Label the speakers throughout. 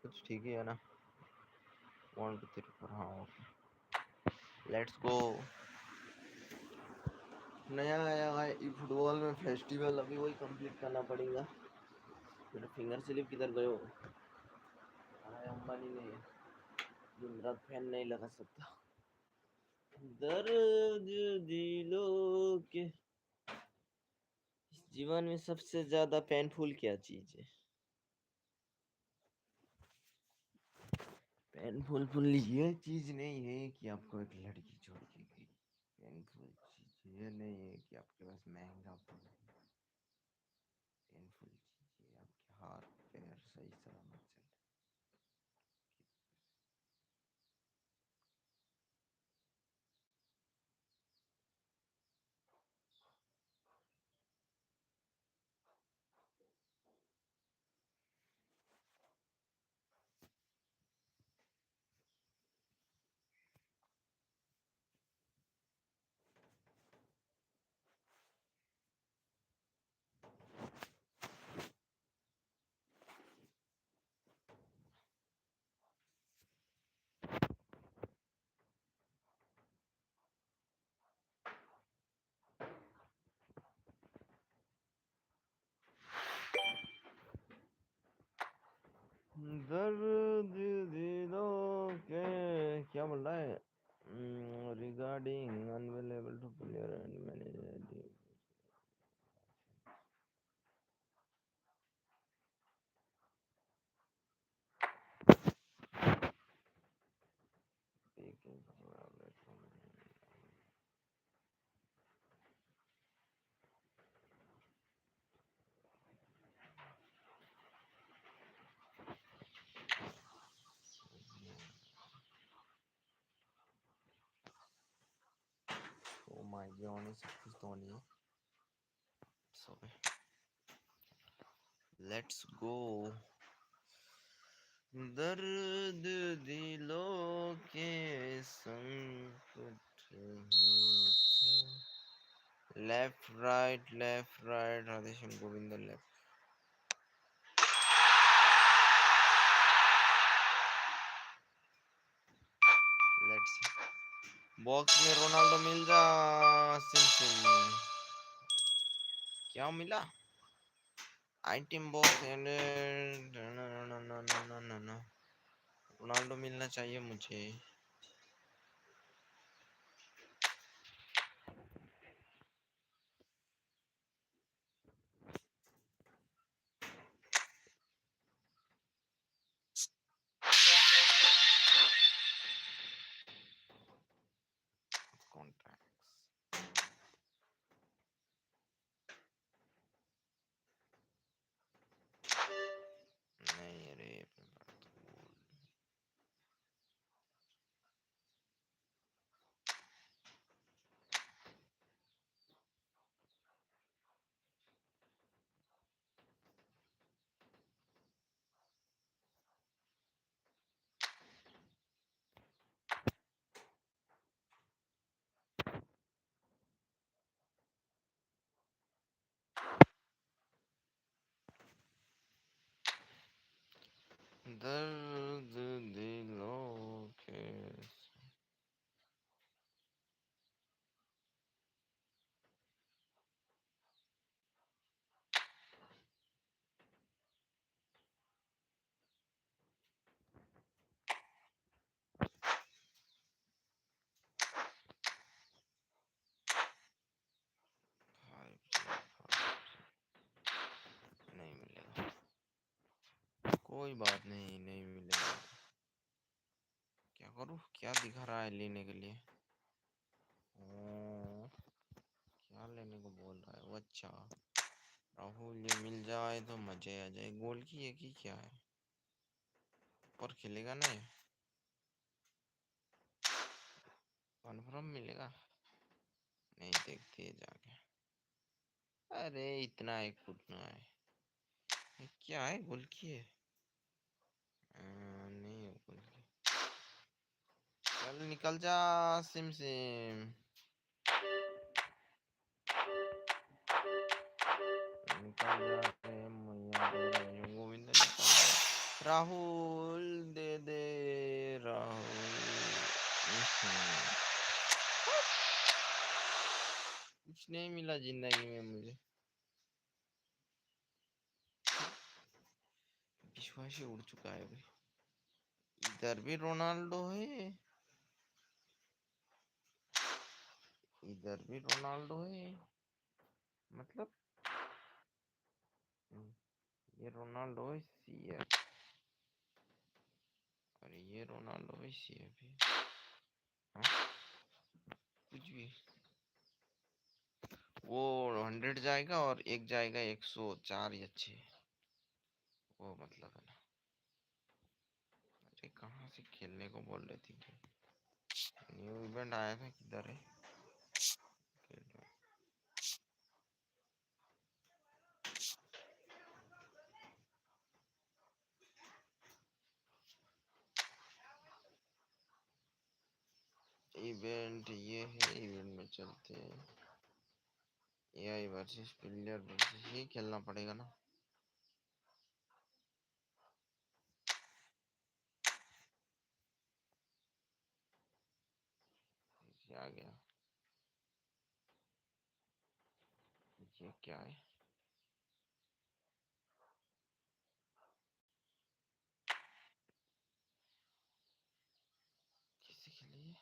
Speaker 1: कुछ ठीक ही है ना। 1 2 3 4 हाँ। Let's go. नया आया है ई फुटबॉल में फेस्टिवल, अभी वही कंप्लीट करना पड़ेगा। मेरा फिंगर स्लिप किधर गयो? अंबानी ने दिन रात फैन नहीं लगा सकता। दर्द दिलों के जीवन में सबसे ज्यादा पेनफुल क्या चीज है? पेनफुल ये चीज नहीं है कि आपको एक लड़की छोड़ के गई। पेनफुल चीज ये नहीं है कि आपके पास महंगा फोन है। पेनफुल चीज ये आपके हाथ पैर सही सलामत चल। दर्द दिलों के क्या बोल रहा है? Regarding unavailable to player and manager. Oh my god, it's Tony. So let's go. दर्द दिलों के संकट left right Radheshyam Govind left. Let's box में रोनाल्डो मिल जा। सिम सिम क्या मिला? आइटम बॉक्स एंड रोनाल्डो मिलना चाहिए मुझे। कॉन्ट्रैक्ट्स नहीं रे अपने पास तो दर्द दिलों के नहीं मिलेगा। कोई बात नहीं, नहीं मिलेगा। क्या करूँ? क्या दिखा रहा है लेने के लिए? क्या लेने को बोल रहा है वो? अच्छा राहुल, ये मिल जाए तो मजे आ जाए। गोल की है कि क्या है? पर खेलेगा नहीं? कन्फर्म मिलेगा? नहीं, देखते हैं जाके। अरे इतना एक कूदना है। ये क्या है? गोल की है? नहीं है गोल की। चल निकल जा सिम सिम। निकल जा रे मैया रे गोविंद, निकल जा। राहुल दे दे राहुल। कुछ नहीं मिला जिंदगी में मुझे। विश्वास ही उड़ चुका है भाई। इधर भी रोनाल्डो है, इधर भी रोनाल्डो है। मतलब ये रोनाल्डो है सीएफ, और ये रोनाल्डो है सीएफ है। हाँ? कुछ भी। वो 100 जाएगा और एक जाएगा 104 या 6। वो मतलब है ना। अरे कहाँ से खेलने को बोल रही थी? न्यू इवेंट आया था, किधर है? इवेंट ये है, इवेंट में चलते हैं। एआई वर्सेस प्लेयर वर्सेस ही खेलना पड़ेगा ना। ये आ गया। ये क्या है? किसी के लिए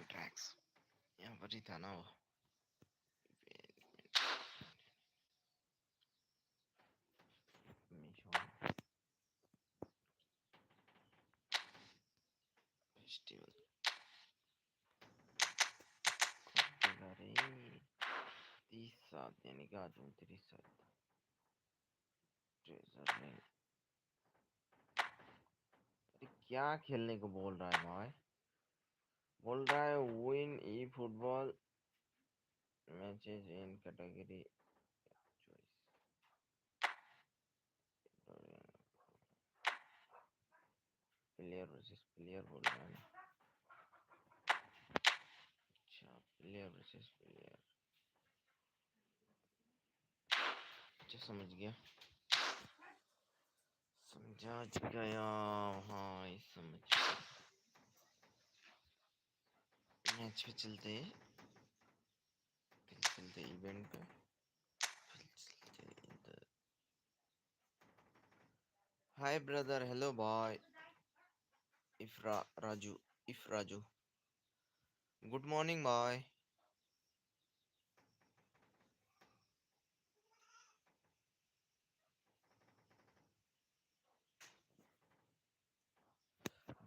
Speaker 1: ट्रैक्स यहाँ पर ही था ना वो। फेस्टिवल 30 यानी कि आज 29 ट्रेजर में। अरे क्या खेलने को बोल रहा है भाई? बोल रहा है win E football matches in category choice. Player versus player बोल रहा है. अच्छा, प्लेयर वर्सेस प्लेयर. अच्छा, समझ गया. समझ गया. हाँ, समझ गया. मैच पे चलते हैं. फिर चलते इवेंट पे. फिर चलते इधर. Hi brother. Hello boy. Raju. If Raju. Good morning, boy.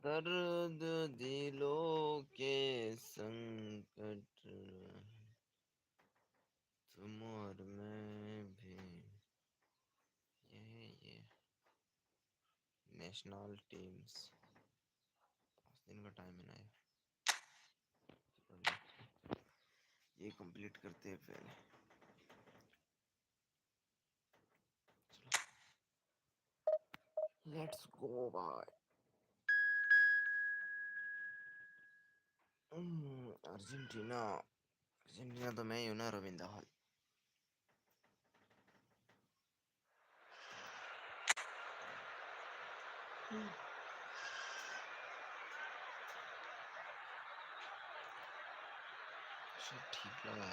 Speaker 1: दर्द दिलों के संकट तुम और मैं भी. ये नेशनल टीम्स 5 दिन का टाइम है ना. ये कंप्लीट करते हैं पहले. Let's go bye. Argentina. Argentina तो मैं ही हूँ ना, रविंद्र हॉल. ठीक लगा है.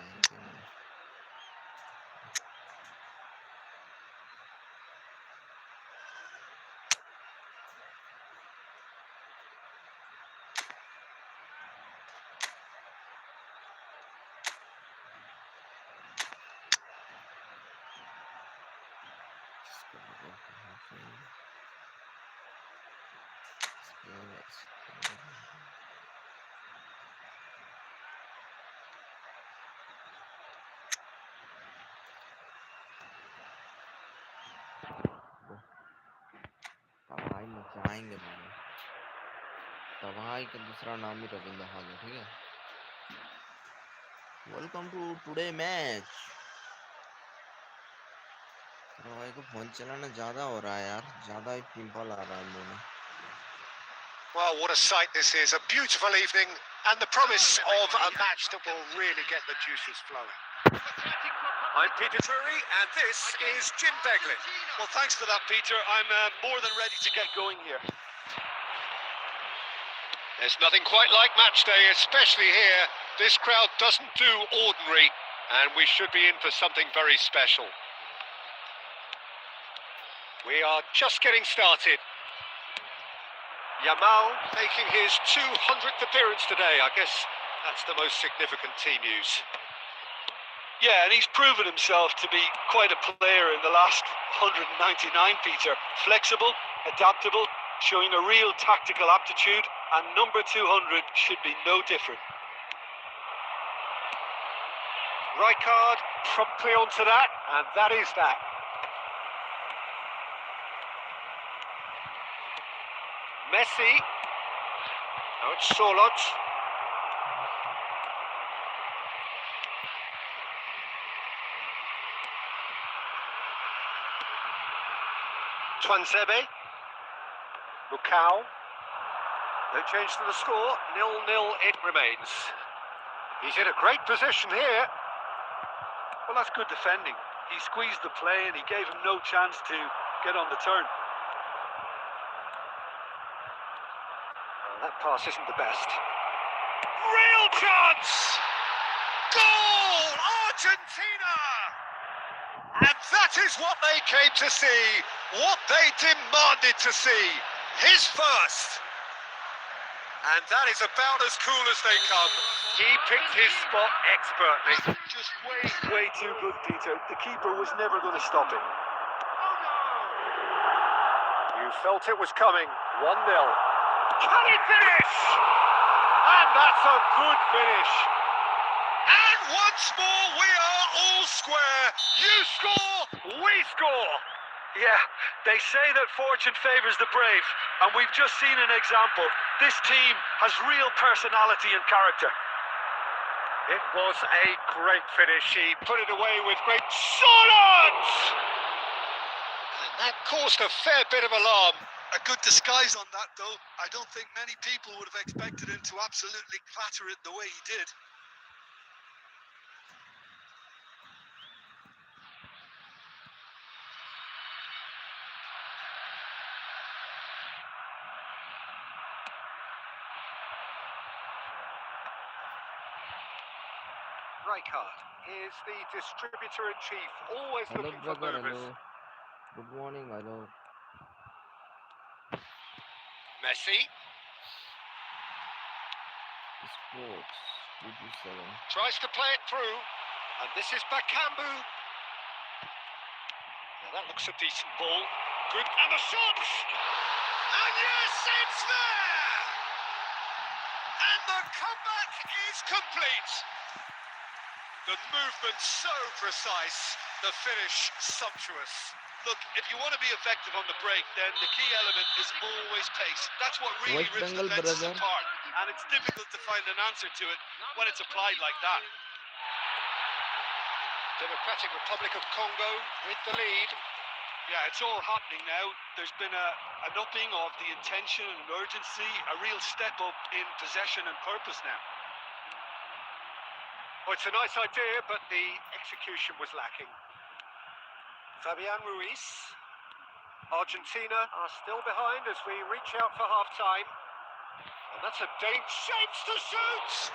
Speaker 1: तबाही मचाएंगे. तबाही का दूसरा नाम ही रविंद्र हॉल है. ठीक है. Welcome to today match. भाई को फोन चलाना ज्यादा हो रहा है यार. ज्यादा ही पिंपल आ रहा है मुंह में.
Speaker 2: Well, what a sight this is. A beautiful evening and the promise of a match that will really get the juices flowing. I'm Peter Drury and this is Jim Begley. Well, thanks for that, Peter. I'm more than ready to get going here. There's nothing quite like match day, especially here. This crowd doesn't do ordinary and we should be in for something very special. We are just getting started. Yamal making his 200th appearance today. I guess that's the most significant team news.
Speaker 3: Yeah, and he's proven himself to be quite a player in the last 199, Peter. Flexible, adaptable, showing a real tactical aptitude, and number 200 should be no different.
Speaker 2: Rijkaard promptly onto that, and that is that. Messi. Now it's Solot. Twansebe. Lukau. No change to the score. 0-0 it remains. He's in a great position here.
Speaker 3: Well, that's good defending. He squeezed the play and he gave him no chance to get on the turn.
Speaker 2: That pass isn't the best. Real chance! Goal! Argentina! And that is what they came to see, what they demanded to see. His first. And that is about as cool as they come. He picked his spot expertly.
Speaker 3: Just way too good, Peter. The keeper was never going to stop it.
Speaker 2: You felt it was coming. 1-0. Can he finish? And that's a good finish. And once more, we are all square. You score, we score.
Speaker 3: Yeah, they say that fortune favours the brave, and we've just seen an example. This team has real personality and character.
Speaker 2: It was a great finish. He put it away with great solid. That caused a fair bit of alarm.
Speaker 3: A good disguise on that, though. I don't think many people would have expected him to absolutely clatter it the way he did.
Speaker 2: Rijkaard is the distributor-in-chief, always
Speaker 1: Hello,
Speaker 2: looking for
Speaker 1: brother.
Speaker 2: movers.
Speaker 1: Hello. Good morning. Hello.
Speaker 2: Messi
Speaker 1: Sports 227.
Speaker 2: tries to play it through, and this is Bakambu. Now that looks a decent ball. Good, and the shot! And yes, it's there! And the comeback is complete. The movement so precise, the finish sumptuous.
Speaker 3: Look, if you want to be effective on the break, then the key element is always pace. That's what really
Speaker 1: West
Speaker 3: rips
Speaker 1: Bengal,
Speaker 3: defenses
Speaker 1: brother.
Speaker 3: apart. And it's difficult to find an answer to it when it's applied like that.
Speaker 2: Democratic Republic of Congo with the lead.
Speaker 3: Yeah, it's all happening now. There's been an upping of the intention and urgency, a real step up in possession and purpose now.
Speaker 2: Well, it's a nice idea, but the execution was lacking. Fabian Ruiz. Argentina are still behind as we reach out for half-time. And that's a shapes to shoot!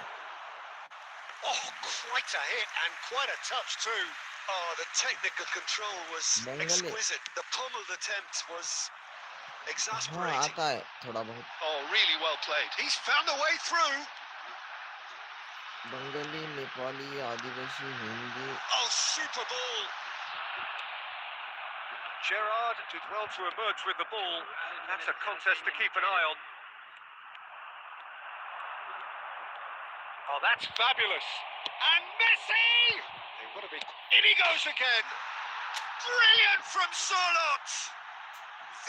Speaker 2: Oh, quite a hit and quite a touch too.
Speaker 3: Oh, the technical control was
Speaker 1: Bengali.
Speaker 3: exquisite. The pummeled attempt was
Speaker 1: हाँ
Speaker 3: exasperating.
Speaker 1: आता है थोड़ा बहुत.
Speaker 3: Oh, really well played.
Speaker 2: He's found a way through.
Speaker 1: Bengali, Nepali, Adivasi, Hindi.
Speaker 3: Oh, super ball.
Speaker 2: Gerrard did well to emerge with the ball. That's a contest to keep an eye on. Oh, that's fabulous. And Messi! They want to be... In he goes again. Brilliant from Solot.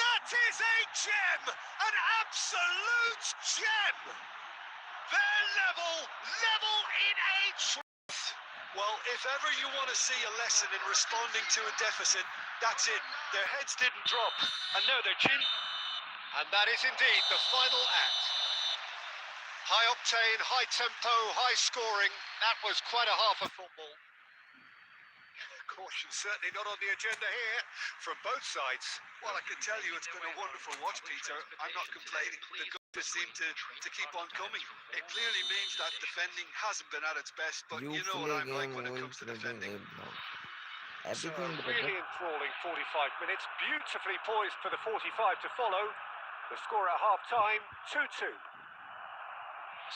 Speaker 2: That is a gem. An absolute gem. They're level in age.
Speaker 3: Well, if ever you want to see a lesson in responding to a deficit, that's it. Their heads didn't drop, and now their chin.
Speaker 2: And that is indeed the final act. High octane, high tempo, high scoring. That was quite a half of football. Caution certainly not on the agenda here from both sides.
Speaker 3: Well, I can tell you it's been a wonderful watch, Peter. I'm not complaining. The goals seem to keep on coming. It clearly means that defending hasn't been at its best, but you know what I'm like when it comes to defending.
Speaker 2: So
Speaker 1: Everything,
Speaker 2: really
Speaker 1: brother.
Speaker 2: enthralling 45 minutes, beautifully poised for the 45 to follow. The score at half-time, 2-2.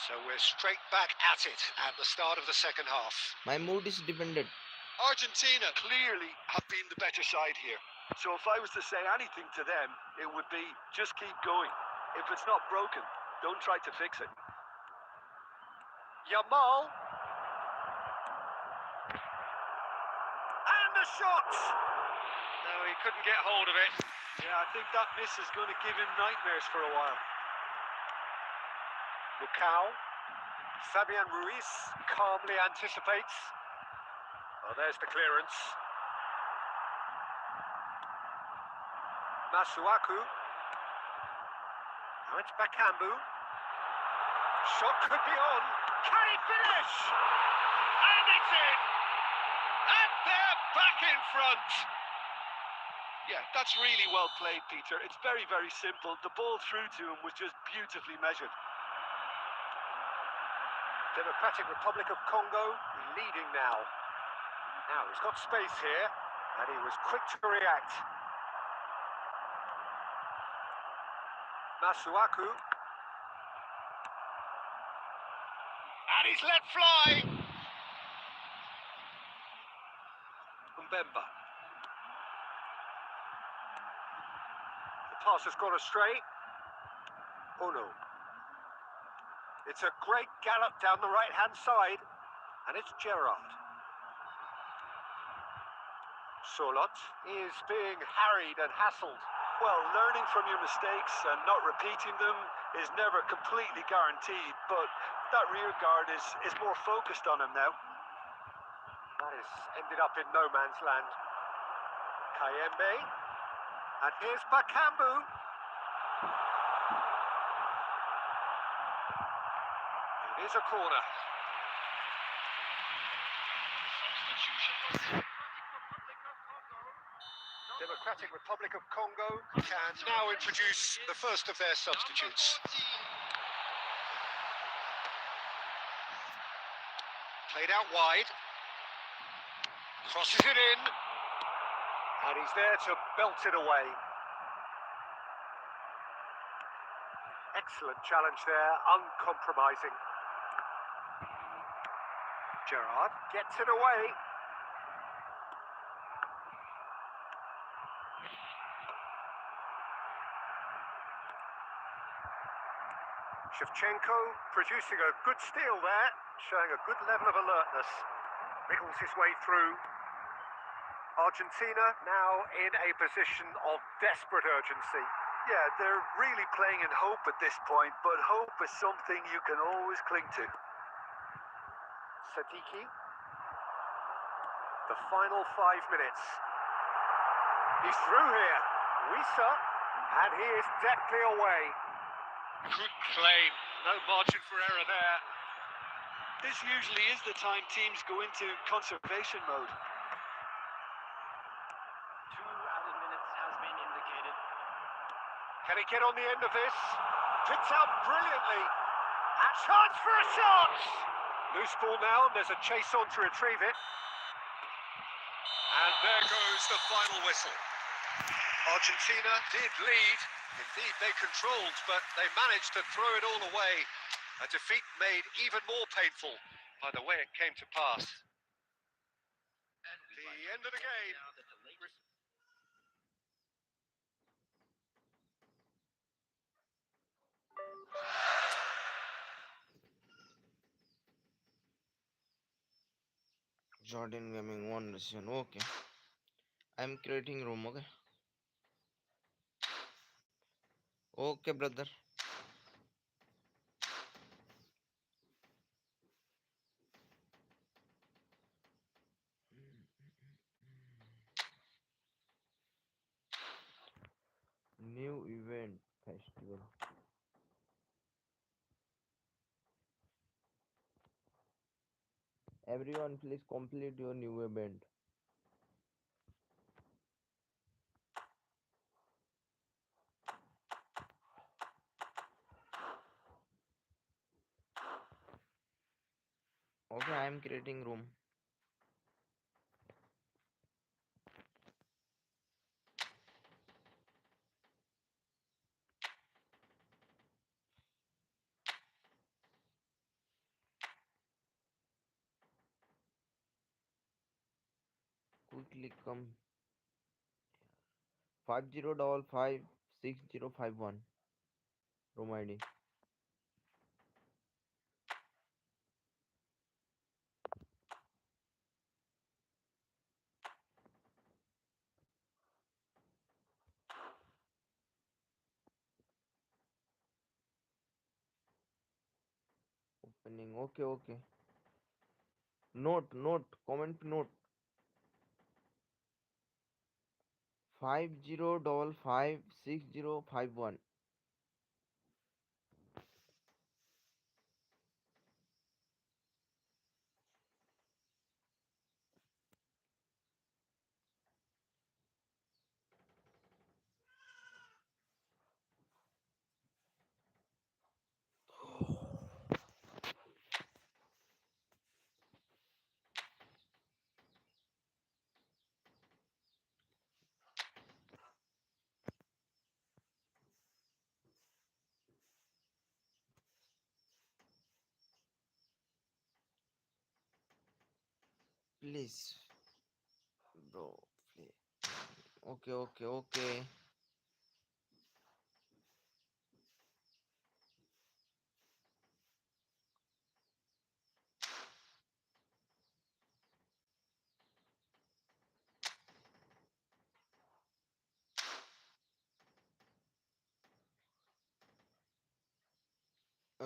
Speaker 2: So we're straight back at it at the start of the second half.
Speaker 1: My mood is dependent.
Speaker 3: Argentina clearly have been the better side here. So if I was to say anything to them, it would be just keep going. If it's not broken, don't try to fix it.
Speaker 2: Yamal. And the shot! No, he couldn't get hold of it.
Speaker 3: Yeah, I think that miss is going to give him nightmares for a while.
Speaker 2: Lucao. Fabian Ruiz calmly anticipates. Oh, there's the clearance. Masuaku. Now it's Bakambu. Shot could be on. Can he finish? And it's in! And they're back in front!
Speaker 3: Yeah, that's really well played, Peter. It's very, very simple. The ball through to him was just beautifully measured.
Speaker 2: Democratic Republic of Congo leading now. Now he's got space here, and he was quick to react. Masuaku. And he's let fly. Mbemba. The pass has gone astray. Oh no. It's a great gallop down the right-hand side, and it's Gerrard. Solot is being harried and hassled.
Speaker 3: Well, learning from your mistakes and not repeating them is never completely guaranteed, but that rear guard is more focused on him now.
Speaker 2: That has ended up in no man's land. Kayembe. And here's Bakambu. It is a corner. Democratic Republic of Congo can now introduce the first of their substitutes. Played out wide. Crosses it in. And he's there to belt it away. Excellent challenge there, uncompromising. Gerrard gets it away. Shevchenko producing a good steal there, showing a good level of alertness. Wriggles his way through. Argentina now in a position of desperate urgency.
Speaker 3: Yeah, they're really playing in hope at this point, but hope is something you can always cling to.
Speaker 2: Sadiki. The final 5 minutes. He's through here. Wissa. And he is deftly away. Good claim. No margin for error there.
Speaker 3: This usually is the time teams go into conservation mode.
Speaker 4: 2 added minutes has been indicated.
Speaker 2: Can he get on the end of this? Fits out brilliantly. A chance for a shot! Loose ball now, and there's a chase on to retrieve it. And there goes the final whistle. Argentina did lead. Indeed, they controlled, but they managed to throw it all away. A defeat made even more painful by the way it came to pass. The end of the game.
Speaker 1: Jordan Gaming 1 Russian. Okay. I'm creating room, okay? Okay, brother. New event festival. Everyone, please complete your new event. Okay, I am creating room. Quickly come. 50556051. Room ID. Opening. Okay, okay. Note. Comment note. 50556051. Please, bro. Please. Okay.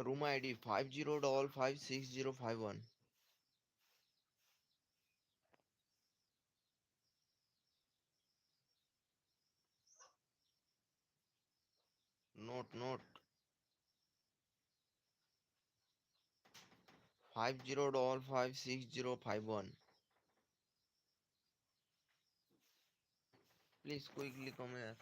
Speaker 1: room ID 50 56051. Note 50 56051. Please quickly come here.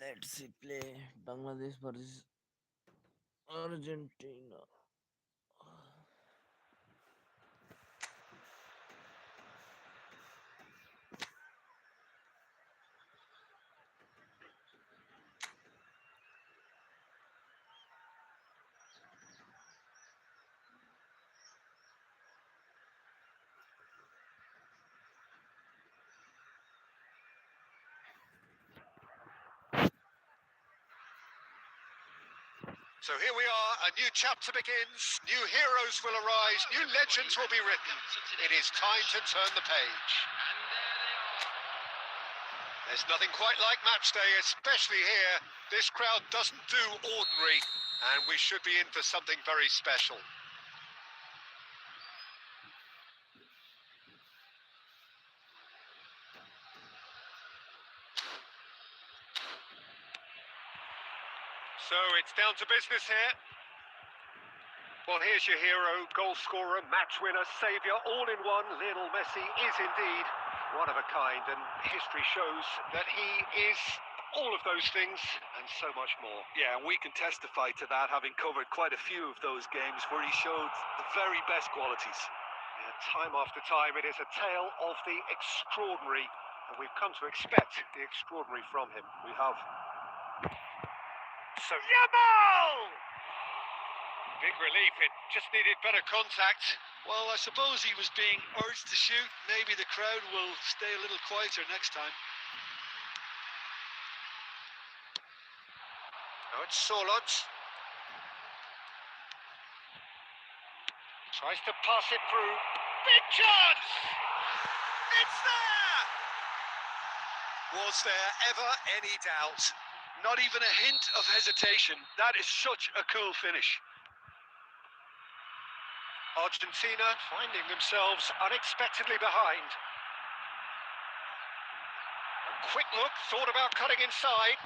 Speaker 1: Let's see play Bangladesh versus Argentina.
Speaker 2: So here we are, a new chapter begins, new heroes will arise, new legends will be written. It is time to turn the page. There's nothing quite like match day, especially here. This crowd doesn't do ordinary, and we should be in for something very special. So it's down to business here. Well, here's your hero, goal scorer, match winner, saviour, all in one. Lionel Messi is indeed one of a kind, and history shows that he is all of those things and so much more.
Speaker 3: Yeah, and we can testify to that, having covered quite a few of those games where he showed the very best qualities.
Speaker 2: Yeah, time after time, it is a tale of the extraordinary, and we've come to expect the extraordinary from him. We have. So Yamal! Big relief, it just needed better contact.
Speaker 3: Well, I suppose he was being urged to shoot. Maybe the crowd will stay a little quieter next time.
Speaker 2: Now it's Solot. Tries to pass it through. Big chance! It's there!
Speaker 3: Was there ever any doubt? Not even a hint of hesitation. That is such a cool finish.
Speaker 2: Argentina finding themselves unexpectedly behind. A quick look, thought about cutting inside.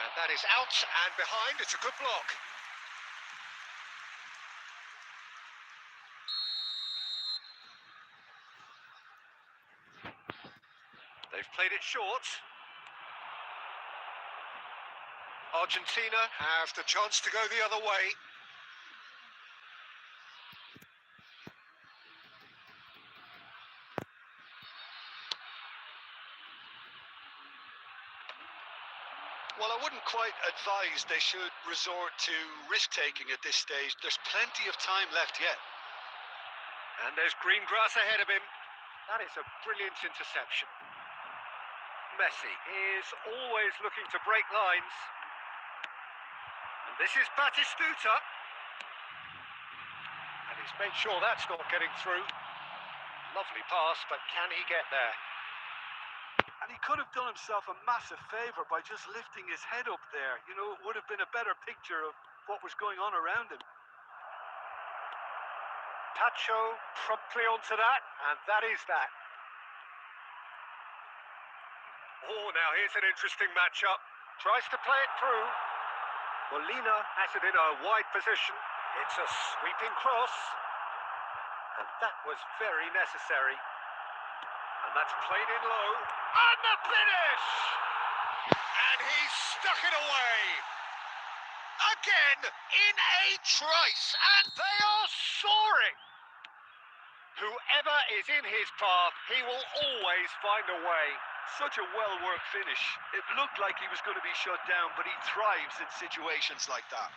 Speaker 2: And that is out and behind. It's a good block. They've played it short. Argentina have the chance to go the other way.
Speaker 3: Well, I wouldn't quite advise they should resort to risk-taking at this stage. There's plenty of time left yet.
Speaker 2: And there's green grass ahead of him. That is a brilliant interception. Messi is always looking to break lines. And this is Batistuta. And he's made sure that's not getting through. Lovely pass, but can he get there?
Speaker 3: And he could have done himself a massive favour by just lifting his head up there. You know, it would have been a better picture of what was going on around him.
Speaker 2: Pacho promptly onto that, and that is that. Oh, now here's an interesting matchup. Tries to play it through. Molina has it in a wide position. It's a sweeping cross. And that was very necessary. And that's played in low. And the finish! And he stuck it away. Again in a trice. And they are soaring. Whoever is in his path, he will always find a way.
Speaker 3: Such a well-worked finish. It looked like he was going to be shut down, but he thrives in situations like that.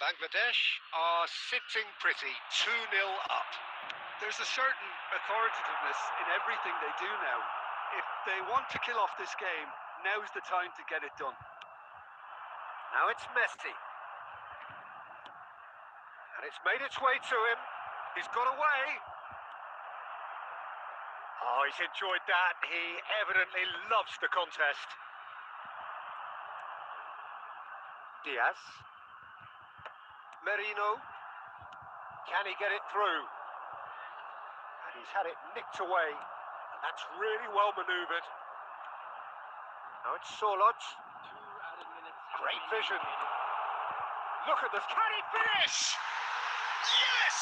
Speaker 2: Bangladesh are sitting pretty, 2-0 up.
Speaker 3: There's a certain authoritativeness in everything they do now. If they want to kill off this game, now's the time to get it done.
Speaker 2: Now it's Messi. And it's made its way to him. He's got away. Oh, he's enjoyed that. He evidently loves the contest. Diaz. Merino. Can he get it through? And he's had it nicked away. And that's really well manoeuvred. Now it's Solot. Great vision. Look at this. Can he finish? Yes!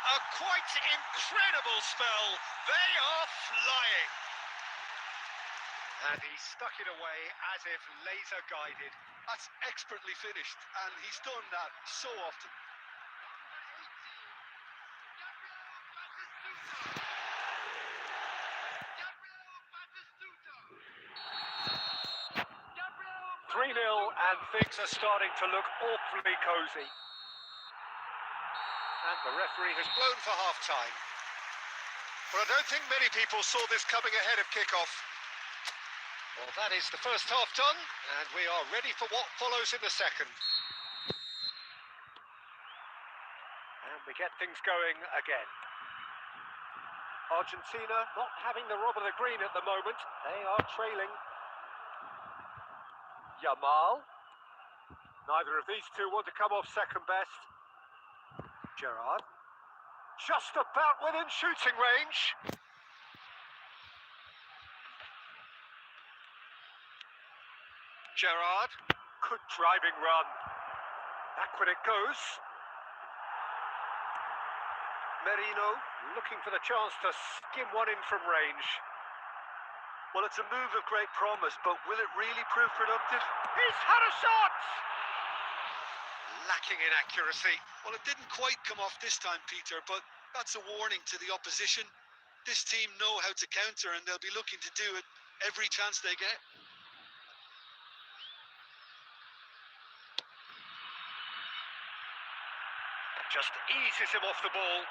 Speaker 2: A quite incredible spell. They are flying. And he stuck it away as if laser guided.
Speaker 3: That's expertly finished, and he's done that so often.
Speaker 4: Gabriel
Speaker 2: 3-0 and things are starting to look awfully cosy. And the referee has blown for half-time. Well, I don't think many people saw this coming ahead of kick-off. Well, that is the first half done, and we are ready for what follows in the second. And we get things going again. Argentina not having the rob of the green at the moment. They are trailing. Yamal. Neither of these two want to come off second best. Gerrard. Just about within shooting range. Gerrard. Good driving run. Back when it goes. Merino looking for the chance to skim one in from range.
Speaker 3: Well, it's a move of great promise, but will it really prove productive?
Speaker 2: He's had a shot! Lacking in accuracy.
Speaker 3: Well, it didn't quite come off this time, Peter, but that's a warning to the opposition. This team know how to counter, and they'll be looking to do it every chance they get.
Speaker 2: Just eases him off the ball.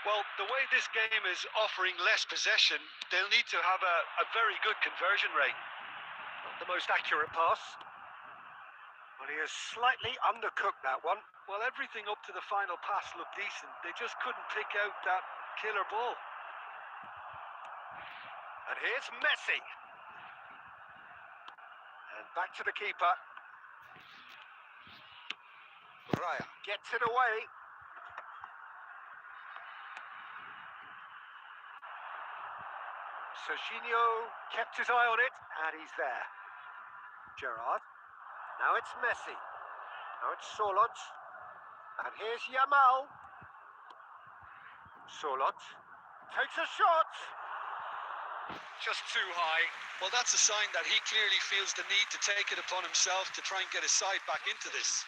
Speaker 3: Well, the way this game is offering less possession, they'll need to have a very good conversion rate.
Speaker 2: Not the most accurate pass. Well, he has slightly undercooked that one.
Speaker 3: Well, everything up to the final pass looked decent. They just couldn't pick out that killer ball.
Speaker 2: And here's Messi. And back to the keeper. Raya gets it away. Serginho kept his eye on it, and he's there. Gerrard. Now it's Messi. Now it's Solot. And here's Yamal. Solot takes a shot. Just too high.
Speaker 3: Well, that's a sign that he clearly feels the need to take it upon himself to try and get his side back into this.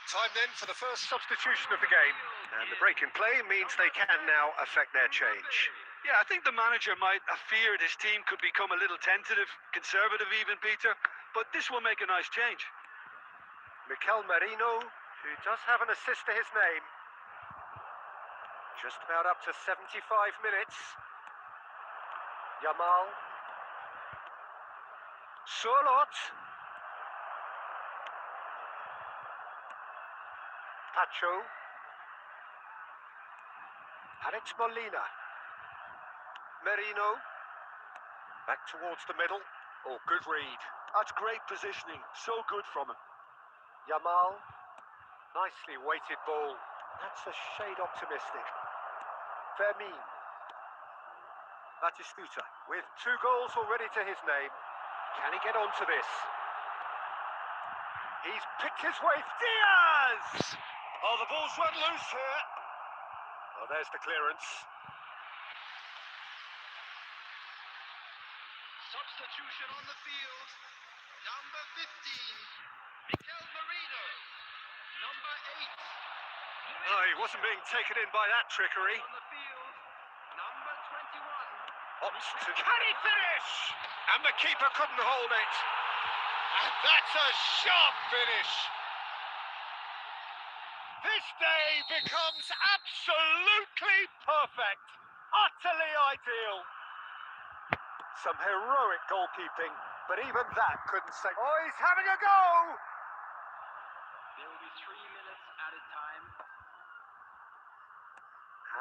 Speaker 2: Time then for the first substitution of the game. And the break in play means they can now affect their change.
Speaker 3: Yeah, I think the manager might have feared his team could become a little tentative, conservative even, Peter, but this will make a nice change.
Speaker 2: Mikel Merino, who does have an assist to his name. Just about up to 75 minutes. Yamal. Solot. Pacho. And it's Molina. Merino. Back towards the middle. Oh, good read.
Speaker 3: That's great positioning. So good from him.
Speaker 2: Yamal. Nicely weighted ball. That's a shade optimistic. Fermin. Batistuta with 2 goals already to his name. Can he get onto this? He's picked his way. Diaz! Oh, the ball's run loose here. Oh, there's the clearance.
Speaker 4: Substitution on the field. Number 15, Mikel Merino. Number 8.
Speaker 2: Oh, he wasn't being taken in by that trickery.
Speaker 4: On the field. Number 21.
Speaker 2: Opts to... Can he finish? And the keeper couldn't hold it. And that's a sharp finish. This day becomes absolutely perfect. Utterly ideal. Some heroic goalkeeping, but even that couldn't save... Oh, he's having a go!
Speaker 4: There will be 3 minutes added time.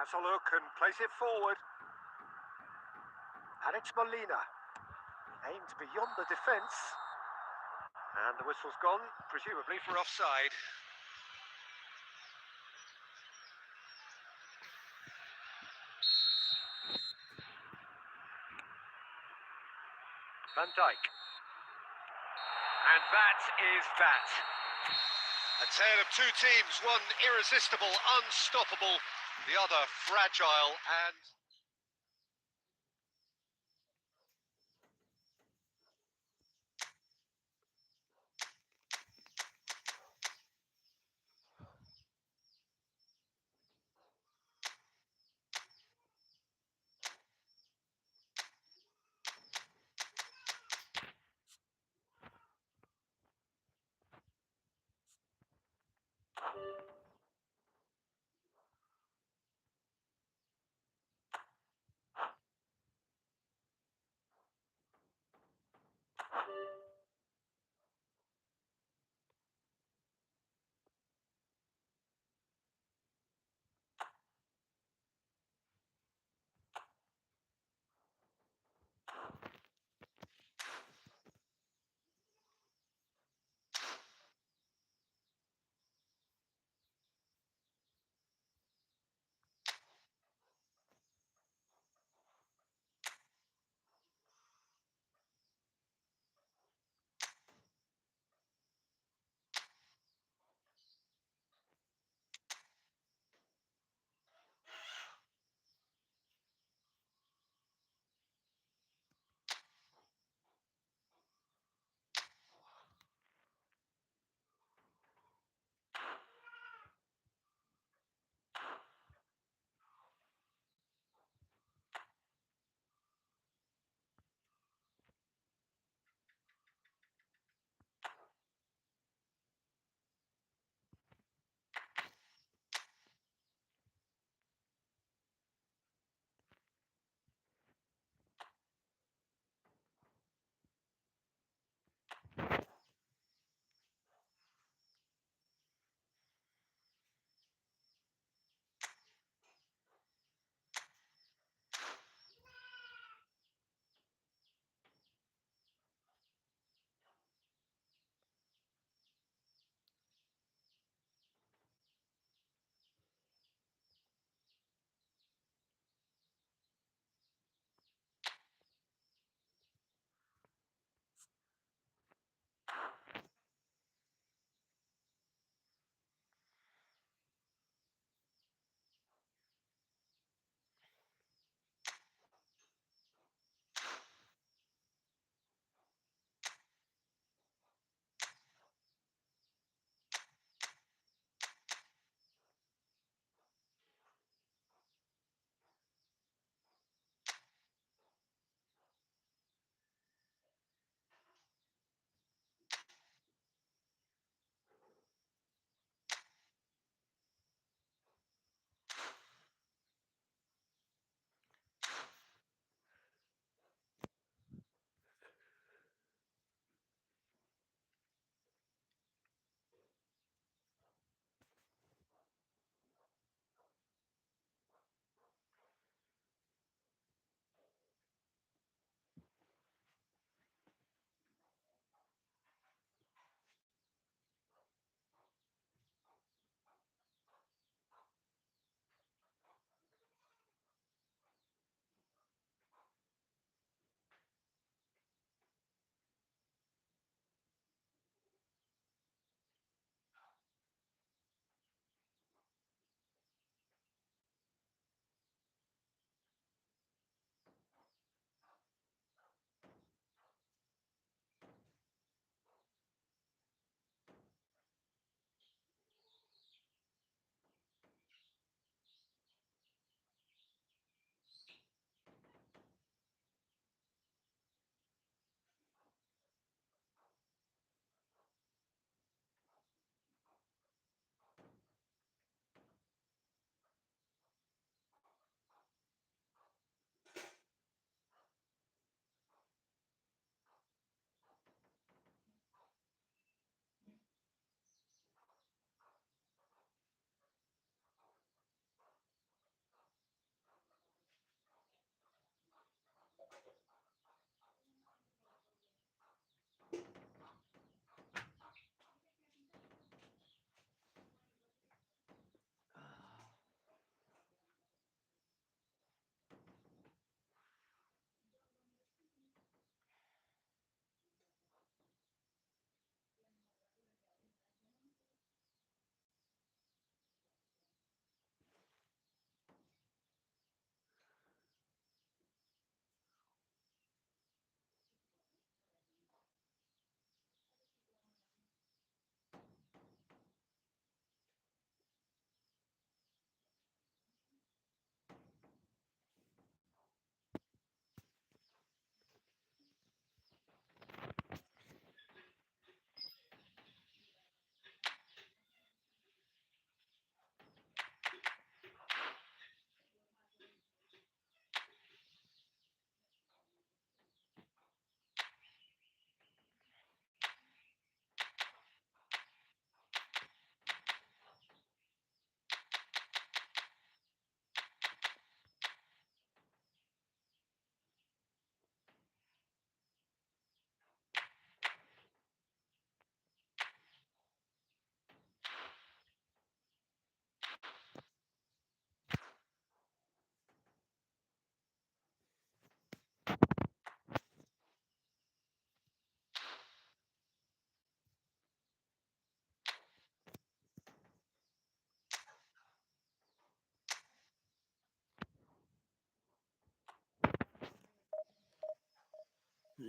Speaker 2: Has a look and plays it forward. And it's Molina. Aimed beyond the defence. And the whistle's gone, presumably for offside. Van Dijk. And that is that. A tale of 2 teams, one irresistible, unstoppable, the other fragile and...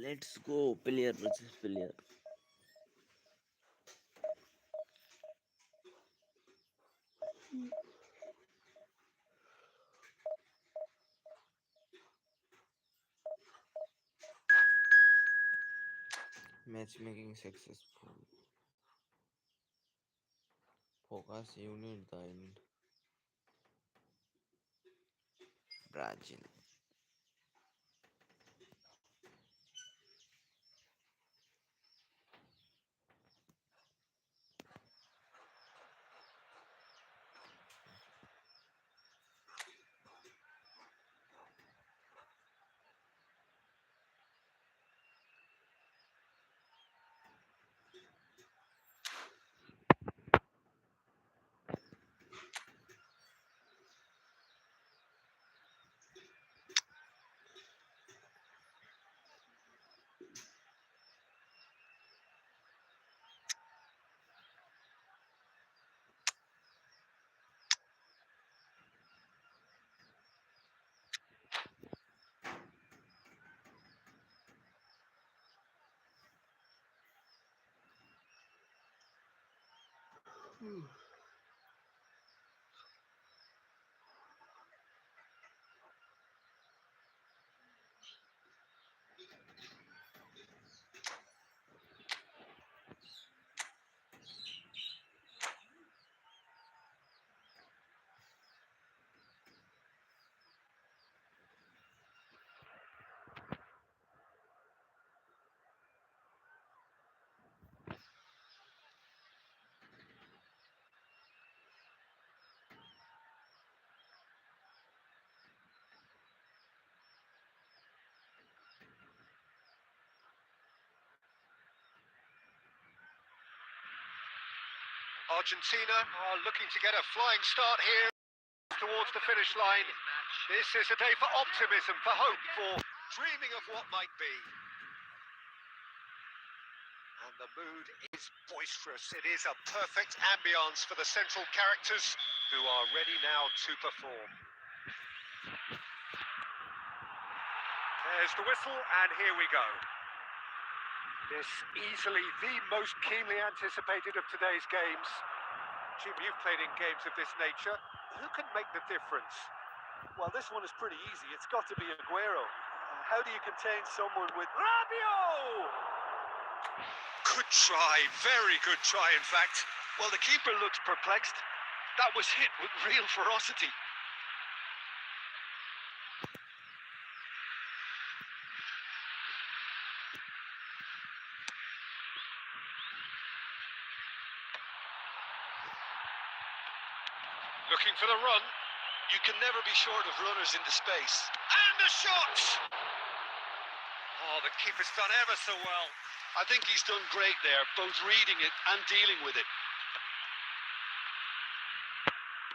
Speaker 1: Let's go player versus player. Matchmaking successful. Focus unit in Brazil.
Speaker 2: Argentina are looking to get a flying start here towards the finish line. This is a day for optimism, for hope, for dreaming of what might be. And the mood is boisterous. It is a perfect ambience for the central characters who are ready now to perform. There's the whistle, and here we go. This easily the most keenly anticipated of today's games. Jim, you've played in games of this nature. Who can make the difference?
Speaker 3: Well, this one is pretty easy. It's got to be Aguero. How do you contain someone with Rabiot?
Speaker 2: Good try, very good try, in fact.
Speaker 3: Well, the keeper looks perplexed. That was hit with real ferocity.
Speaker 2: Looking for the run.
Speaker 3: You can never be short of runners into space.
Speaker 2: And the shot! Oh, the keeper's done ever so well.
Speaker 3: I think he's done great there, both reading it and dealing with it.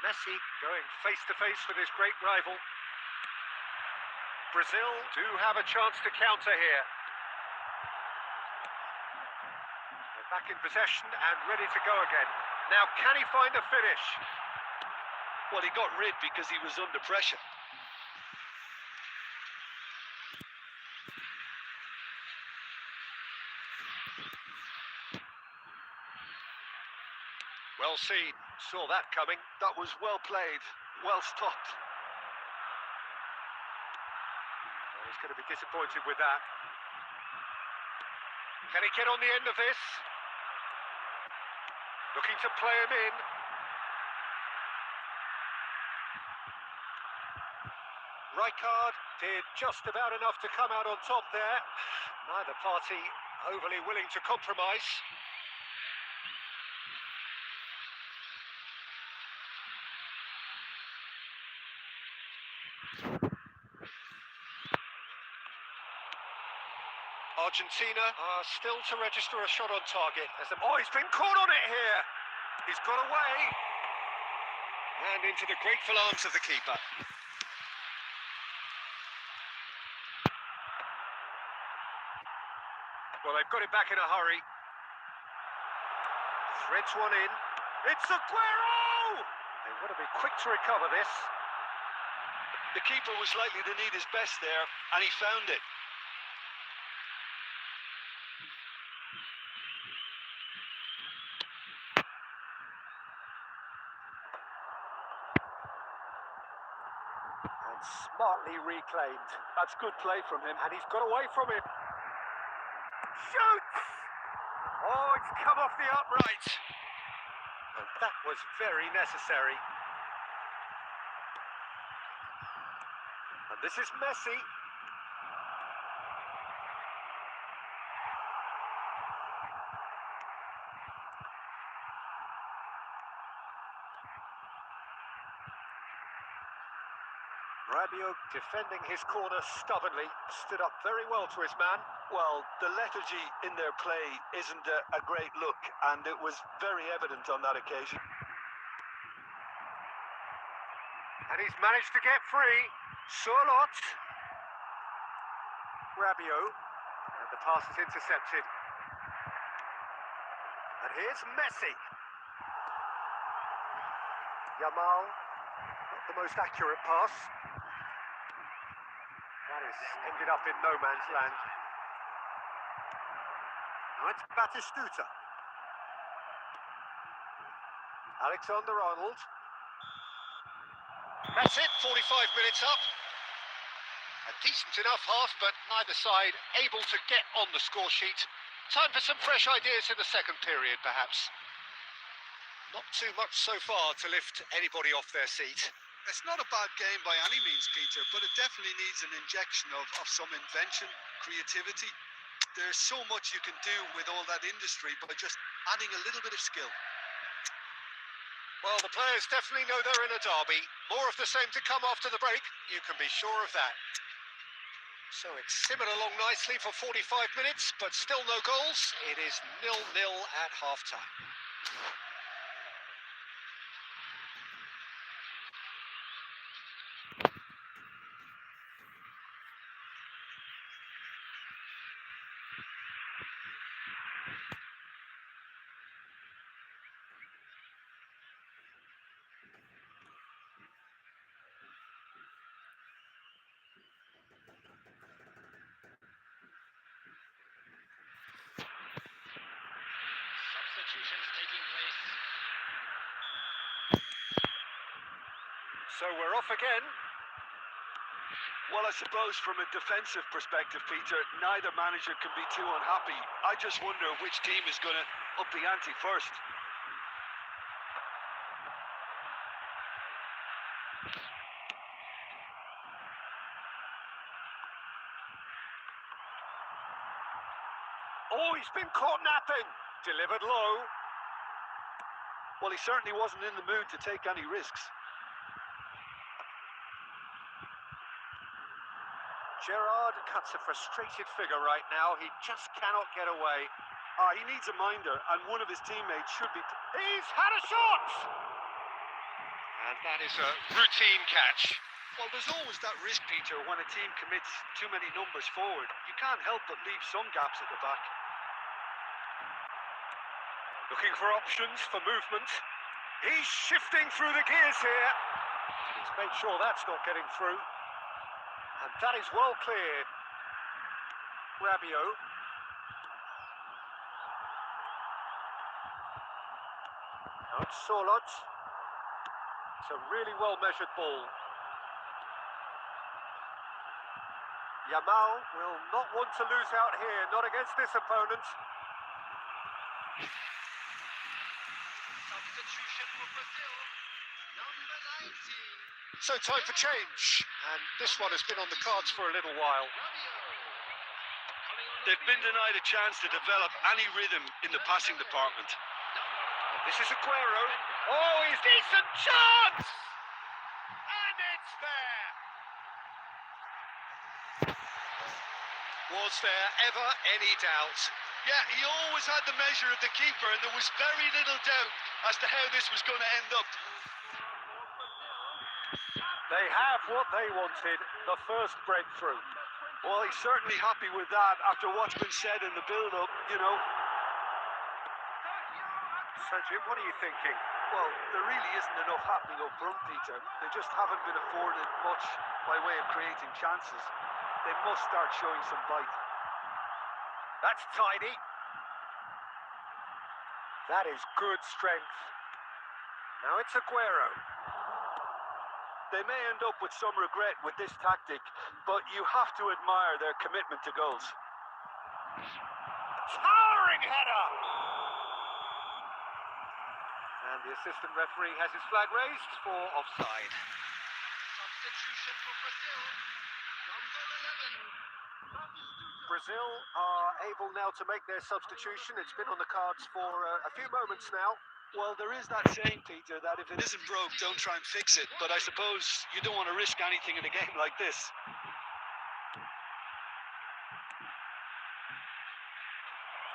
Speaker 2: Messi going face to face with his great rival. Brazil do have a chance to counter here. They're back in possession and ready to go again. Now, can he find a finish?
Speaker 3: Well, he got rid because he was under pressure.
Speaker 2: Well seen. Saw that coming.
Speaker 3: That was well played, well stopped.
Speaker 2: Well, he's going to be disappointed with that. Can he get on the end of this? Looking to play him in. Rijkaard did just about enough to come out on top there. Neither party overly willing to compromise. Argentina are still to register a shot on target. Oh, he's been caught on it here. He's got away. And into the grateful arms of the keeper. Well, they've got it back in a hurry. Threads one in. It's Aguero! They want to be quick to recover this.
Speaker 3: The keeper was likely to need his best there, and he found it.
Speaker 2: Smartly reclaimed.
Speaker 3: That's good play from him.
Speaker 2: And he's got away from it. Shoots! Oh, it's come off the upright. And that was very necessary. And this is Messi. Rabiot defending his corner stubbornly, stood up very well to his man.
Speaker 3: Well, the lethargy in their play isn't a great look, and it was very evident on that occasion.
Speaker 2: And he's managed to get free. Surlot. Rabiot. And the pass is intercepted. And here's Messi. Yamal. Not the most accurate pass. That has ended up in no man's land. Now it's Batistuta. Alexander-Arnold. That's it, 45 minutes up. A decent enough half, but neither side able to get on the score sheet. Time for some fresh ideas in the second period, perhaps. Not too much so far to lift anybody off their seat.
Speaker 3: It's not a bad game by any means, Peter, but it definitely needs an injection of some invention, creativity. There's so much you can do with all that industry by just adding a little bit of skill.
Speaker 2: Well, the players definitely know they're in a derby. More of the same to come after the break, you can be sure of that. So it's simmered along nicely for 45 minutes, but still no goals. It is 0-0 at half-time.
Speaker 4: Substitutions taking place.
Speaker 2: So we're off again.
Speaker 3: Well, I suppose from a defensive perspective, Peter, neither manager can be too unhappy. I just wonder which team is going to up the ante first.
Speaker 2: Oh, he's been caught napping. Delivered low.
Speaker 3: Well, he certainly wasn't in the mood to take any risks.
Speaker 2: Gerrard cuts a frustrated figure right now. He just cannot get away.
Speaker 3: He needs a minder, and one of his teammates should be...
Speaker 2: He's had a shot! And that is a routine catch.
Speaker 3: Well, there's always that risk, Peter, when a team commits too many numbers forward. You can't help but leave some gaps at the back.
Speaker 2: Looking for options for movement. He's shifting through the gears here. He's made sure that's not getting through. And that is well cleared. Rabiot. Now it's Surlot. It's a really well-measured ball. Yamal will not want to lose out here, not against this opponent.
Speaker 4: Substitution for Brazil. Number 19.
Speaker 2: So time for change. And this one has been on the cards for a little while.
Speaker 3: They've been denied a chance to develop any rhythm in the passing department.
Speaker 2: This is Aguero. Oh, he's decent chance! And it's there! Was there ever any doubt?
Speaker 3: Yeah, he always had the measure of the keeper, and there was very little doubt as to how this was going to end up.
Speaker 2: They have what they wanted, the first breakthrough.
Speaker 3: Well, he's certainly happy with that after what's been said in the build-up, you know.
Speaker 2: So, Jim, what are you thinking?
Speaker 3: Well, there really isn't enough happening up front, Peter. They just haven't been afforded much by way of creating chances. They must start showing some bite.
Speaker 2: That's tidy. That is good strength. Now it's Aguero.
Speaker 3: They may end up with some regret with this tactic, but you have to admire their commitment to goals.
Speaker 2: Towering header! And the assistant referee has his flag raised for offside.
Speaker 4: Substitution for Brazil. Number 11.
Speaker 2: Brazil are able now to make their substitution. It's been on the cards for a few moments now.
Speaker 3: Well, there is that saying, Peter, that if it isn't broke, don't try and fix it. But I suppose you don't want to risk anything in a game like this.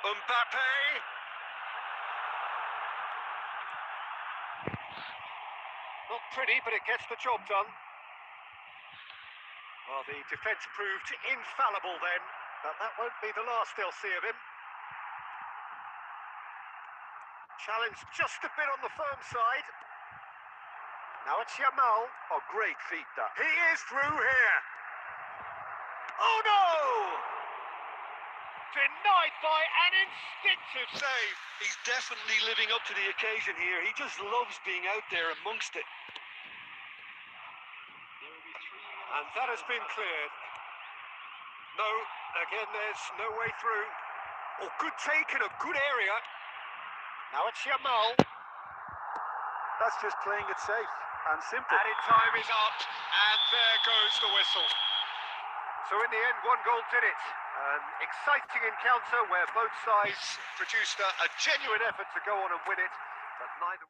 Speaker 2: Mbappe. Not pretty, but it gets the job done. Well, the defence proved infallible then, but that won't be the last they'll see of him. Challenged just a bit on the firm side. Now it's Yamal. Oh, great feet, that. He is through here. Oh, no! Denied by an instinctive save.
Speaker 3: He's definitely living up to the occasion here. He just loves being out there amongst it.
Speaker 4: There will be 3 minutes.
Speaker 2: And that has been cleared. No, again, there's no way through. Oh, good take in a good area. Now it's Yamal.
Speaker 3: That's just playing it safe and simple.
Speaker 2: Added time is up, and there goes the whistle. So in the end, one goal did it. An exciting encounter where both sides produced a genuine effort to go on and win it, but neither...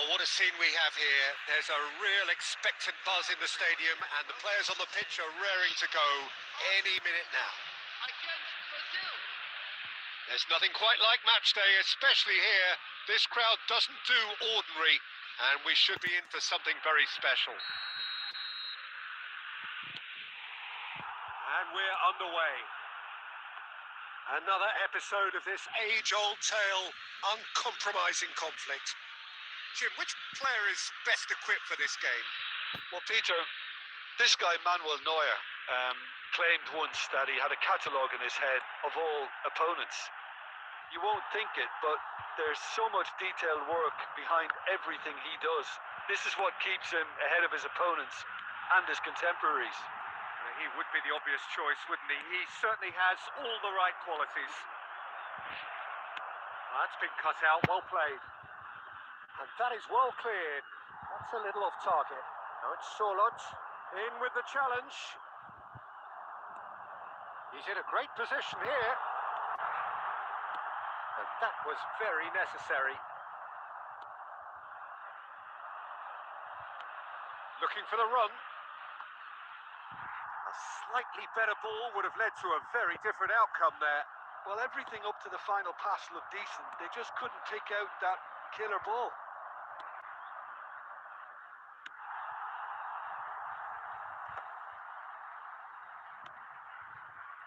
Speaker 2: Well, what a scene we have here. There's a real expectant buzz in the stadium, and the players on the pitch are raring to go any minute now.
Speaker 4: Against Brazil.
Speaker 2: There's nothing quite like match day, especially here. This crowd doesn't do ordinary, and we should be in for something very special. And we're underway. Another episode of this age-old tale, uncompromising conflict. Jim, which player is best equipped for this game?
Speaker 3: Well, Peter, this guy, Manuel Neuer, claimed once that he had a catalogue in his head of all opponents. You won't think it, but there's so much detailed work behind everything he does. This is what keeps him ahead of his opponents and his contemporaries.
Speaker 2: He would be the obvious choice, wouldn't he? He certainly has all the right qualities. That's been cut out, well played. And that is well cleared. That's a little off target. Now it's Sorloth in with the challenge. He's in a great position here. And that was very necessary. Looking for the run. A slightly better ball would have led to a very different outcome there.
Speaker 3: Well, everything up to the final pass looked decent. They just couldn't pick out that killer ball.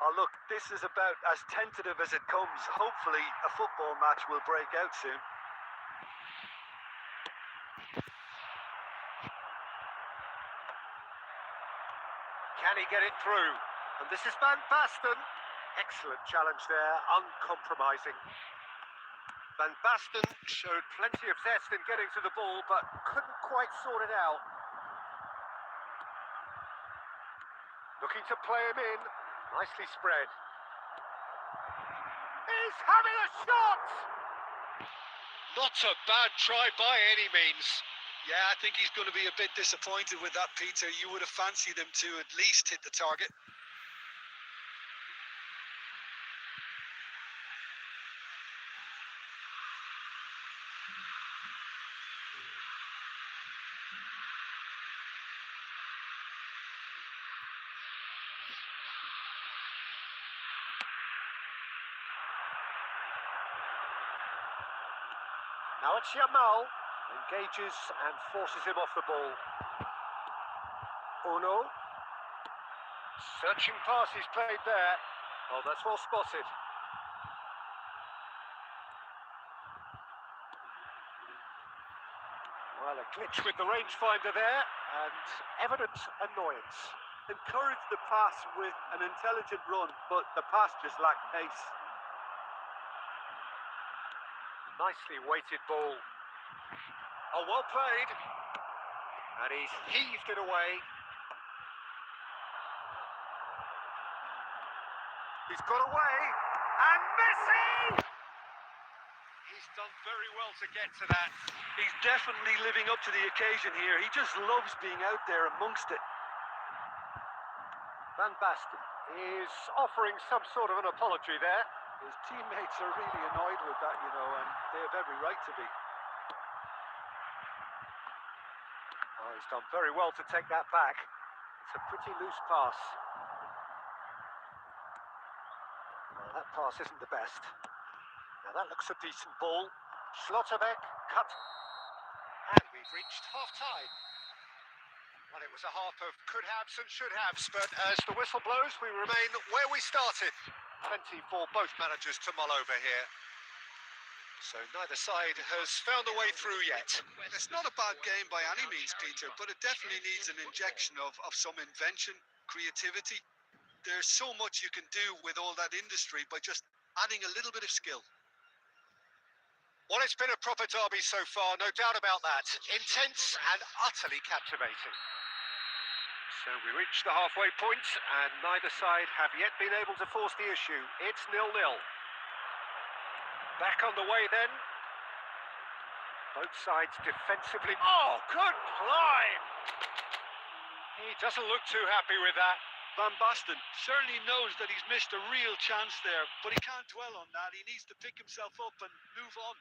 Speaker 3: Oh, look, this is about as tentative as it comes. Hopefully, a football match will break out soon.
Speaker 2: Can he get it through? And this is Van Basten. Excellent challenge there, uncompromising. Van Basten showed plenty of zest in getting to the ball, but couldn't quite sort it out. Looking to play him in. Nicely spread. He's having a shot! Not a bad try by any means.
Speaker 3: Yeah, I think he's going to be a bit disappointed with that, Peter. You would have fancied him to at least hit the target.
Speaker 2: Now it's Yamal. Engages and forces him off the ball. Uno. Searching pass he's played there. Oh, that's well spotted. Well, a glitch with the rangefinder there, and evident annoyance.
Speaker 3: Encouraged the pass with an intelligent run, but the pass just lacked pace.
Speaker 2: Nicely weighted ball. Oh, well played. And he's heaved it away. He's got away. And Messi! He's done very well to get to that.
Speaker 3: He's definitely living up to the occasion here. He just loves being out there amongst it.
Speaker 2: Van Basten is offering some sort of an apology there.
Speaker 3: His teammates are really annoyed with that, you know, and they have every right to be.
Speaker 2: Oh, he's done very well to take that back. It's a pretty loose pass. Well, that pass isn't the best. Now that looks a decent ball. Schlotterbeck cut. And we've reached half-time. Well, it was a half of could-haves and should-haves, but as the whistle blows, we remain where we started. Plenty for both managers to mull over here. So neither side has found a way through yet.
Speaker 3: It's not a bad game by any means, Peter, but it definitely needs an injection of some invention, creativity. There's so much you can do with all that industry by just adding a little bit of skill.
Speaker 2: Well, it's been a proper derby so far, no doubt about that. Intense and utterly captivating. So we reach the halfway point, and neither side have yet been able to force the issue. It's 0-0. Back on the way then. Both sides defensively. Oh, good line! He doesn't look too happy with that.
Speaker 3: Van Basten certainly knows that he's missed a real chance there, but he can't dwell on that. He needs to pick himself up and move on.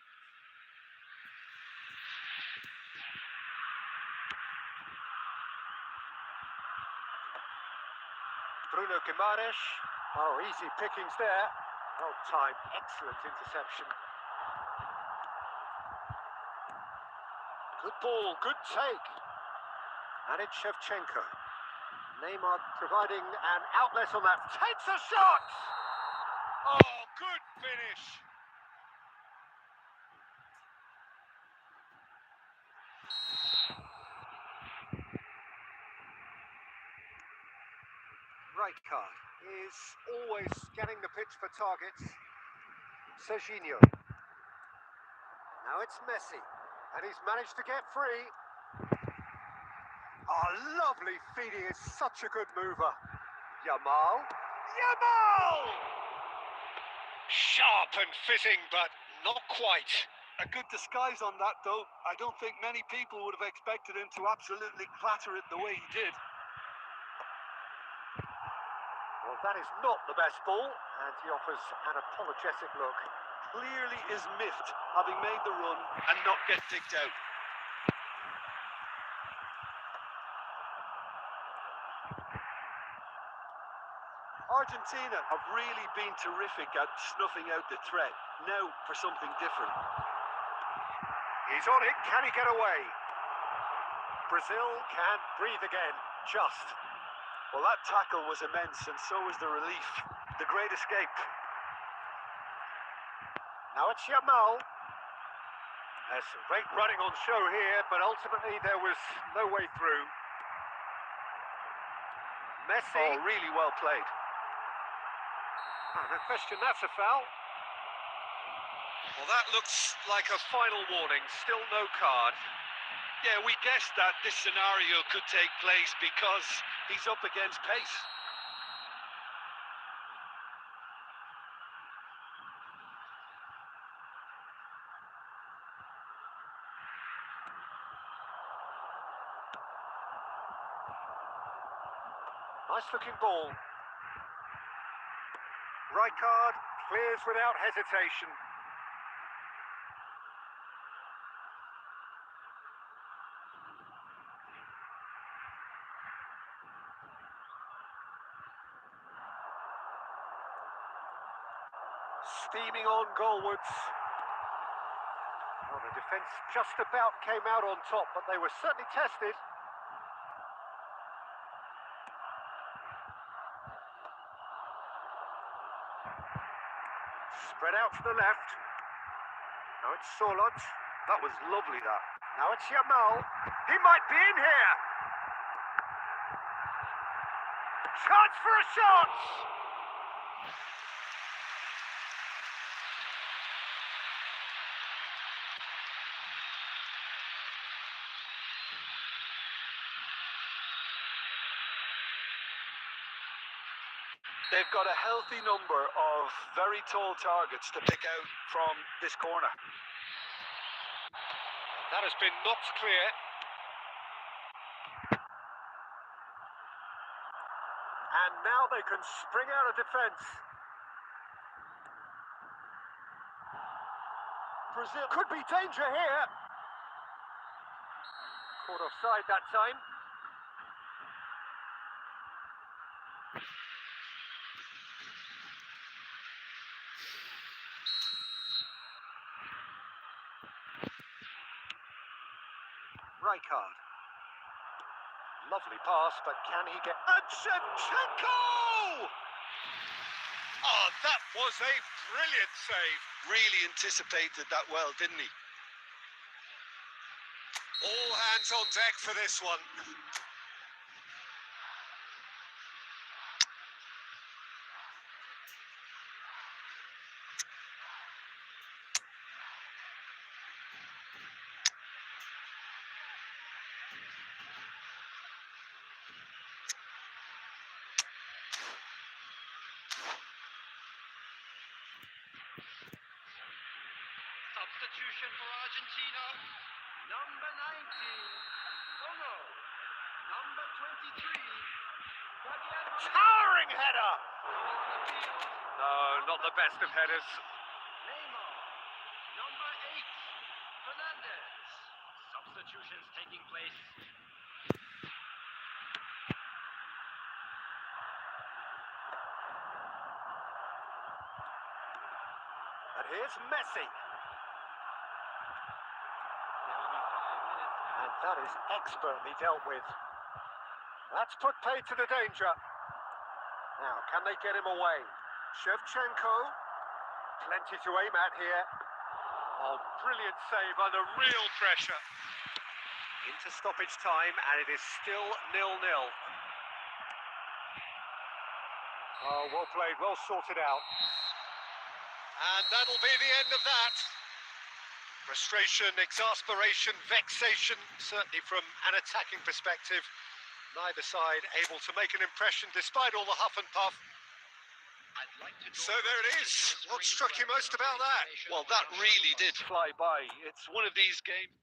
Speaker 2: Bruno Guimaraes. Oh, easy pickings there. Well timed, excellent interception. Good ball, good take. And it's Shevchenko. Neymar providing an outlet on that. Takes a shot! Oh, good finish. Rijkaard is always scanning the pitch for targets. Serginho. Now it's Messi. And he's managed to get free. Oh, lovely feeding. Is such a good mover. Yamal. Yamal! Sharp and fitting, but not quite.
Speaker 3: A good disguise on that, though. I don't think many people would have expected him to absolutely clatter it the way he did.
Speaker 2: Well, that is not the best ball, and he offers an apologetic look.
Speaker 3: Clearly is miffed, having made the run and not get picked out. Argentina have really been terrific at snuffing out the threat. Now for something different.
Speaker 2: He's on it. Can he get away? Brazil can breathe again. Just.
Speaker 3: Well, that tackle was immense, and so was the relief. The great escape.
Speaker 2: Now it's Yamal. There's some great running on show here, but ultimately there was no way through. Messi.
Speaker 3: Oh, really well played.
Speaker 2: No question, that's a foul. Well, that looks like a final warning. Still no card.
Speaker 3: Yeah, we guessed that this scenario could take place because he's up against pace.
Speaker 2: Nice looking ball. Rijkaard clears without hesitation. Steaming on goalwards. Well, the defence just about came out on top, but they were certainly tested. Spread out to the left. Now it's Solot.
Speaker 3: That was lovely, that.
Speaker 2: Now it's Yamal. He might be in here. Chance for a shot!
Speaker 3: They've got a healthy number of very tall targets to pick out from this corner.
Speaker 2: That has been knocked clear. And now they can spring out of defence. Brazil could be danger here. Caught offside that time. Rijkaard. Lovely pass, but can he get... And Shevchenko! Oh, that was a brilliant save.
Speaker 3: Really anticipated that well, didn't he?
Speaker 2: All hands on deck for this one.
Speaker 4: Substitution for Argentina. Number 19, Bono. Number 23, Fabian
Speaker 2: Towering header!
Speaker 4: on the field.
Speaker 2: No, not the best of headers.
Speaker 4: Neymar. Number 8, Fernandez. Substitutions taking place.
Speaker 2: it's Messi. And that is expertly dealt with. That's put paid to the danger. Now, can they get him away? Shevchenko. Plenty to aim at here. Oh, brilliant save under real pressure. Into stoppage time, and it is still 0-0. Oh, well played, well sorted out. And that'll be the end of that. Frustration, exasperation, vexation, certainly from an attacking perspective. Neither side able to make an impression despite all the huff and puff. So there it is. What struck you most about that?
Speaker 3: Well, that really did fly by. It's one of these games.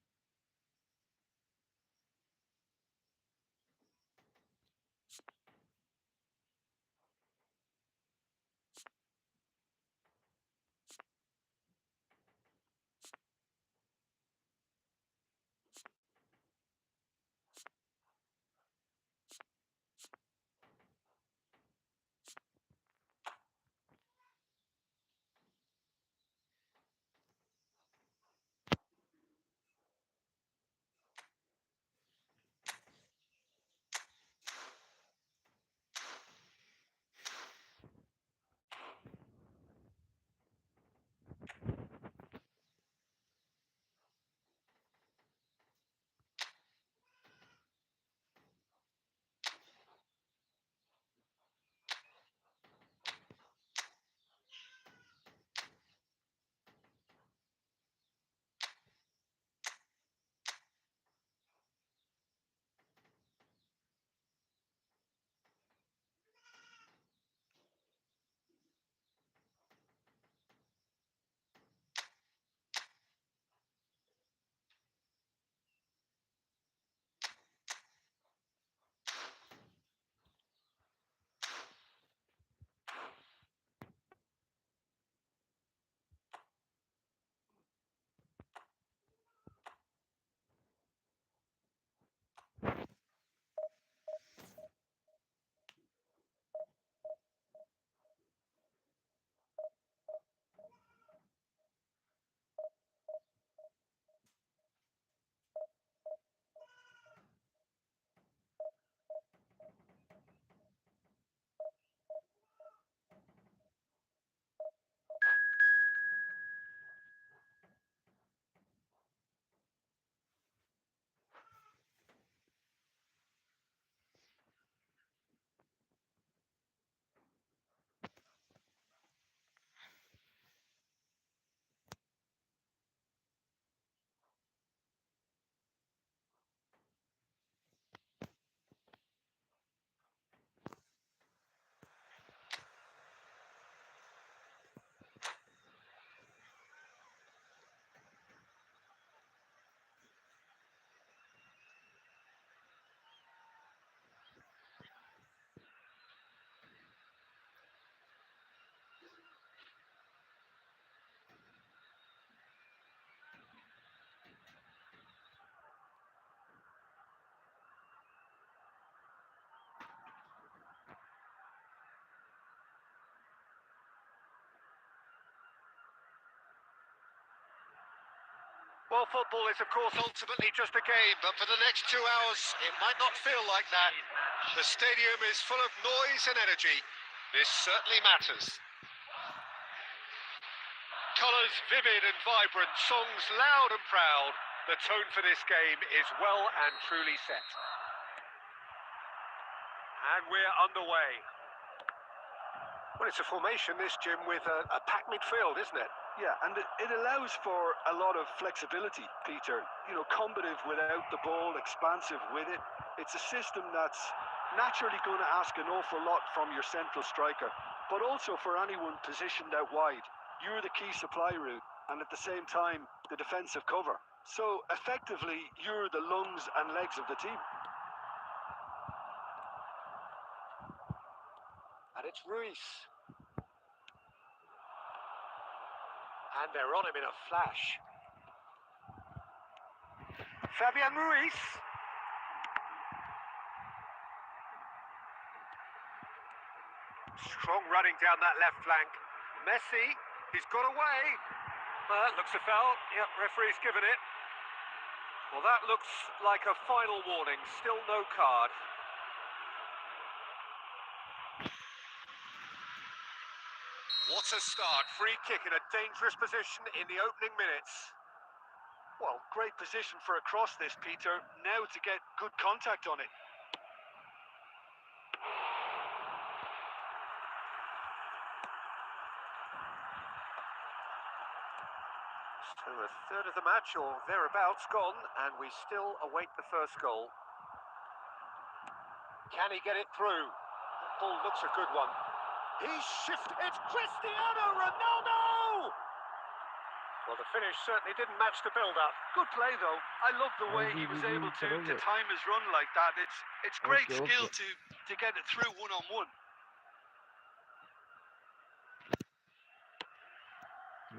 Speaker 2: Well, football is, of course, ultimately just a game, but for the next 2 hours, it might not feel like that. The stadium is full of noise and energy. This certainly matters. Colours vivid and vibrant, songs loud and proud. The tone for this game is well and truly set. And we're underway. Well, it's a formation, this, Jim, with a packed midfield, isn't it?
Speaker 5: Yeah, and it allows for a lot of flexibility, Peter. You know, combative without the ball, expansive with it. It's a system that's naturally going to ask an awful lot from your central striker, but also for anyone positioned out wide. You're the key supply route, and at the same time, the defensive cover. So, effectively, you're the lungs and legs of the team.
Speaker 2: And it's Ruiz. And they're on him in a flash. Fabian Ruiz. Strong running down that left flank. Messi, he's got away. Well, that looks a foul. Yep, referee's given it. Well, that looks like a final warning. Still no card. What a start. Free kick in a dangerous position in the opening minutes.
Speaker 5: Well, great position for a cross this, Peter. Now to get good contact on it.
Speaker 2: So a third of the match or thereabouts gone, and we still await the first goal. Can he get it through? That ball looks a good one. He's shifted. It's Cristiano Ronaldo! Well, the finish certainly didn't match the build-up.
Speaker 5: Good play though. I love the way he was able to time his run like that. It's great skill to get it through one-on-one.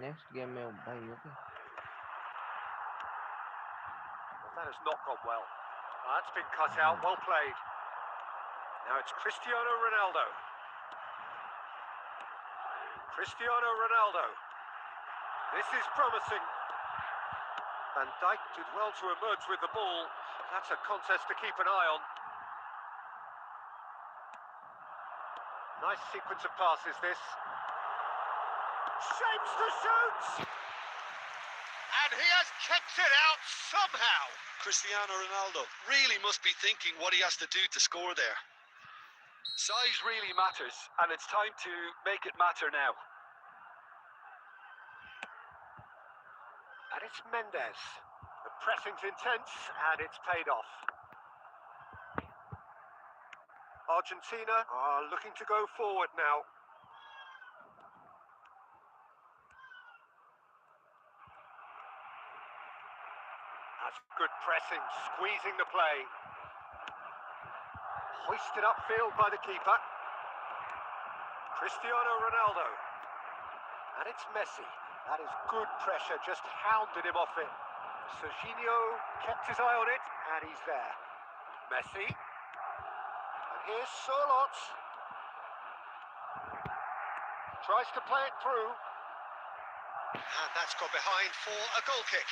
Speaker 1: Next game में भाई okay
Speaker 2: Well, that has not gone well. That's been cut out. Well played. Now it's Cristiano Ronaldo. Cristiano Ronaldo. This is promising. Van Dijk did well to emerge with the ball. That's a contest to keep an eye on. Nice sequence of passes, this. Shapes to shoot! And he has kept it out somehow.
Speaker 3: Cristiano Ronaldo really must be thinking what he has to do to score there.
Speaker 5: Size really matters, and it's time to make it matter now.
Speaker 2: And it's Mendes. The pressing's intense, and it's paid off. Argentina are looking to go forward now. That's good pressing, squeezing the play. Hoisted upfield by the keeper. Cristiano Ronaldo. And it's Messi. That is good pressure, just hounded him off it. Serginho kept his eye on it, and he's there. Messi. And here's Solot. Tries to play it through. And that's got behind for a goal kick.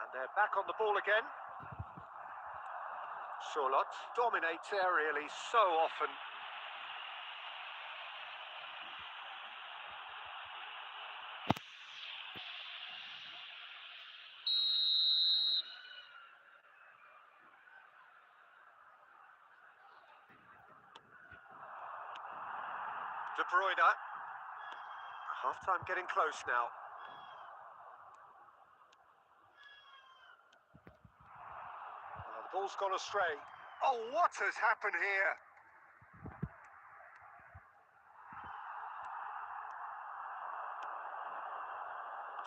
Speaker 2: And they're back on the ball again. Solot dominates aerially so often. De Bruyne. Half-time getting close now. The ball's gone astray. Oh, what has happened here?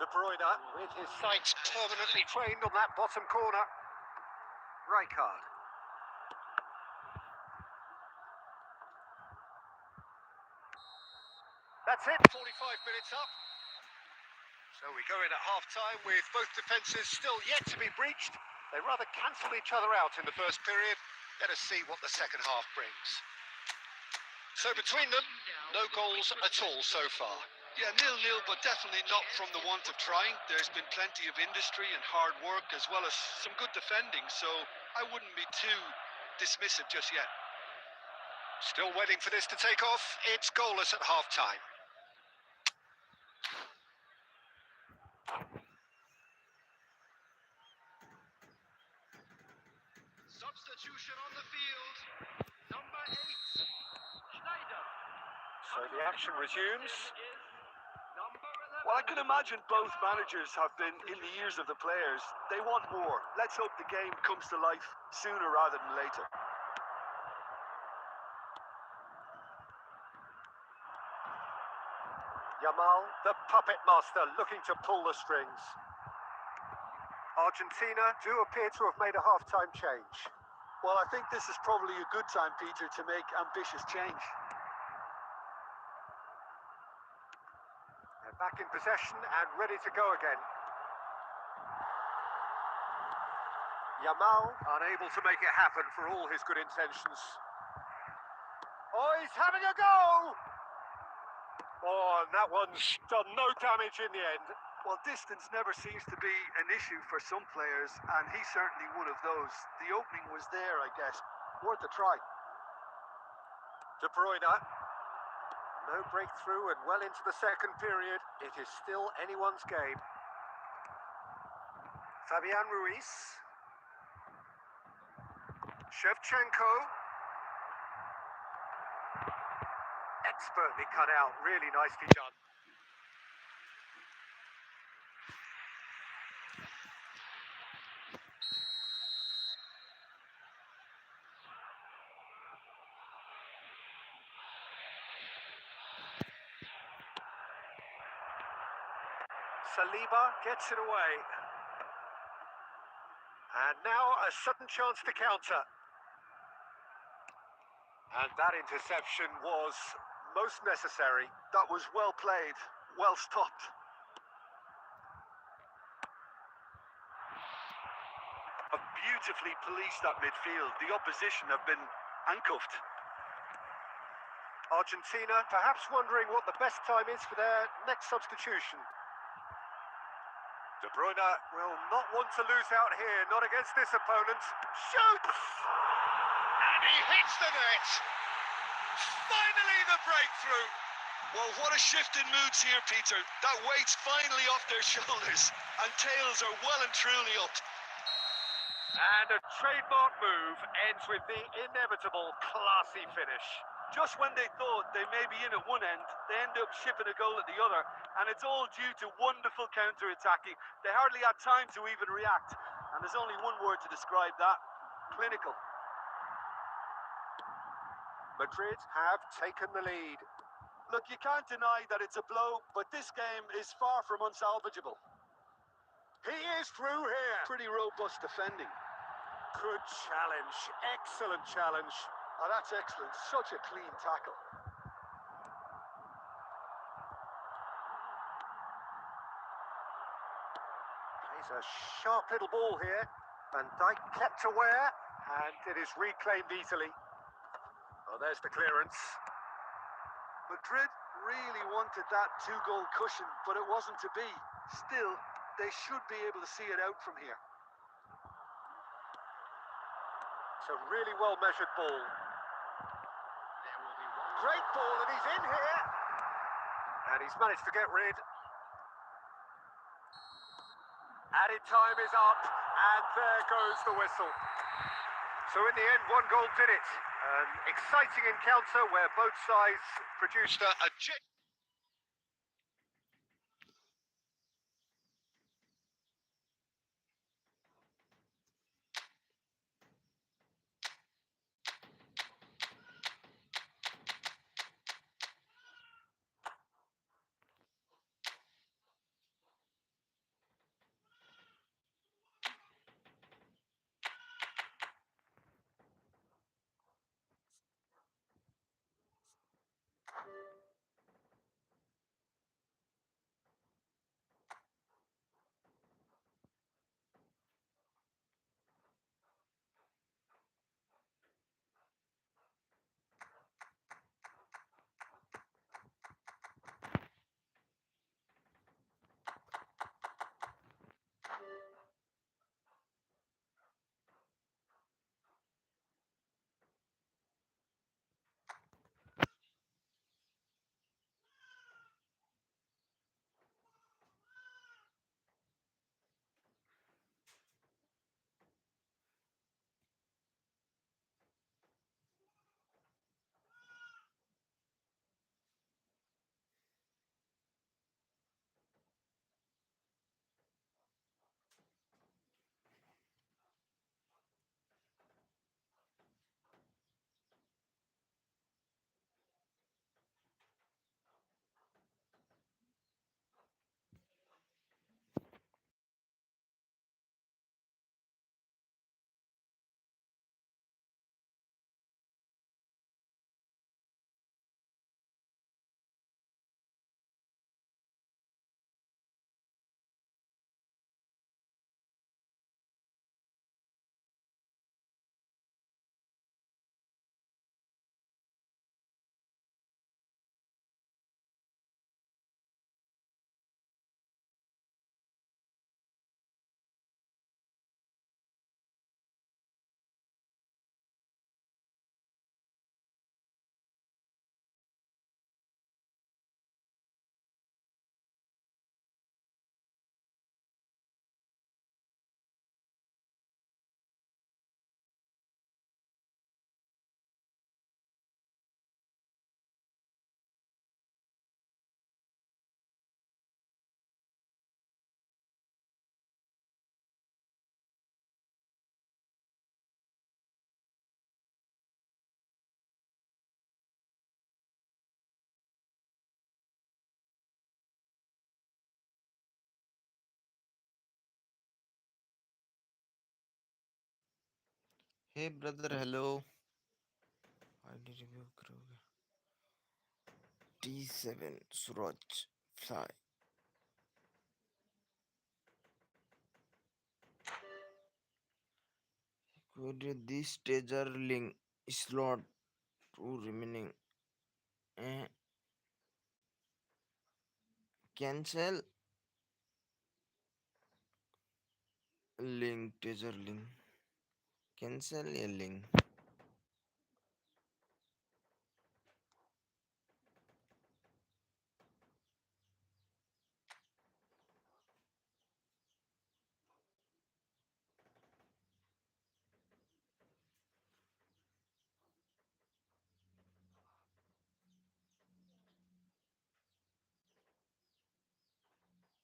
Speaker 2: De Bruyne with his sights permanently trained on that bottom corner. Rijkaard. That's it, 45 minutes up. So we go in at half-time with both defences still yet to be breached. They rather cancelled each other out in the first period. Let us see what the second half brings. So between them, no goals at all so far.
Speaker 3: Yeah, 0-0, but definitely not from the want of trying. There's been plenty of industry and hard work, as well as some good defending, so I wouldn't be too dismissive just yet.
Speaker 2: Still waiting for this to take off. It's goalless at half-time.
Speaker 4: Substitution on the field. Number 8, Schneider.
Speaker 2: So the action resumes.
Speaker 5: Well, I can imagine both managers have been in the ears of the players. They want more. Let's hope the game comes to life sooner rather than later.
Speaker 2: Yamal, the puppet master, looking to pull the strings. Argentina do appear to have made a half-time change.
Speaker 5: Well, I think this is probably a good time, Peter, to make ambitious change.
Speaker 2: They're back in possession and ready to go again. Yamal unable to make it happen for all his good intentions. Oh, he's having a go! Oh, and that one's done no damage in the end.
Speaker 5: Well, distance never seems to be an issue for some players, and he's certainly one of those. The opening was there, I guess. Worth a try.
Speaker 2: De Bruyne. No breakthrough and well into the second period. It is still anyone's game. Fabian Ruiz. Shevchenko. Expertly cut out. Really nicely done. Saliba gets it away. And now a sudden chance to counter. And that interception was most necessary.
Speaker 5: That was well played, well stopped. Have beautifully policed that midfield. The opposition have been handcuffed.
Speaker 2: Argentina perhaps wondering what the best time is for their next substitution. De Bruyne will not want to lose out here, not against this opponent. Shoots! And he hits the net! Finally the breakthrough!
Speaker 3: Well, what a shift in moods here, Peter. That weight's finally off their shoulders, and tails are well and truly up.
Speaker 2: And a trademark move ends with the inevitable classy finish.
Speaker 5: Just when they thought they may be in at one end, they end up shipping a goal at the other, and it's all due to wonderful counter-attacking. They hardly had time to even react, and there's only one word to describe that: clinical.
Speaker 2: Madrid have taken the lead.
Speaker 5: Look, you can't deny that it's a blow, but this game is far from unsalvageable.
Speaker 2: He is through here.
Speaker 5: Pretty robust defending.
Speaker 2: Good challenge, excellent challenge.
Speaker 5: Oh, that's excellent. Such a clean tackle.
Speaker 2: Plays a sharp little ball here. Van Dijk kept aware, and it is reclaimed easily. Oh, there's the clearance.
Speaker 5: Madrid really wanted that two-goal cushion, but it wasn't to be. Still, they should be able to see it out from here.
Speaker 2: It's a really well-measured ball. Great ball, and he's in here. And he's managed to get rid. Added time is up, and there goes the whistle. So in the end, one goal did it. An exciting encounter where both sides produced a
Speaker 1: hey brother hello ID review करोगे T7 Suraj fly query this stager link slot to remaining cancel link stager link cancel a link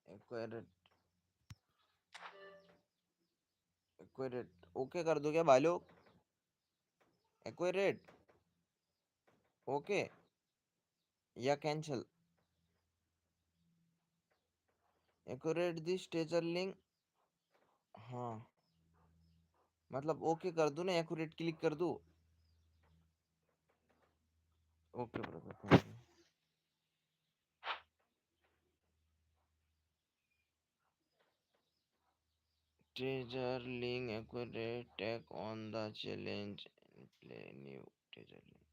Speaker 1: acquired acquired okay कर दो क्या भाई लोग acquired okay या cancel acquired दी स्टेजर link हाँ मतलब okay कर दूं ना एक्यूरेट क्लिक कर दूं okay brother thank you treasure link accurate take on the challenge and play new treasure link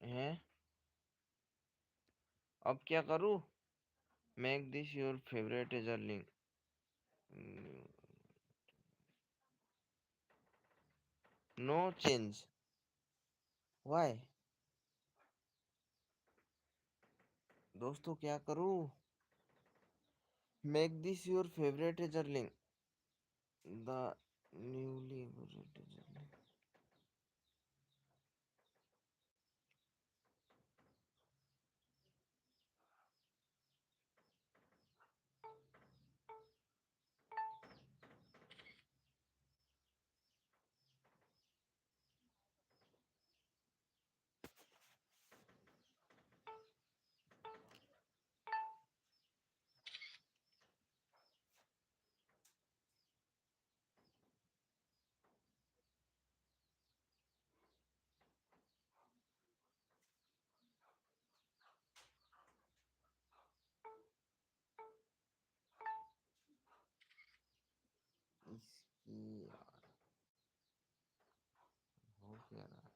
Speaker 1: हैं अब क्या करूं make this your favorite treasure link no change why दोस्तों क्या करूं make this your favorite treasure link the newly updated treasure link इसकी यार हो क्या रहा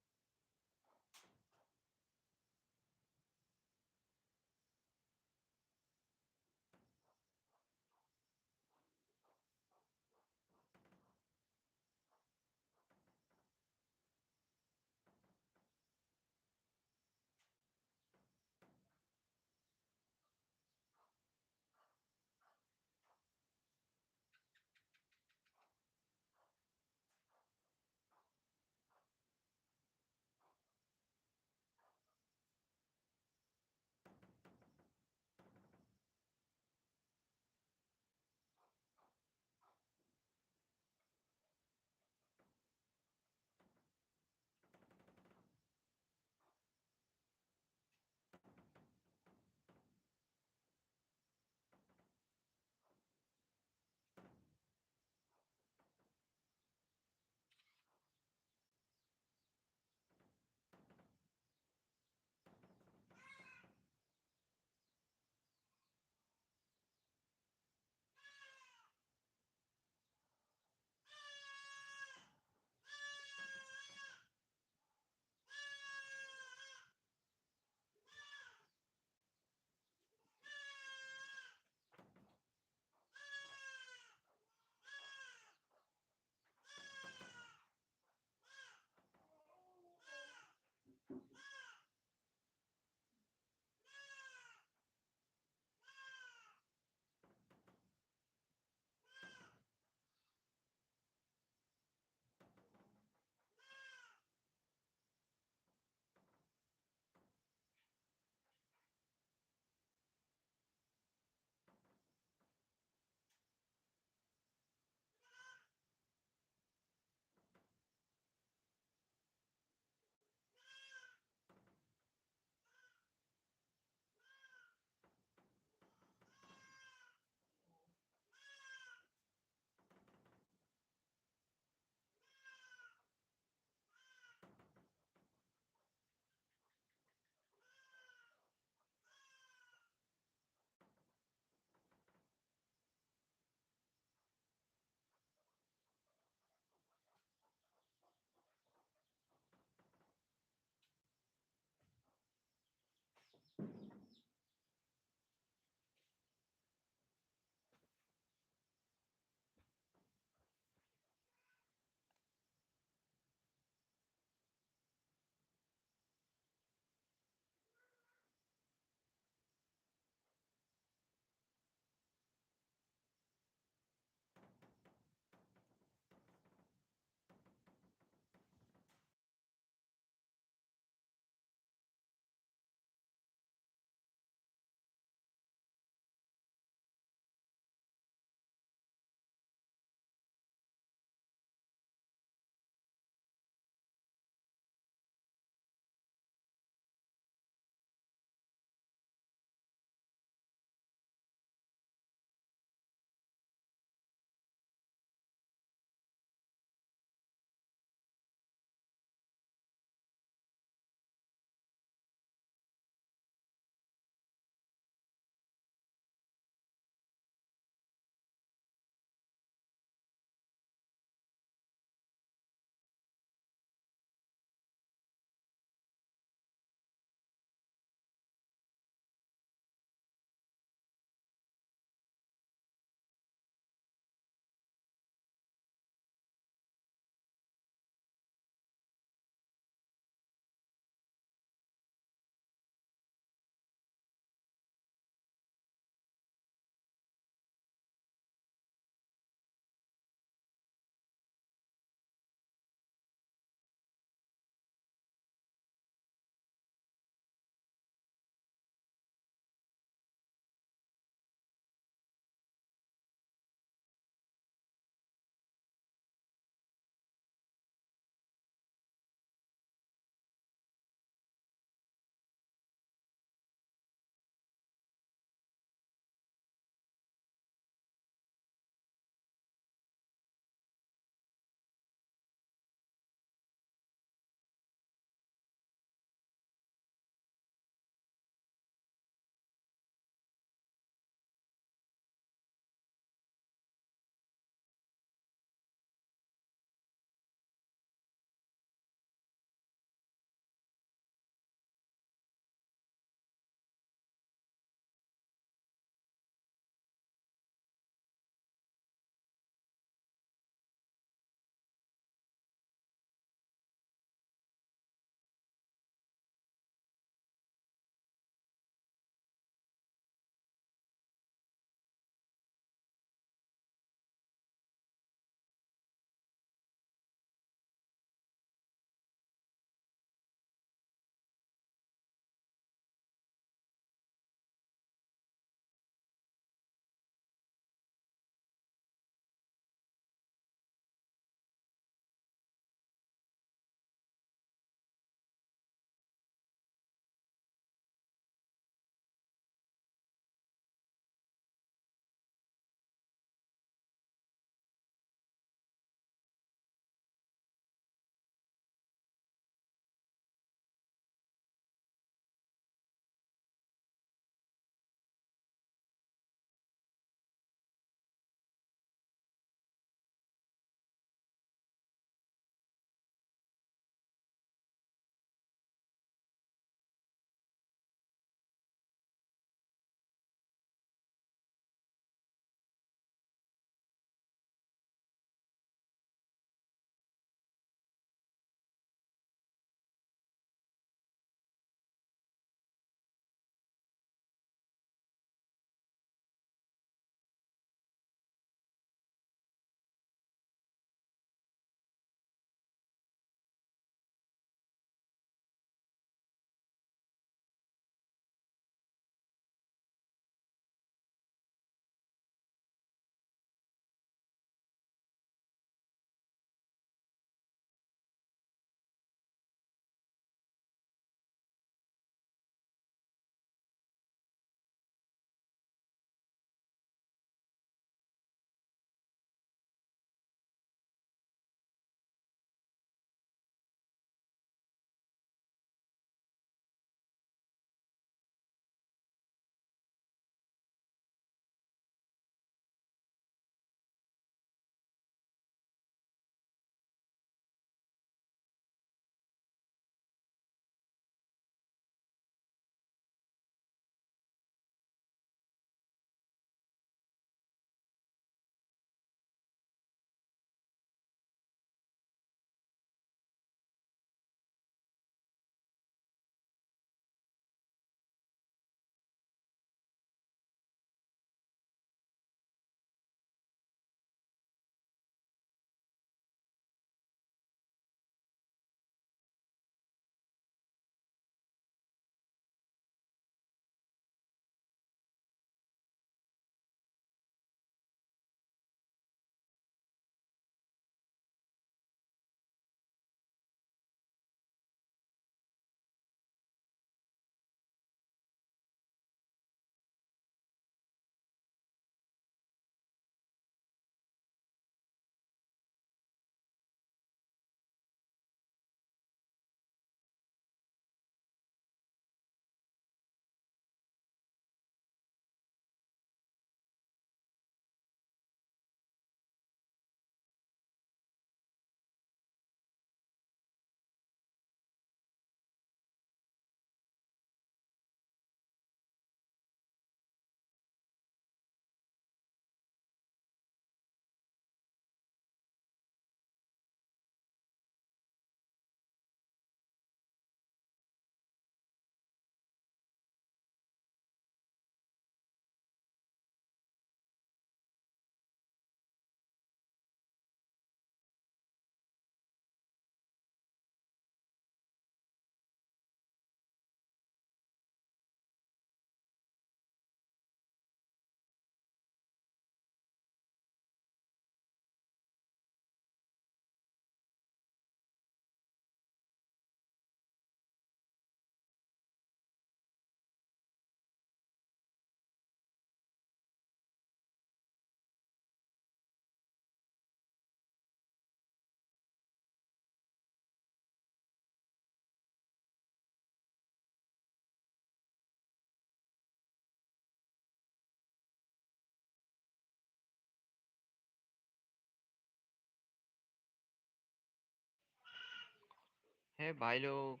Speaker 1: है भाई लोग।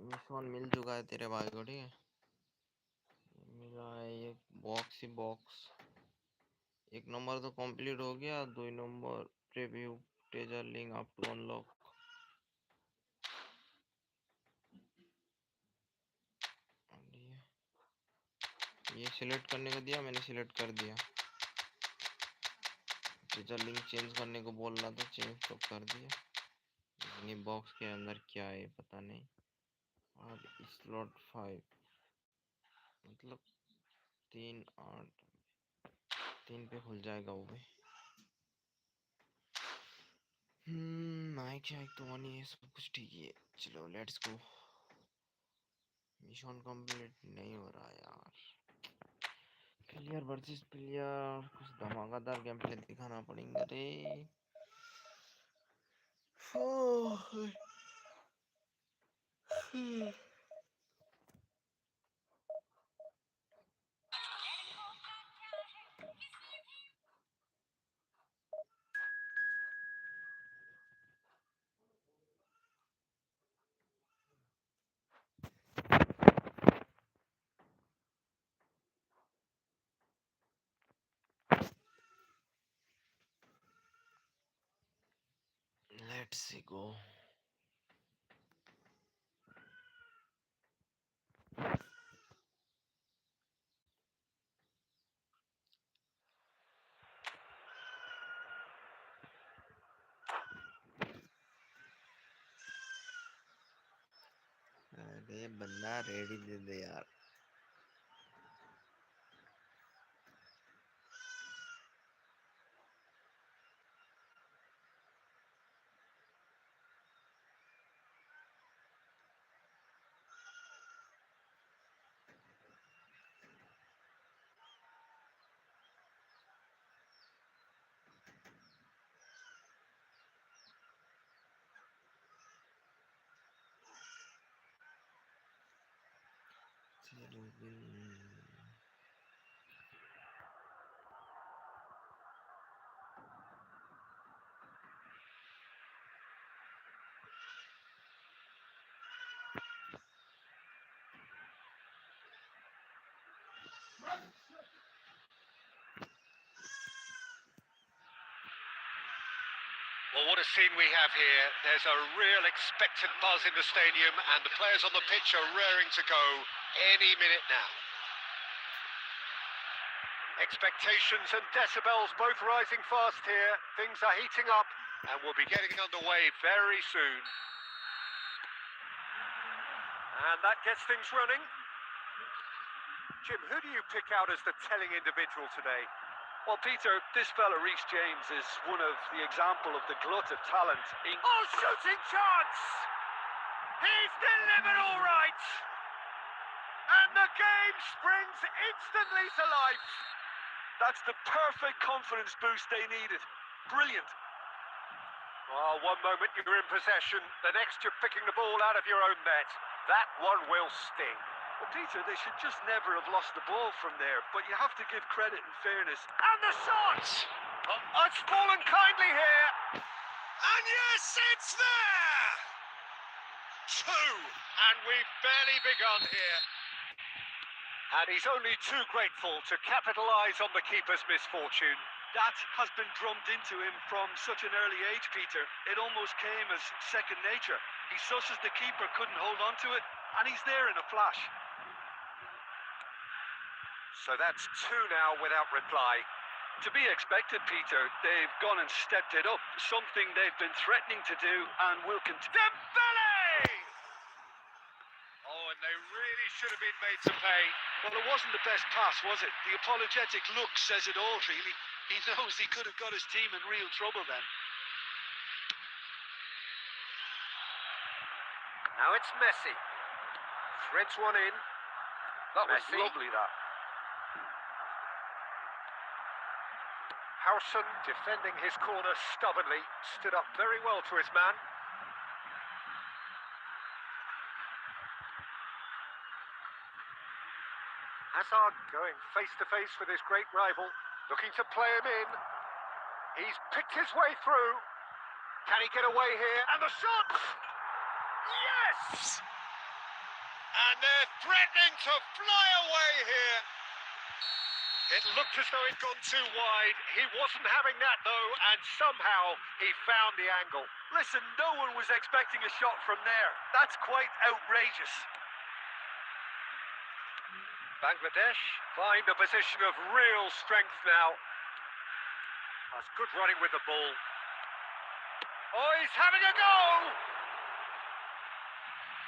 Speaker 1: मिशन मिल चुका है तेरे भाई को, ठीक है। मिला है ये बॉक्स ही बॉक्स। एक नंबर तो कंप्लीट हो गया, दो number preview teaser link up to unlock. ये सिलेक्ट करने को दिया, मैंने सिलेक्ट कर दिया। टेजर लिंक चेंज करने को बोल रहा था, चेंज तो कर दिया। लेकिन ये बॉक्स के अंदर क्या है पता नहीं। और स्लॉट 5 मतलब 3 पे खुल जाएगा वो भी। माइक शाइक तो ऑन ही है, सब कुछ ठीक ही है। चलो लेट्स गो। मिशन कंप्लीट नहीं हो रहा यार। प्लेयर वर्सेस प्लेयर, कुछ धमाकेदार गेम प्ले दिखाना पड़ेगा रे। Let's go. अरे बंदा रेडी दे दे यार।
Speaker 2: Well, what a scene we have here. There's a real expectant buzz in the stadium, and the players on the pitch are raring to go any minute now. Expectations and decibels both rising fast here. Things are heating up, and we'll be getting underway very soon. And that gets things running. Jim, who do you pick out as the telling individual today?
Speaker 5: Well, Peter, this fella, Reece James, is one of the example of the glut of talent.
Speaker 2: Oh, shooting chance! He's delivered all right! And the game springs instantly to life.
Speaker 5: That's the perfect confidence boost they needed. Brilliant.
Speaker 2: Well, one moment you're in possession, the next you're picking the ball out of your own net. That one will sting.
Speaker 5: Well, Peter, they should just never have lost the ball from there, but you have to give credit and fairness.
Speaker 2: And the shot! Oh, it's fallen kindly here. And yes, it's there! 2, and we've barely begun here. And he's only too grateful to capitalise on the keeper's misfortune.
Speaker 5: That has been drummed into him from such an early age, Peter. It almost came as second nature. He susses the keeper couldn't hold on to it, and he's there in a flash.
Speaker 2: So that's 2 now without reply.
Speaker 5: To be expected, Peter. They've gone and stepped it up. Something they've been threatening to do and will continue.
Speaker 2: Dembele! Oh, and they really should have been made to pay.
Speaker 5: Well, it wasn't the best pass, was it? The apologetic look says it all, really. He knows he could have got his team in real trouble then.
Speaker 2: Now it's Messi. Threads one in.
Speaker 5: That was
Speaker 2: Messi.
Speaker 5: lovely, that.
Speaker 2: Howson defending his corner stubbornly, stood up very well to his man. Hazard going face to face with his great rival, looking to play him in. He's picked his way through. Can he get away here? And the shot! Yes! And they're threatening to fly away here. It looked as though it'd gone too wide. He wasn't having that though, and somehow he found the angle.
Speaker 5: Listen, no one was expecting a shot from there. That's quite outrageous.
Speaker 2: Bangladesh find a position of real strength now. That's good running with the ball. Oh, he's having a go!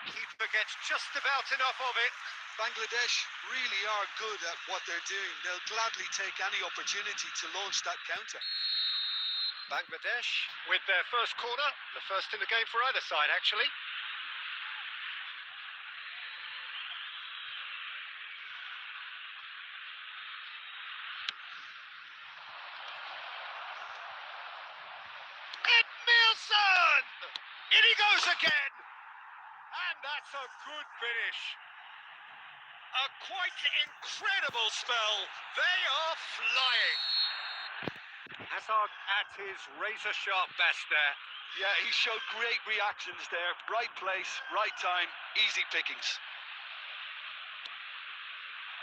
Speaker 2: Keeper gets just about enough of it.
Speaker 5: Bangladesh really are good at what they're doing. They'll gladly take any opportunity to launch that counter.
Speaker 2: Bangladesh with their first corner, the first in the game for either side actually. Nielsen! In he goes again! And that's a good finish. A quite incredible spell. They are flying. Hazard at his razor-sharp best there.
Speaker 5: Yeah, he showed great reactions there. Right place, right time, easy pickings.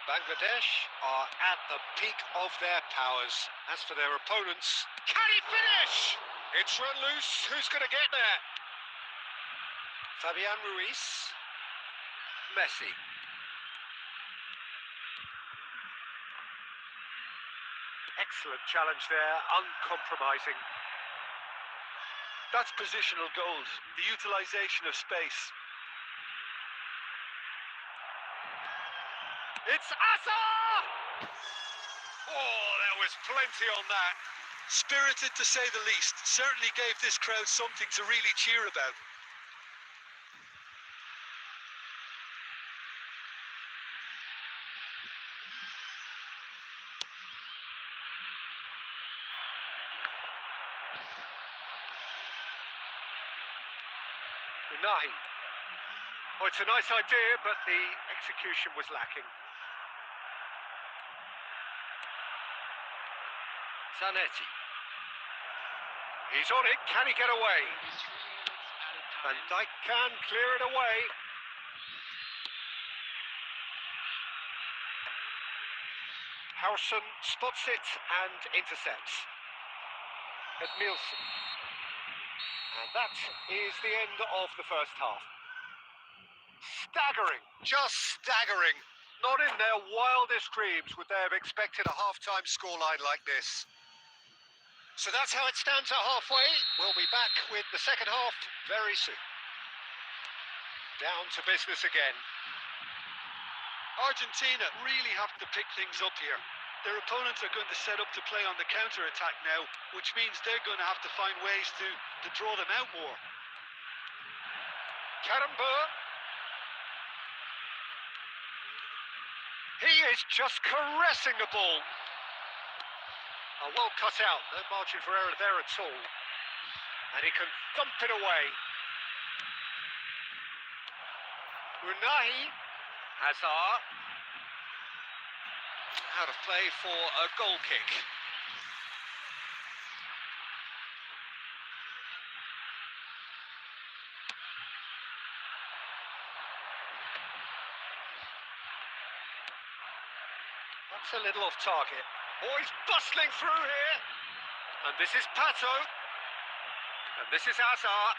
Speaker 2: Bangladesh are at the peak of their powers. As for their opponents, can he finish? It's run loose. Who's going to get there? Fabian Ruiz. Messi. Excellent challenge there, uncompromising.
Speaker 5: That's positional goals, the utilisation of space.
Speaker 2: It's Asa! Oh, there was plenty on that.
Speaker 5: Spirited to say the least. Certainly gave this crowd something to really cheer about.
Speaker 2: Unahi. Oh, it's a nice idea, but the execution was lacking. Zanetti. He's on it. Can he get away? Van Dijk can clear it away. Harrison spots it and intercepts. At Nielsen. And that is the end of the first half. Staggering, just staggering. Not in their wildest dreams would they have expected a half-time scoreline like this. So that's how it stands at halfway. We'll be back with the second half very soon. Down to business again.
Speaker 5: Argentina really have to pick things up here. Their opponents are going to set up to play on the counter-attack now, which means they're going to have to find ways to draw them out more.
Speaker 2: Karambur. He is just caressing the ball. Well cut out, no margin for error there at all. And he can thump it away. Unahi. Hazard. Out of play for a goal kick. That's a little off target. Oh, he's bustling through here. And this is Pato. And this is Hazard.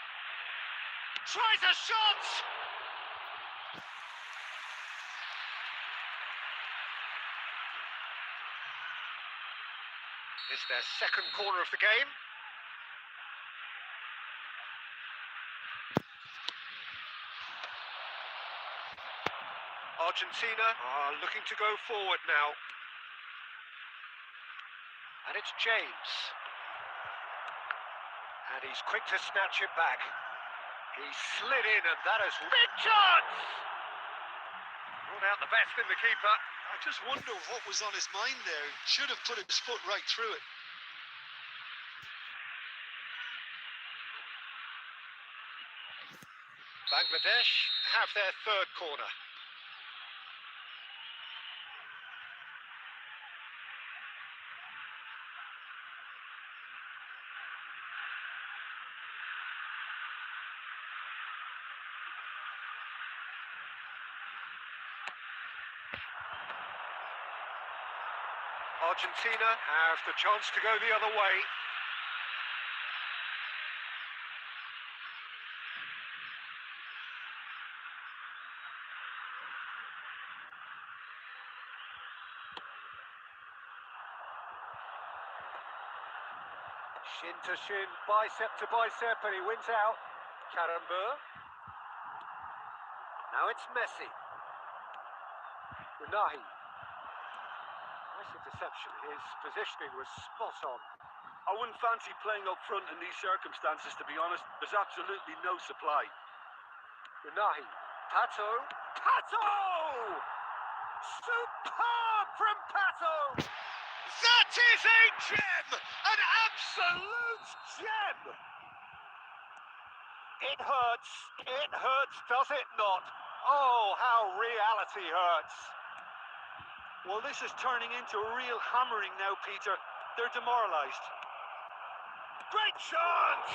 Speaker 2: Tries a shot! It's their second corner of the game. Argentina are looking to go forward now. And it's James. And he's quick to snatch it back. He slid in and that is big chance! Brought out the best in the keeper.
Speaker 5: I just wonder what was on his mind there. Should have put his foot right through it.
Speaker 2: Bangladesh have their third corner. Argentina have the chance to go the other way. Shin to shin, bicep to bicep, and he wins out. Karambur. Now it's Messi. Unahi. Nice interception. His positioning was spot on.
Speaker 5: I wouldn't fancy playing up front in these circumstances, to be honest. There's absolutely no supply.
Speaker 2: Unahi. Pato. Pato! Superb from Pato! That is a gem! An absolute gem! It hurts, does it not? Oh, how reality hurts.
Speaker 5: Well, this is turning into a real hammering now, Peter. They're demoralised.
Speaker 2: Great chance!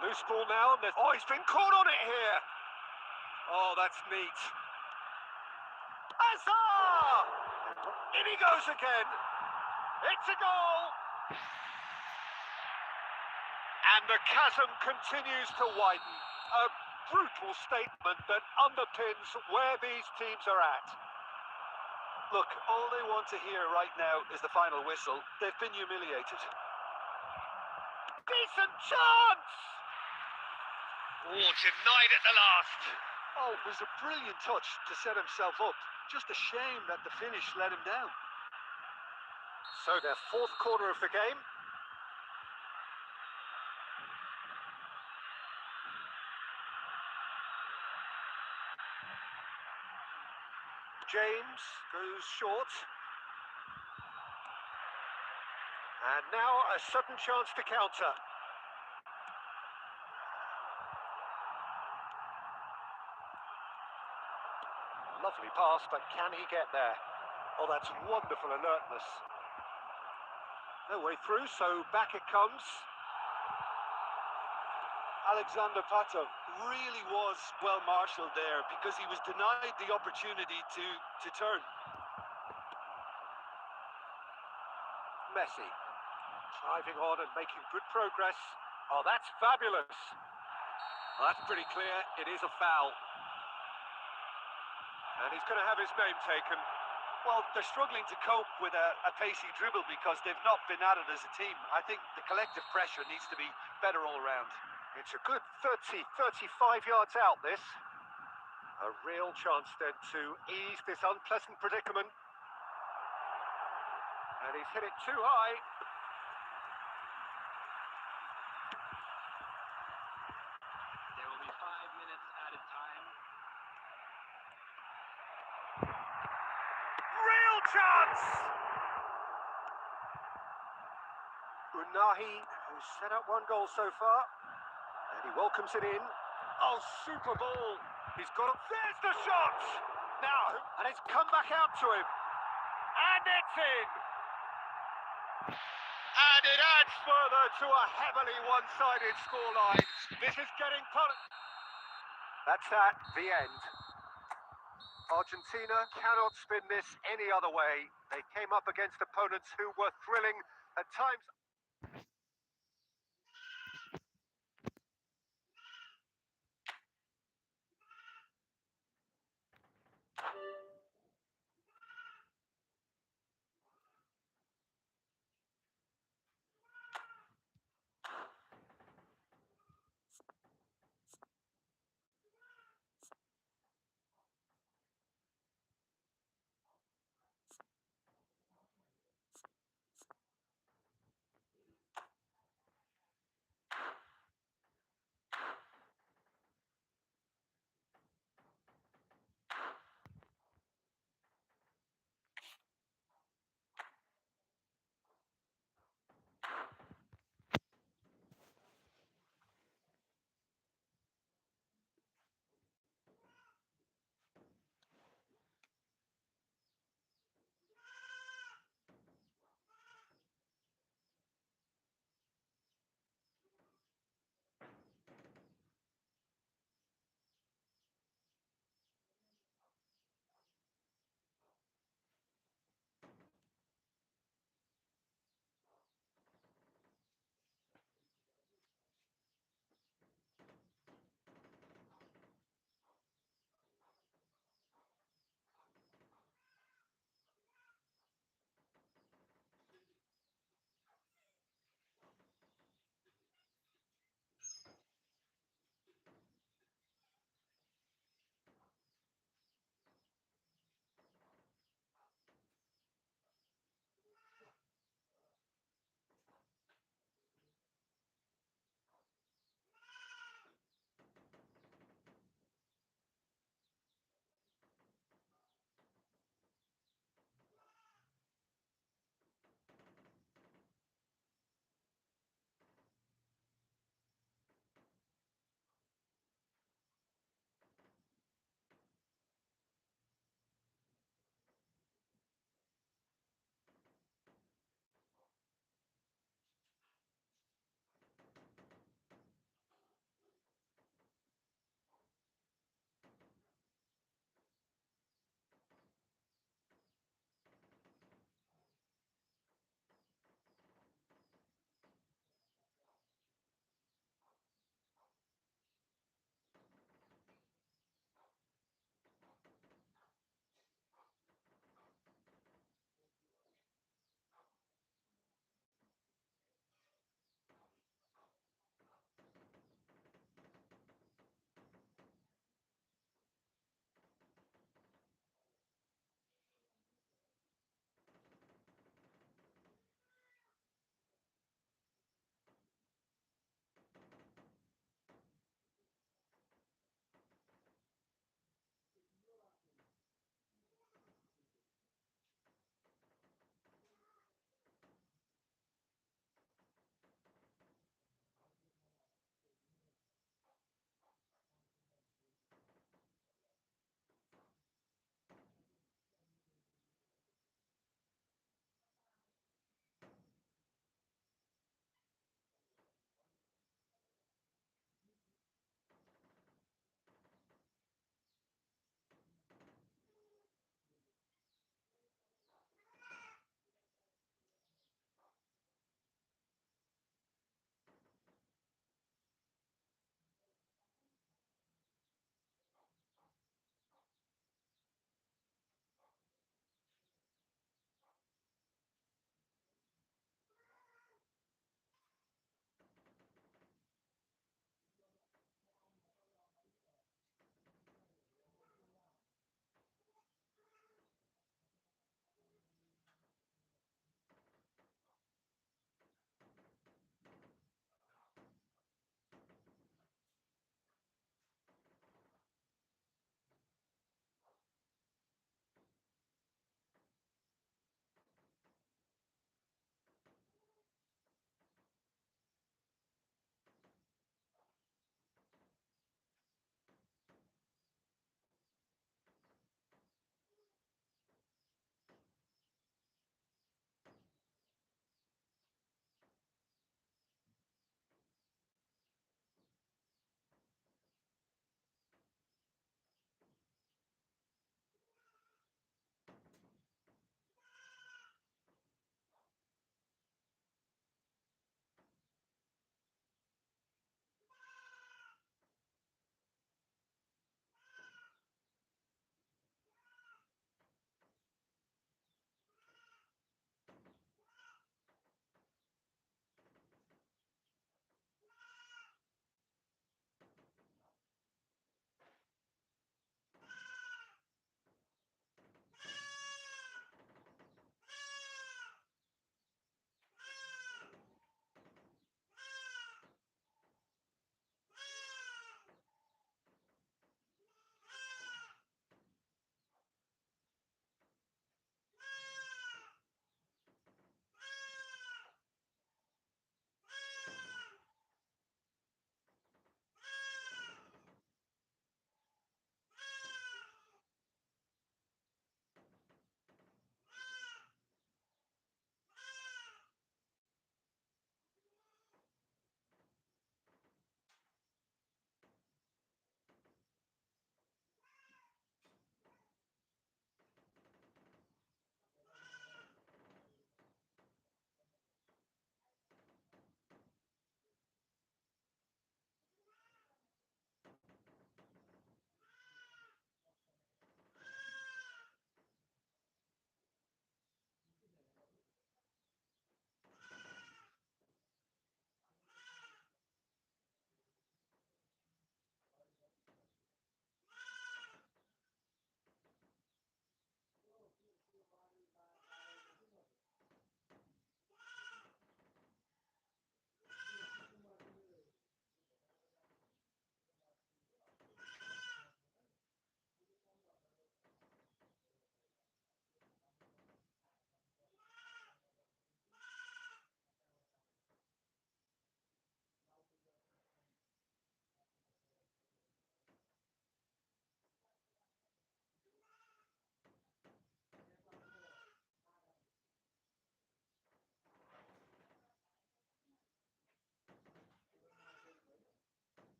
Speaker 2: Loose ball now. Oh, he's been caught on it here. Oh, that's neat. Azar! In he goes again. It's a goal. And the chasm continues to widen. A brutal statement that underpins where these teams are at.
Speaker 5: Look, all they want to hear right now is the final whistle. They've been humiliated.
Speaker 2: Decent chance! Oh, denied at the last.
Speaker 5: Oh, it was a brilliant touch to set himself up. Just a shame that the finish let him down.
Speaker 2: So their fourth quarter of the game. James goes short. And now a sudden chance to counter. Lovely pass, but can he get there? Oh, that's wonderful alertness. No way through, so back it comes.
Speaker 5: Alexander Pato really was well marshalled there because he was denied the opportunity to turn.
Speaker 2: Messi, driving on and making good progress. Oh, that's fabulous.
Speaker 5: Well, that's pretty clear. It is a foul.
Speaker 2: And he's going to have his name taken.
Speaker 5: Well, they're struggling to cope with a pacey dribble because they've not been at it as a team. I think the collective pressure needs to be better all round.
Speaker 2: It's a good 30, 35 yards out, this. A real chance then to ease this unpleasant predicament. And he's hit it too high.
Speaker 4: There will be 5 minutes added time.
Speaker 2: Real chance! Unahi, who's set up one goal so far. And he welcomes it in. Oh, super ball. He's got it. There's the shot! Now, and it's come back out to him. And it's in! And it adds further to a heavily one-sided scoreline. This is getting That's that, the end. Argentina cannot spin this any other way. They came up against opponents who were thrilling, at times.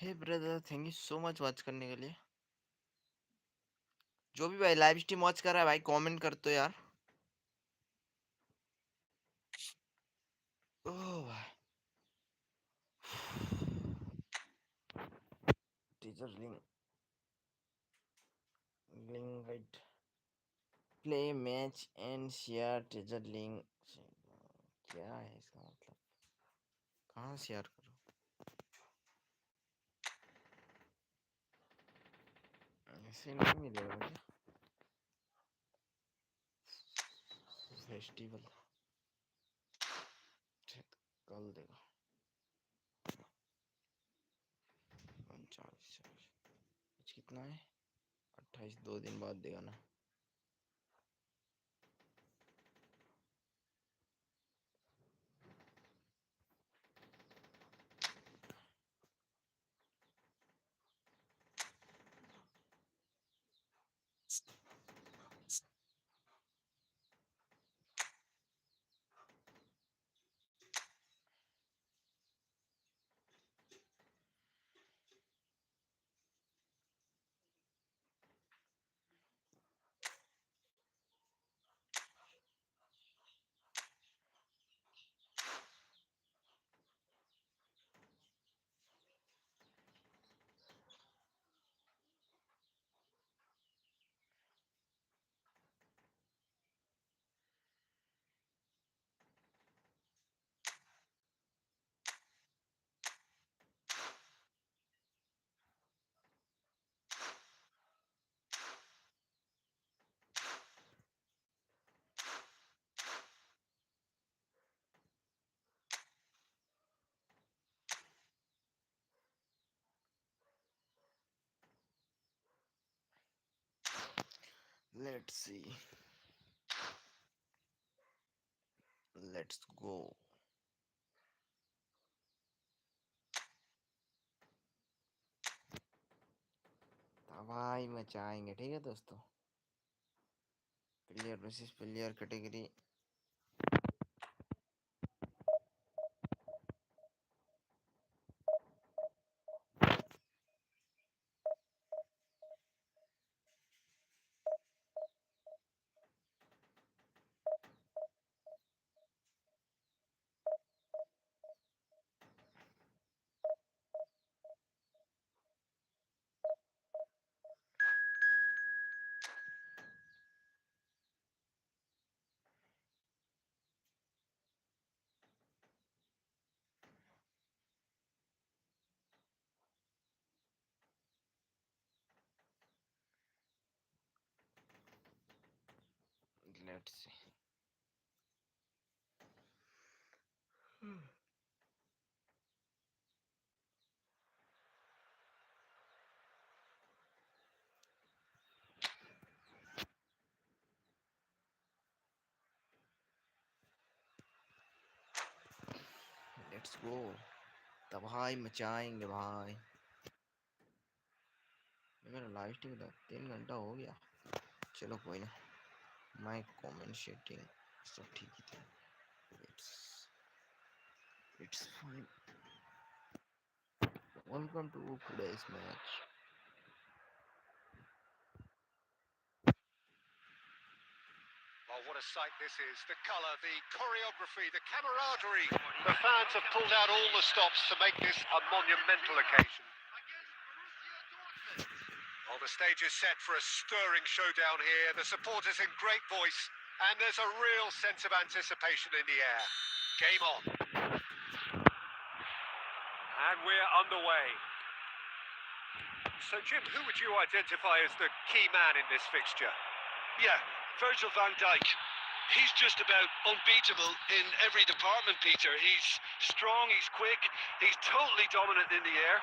Speaker 1: Hey brother, thank you so much watch करने के लिए। जो भी भाई live stream watch कर रहा है भाई, कमेंट कर दो यार। ओह भाई, teacher link right, play match and share teacher link. क्या है इसका मतलब? कहाँ शेयर करूँ? ऐसे नहीं मिलेगा क्या? फेस्टिवल कल देगा 39। आज कितना है? 28, 2 दिन बाद देगा ना। Let's see, let's go. तबाही मचाएंगे, ठीक है दोस्तों। Player versus player category. Let's see, let's go. तबाही मचाएंगे भाई। मेरा लाइव स्ट्रीम 3 घंटा हो गया। चलो कोई ना, माय कमेंट सेटिंग सब ठीक ही था। It's it's fine. Welcome to today's match.
Speaker 2: Oh, what a sight this is. The colour, the choreography, the camaraderie. The fans have pulled out all the stops to make this a monumental occasion. Well, the stage is set for a stirring showdown here. The supporters in great voice, and there's a real sense of anticipation in the air. Game on. And we're underway. So, Jim, who would you identify as the key man in this fixture?
Speaker 3: Yeah, Virgil van Dijk. He's just about unbeatable in every department, Peter. He's strong, he's quick, he's totally dominant in the air.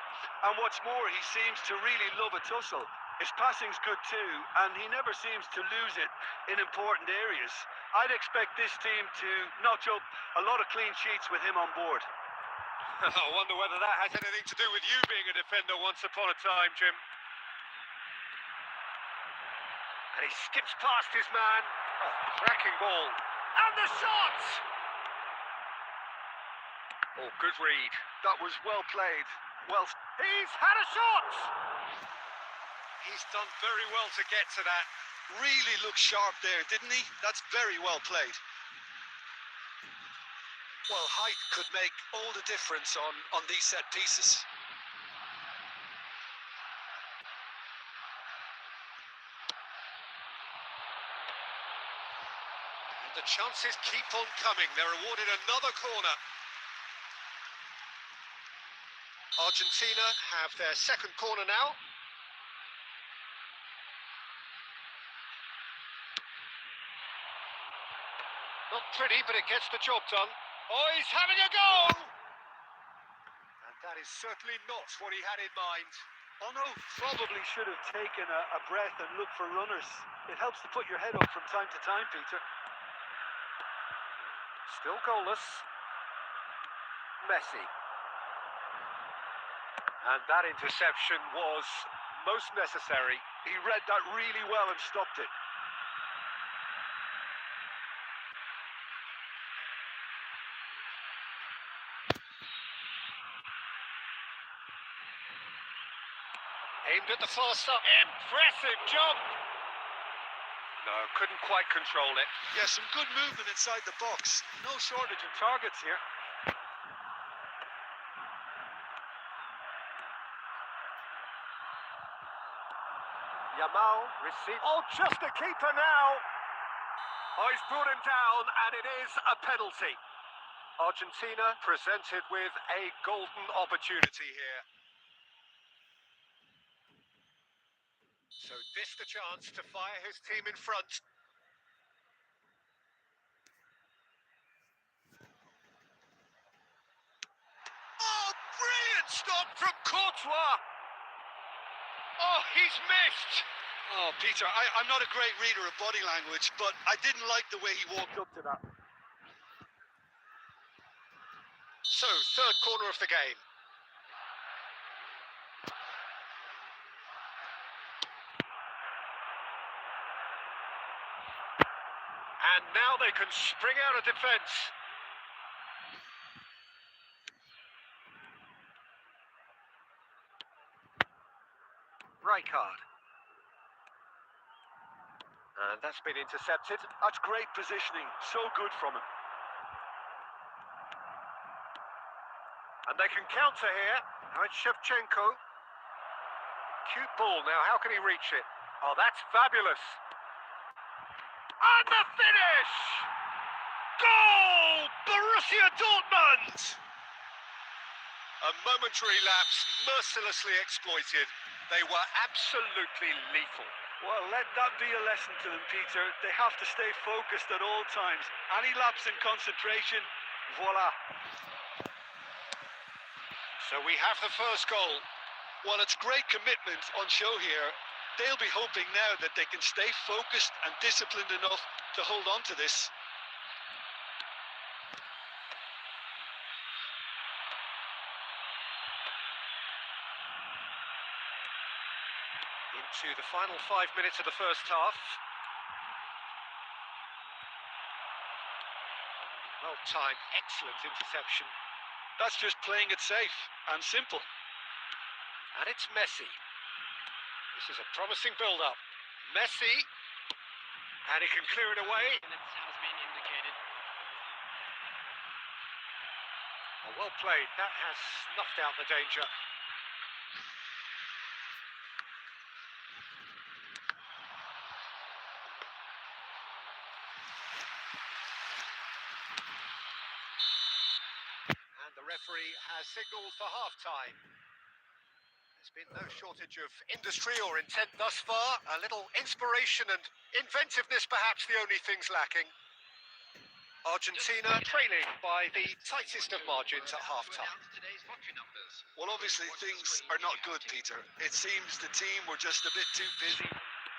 Speaker 3: And what's more, he seems to really love a tussle.
Speaker 5: His passing's good too, and he never seems to lose it in important areas. I'd expect this team to notch up a lot of clean sheets with him on board.
Speaker 2: I wonder whether that has anything to do with you being a defender once upon a time, Jim. And he skips past his man. Oh, cracking ball. And the shot! Oh, good read.
Speaker 5: That was well played.
Speaker 2: Well, he's had a shot! He's done very well to get to that.
Speaker 3: Really looked sharp there, didn't he? That's very well played.
Speaker 2: Well, height could make all the difference on these set pieces. And the chances keep on coming. They're awarded another corner. Argentina have their second corner now. Not pretty, but it gets the job done. Oh, he's having a go! And that is certainly not what he had in mind.
Speaker 5: Oh no, probably should have taken a breath and looked for runners. It helps to put your head up from time to time, Peter.
Speaker 2: Still goalless. Messi. And that interception was most necessary.
Speaker 5: He read that really well and stopped it.
Speaker 2: Aimed at the far side. Impressive jump! No, couldn't quite control it.
Speaker 3: Yeah, some good movement inside the box.
Speaker 5: No shortage of targets here.
Speaker 2: Yamal receives. Oh, just a keeper now! Oh, he's brought him down, and it is a penalty. Argentina presented with a golden opportunity here. So this the chance to fire his team in front. Oh, brilliant stop from Courtois! Oh, he's missed!
Speaker 3: Oh, Peter, I'm not a great reader of body language, but I didn't like the way he walked up to that.
Speaker 2: So, third corner of the game. And now they can spring out of defence. Rijkaard. And that's been intercepted.
Speaker 5: That's great positioning. So good from him.
Speaker 2: And they can counter here. Now it's Shevchenko. Cute ball now. How can he reach it? Oh, that's fabulous. And the finish! Goal! Borussia Dortmund! A momentary lapse mercilessly exploited. They were absolutely lethal.
Speaker 5: Well, let that be a lesson to them, Peter. They have to stay focused at all times. Any lapse in concentration, voila.
Speaker 2: So we have the first goal.
Speaker 3: Well, it's great commitment on show here. They'll be hoping now that they can stay focused and disciplined enough to hold on to this.
Speaker 2: Into the final 5 minutes of the first half. Well timed, excellent interception.
Speaker 3: That's just playing it safe and simple.
Speaker 2: And it's Messi. This is a promising build-up. Messi. And he can clear it away.
Speaker 4: Has been indicated.
Speaker 2: Oh, well played. That has snuffed out the danger. And the referee has signalled for half-time. There's been no shortage of industry or intent thus far. A little inspiration and inventiveness, perhaps the only things lacking. Argentina trailing by the tightest of margins at half-time.
Speaker 3: Well, obviously things are not good, Peter. It seems the team were just a bit too busy.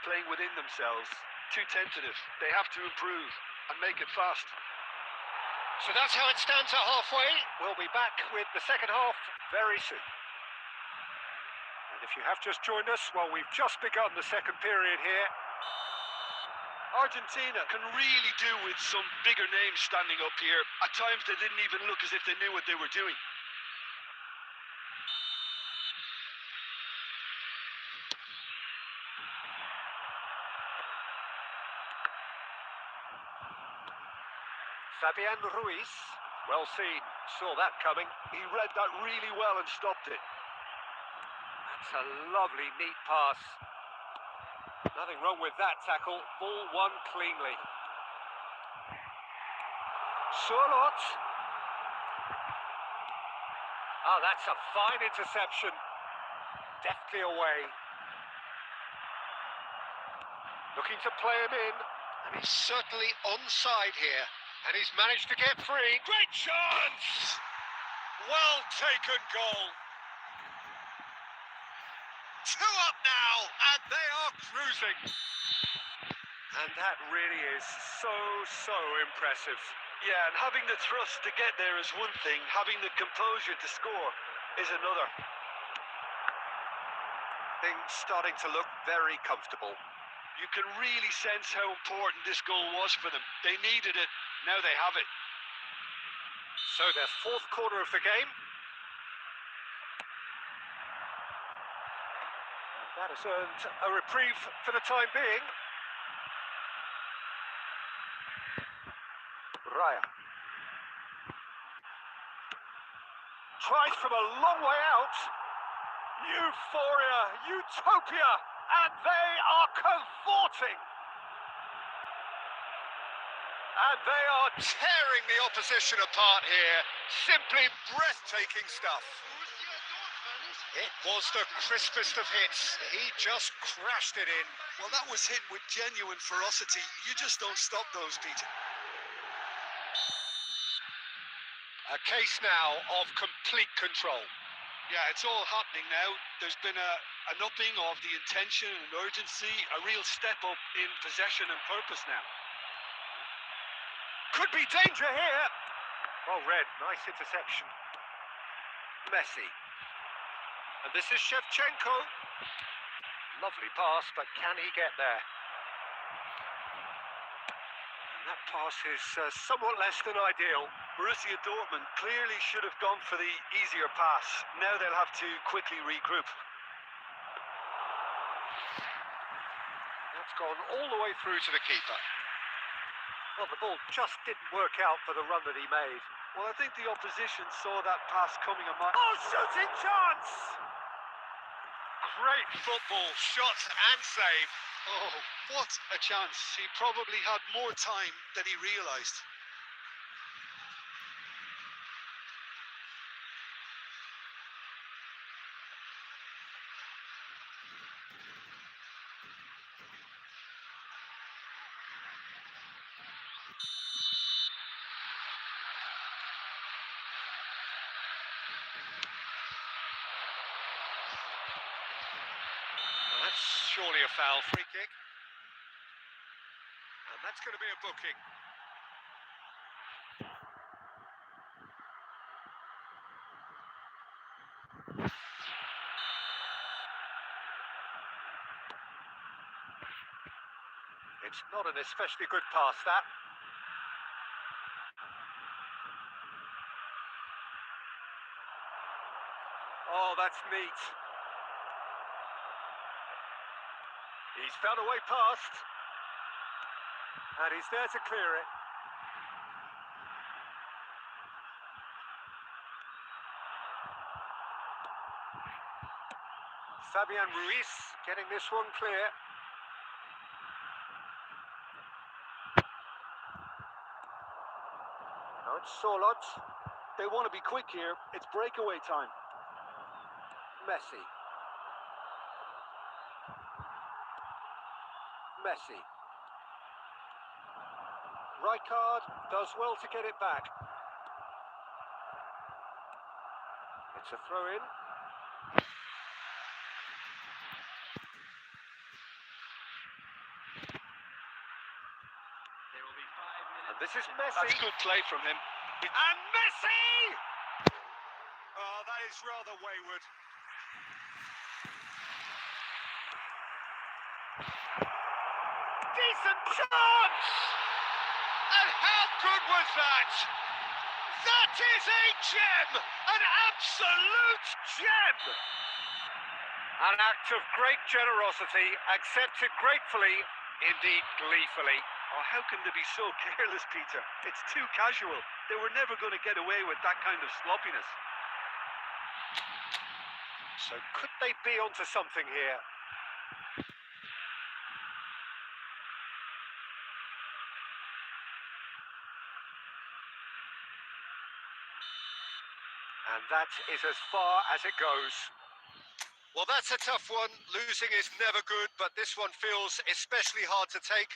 Speaker 5: Playing within themselves. Too tentative. They have to improve and make it fast.
Speaker 2: So that's how it stands at halfway. We'll be back with the second half very soon. And if you have just joined us, well, we've just begun the second period here.
Speaker 5: Argentina can really do with some bigger names standing up here. At times they didn't even look as if they knew what they were doing.
Speaker 2: Fabian Ruiz. Well seen. Saw that coming.
Speaker 5: He read that really well and stopped it.
Speaker 2: That's a lovely, neat pass. Nothing wrong with that tackle. Ball won cleanly. Sorlot. Oh, that's a fine interception. Deftly away. Looking to play him in. And he's certainly onside here. And he's managed to get free. Great chance! Well taken goal. 2 up now, and they are cruising. And that really is so impressive.
Speaker 3: Yeah, and having the thrust to get there is one thing, having the composure to score is another.
Speaker 2: Things starting to look very comfortable.
Speaker 3: You can really sense how important this goal was for them. They needed it, now they have it.
Speaker 2: So their 4th quarter of the game. That has earned a reprieve for the time being. Raya. Tries from a long way out. Euphoria, utopia, and they are cavorting. And they are tearing the opposition apart here. Simply breathtaking stuff. It was the crispest of hits. He just crashed it in.
Speaker 3: Well, that was hit with genuine ferocity. You just don't stop those, Peter.
Speaker 2: A case now of complete control.
Speaker 3: Yeah, it's all happening now. There's been an upping of the intention and urgency, a real step up in possession and purpose now.
Speaker 2: Could be danger here. Oh, Red, nice interception. Messi. And this is Shevchenko. Lovely pass, but can he get there? And that pass is somewhat less than ideal.
Speaker 3: Borussia Dortmund clearly should have gone for the easier pass. Now they'll have to quickly regroup.
Speaker 2: That's gone all the way through to the keeper. Well, the ball just didn't work out for the run that he made.
Speaker 3: Well, I think the opposition saw that pass coming a mile.
Speaker 2: Oh, shooting chance! Great football, shot and save.
Speaker 3: Oh, what a chance. He probably had more time than he realised.
Speaker 2: That's surely a foul. Free kick. And that's going to be a booking. It's not an especially good pass, that. Oh, that's neat. He's found a way past. And he's there to clear it. Fabian Ruiz getting this one clear. Now it's Sorlot.
Speaker 5: They want to be quick here. It's breakaway time.
Speaker 2: Messi. Messi. Rijkaard does well to get it back. It's a throw in.
Speaker 4: There will be 5 minutes.
Speaker 2: And this is Messi.
Speaker 3: That's good play from him.
Speaker 2: And Messi! Oh, that is rather wayward. Decent chance! And how good was that? That is a gem! An absolute gem! An act of great generosity, accepted gratefully, indeed gleefully.
Speaker 5: Oh, how can they be so careless, Peter? It's too casual. They were never going to get away with that kind of sloppiness.
Speaker 2: So could they be onto something here? And that is as far as it goes. Well, that's a tough one. Losing is never good, but this one feels especially hard to take.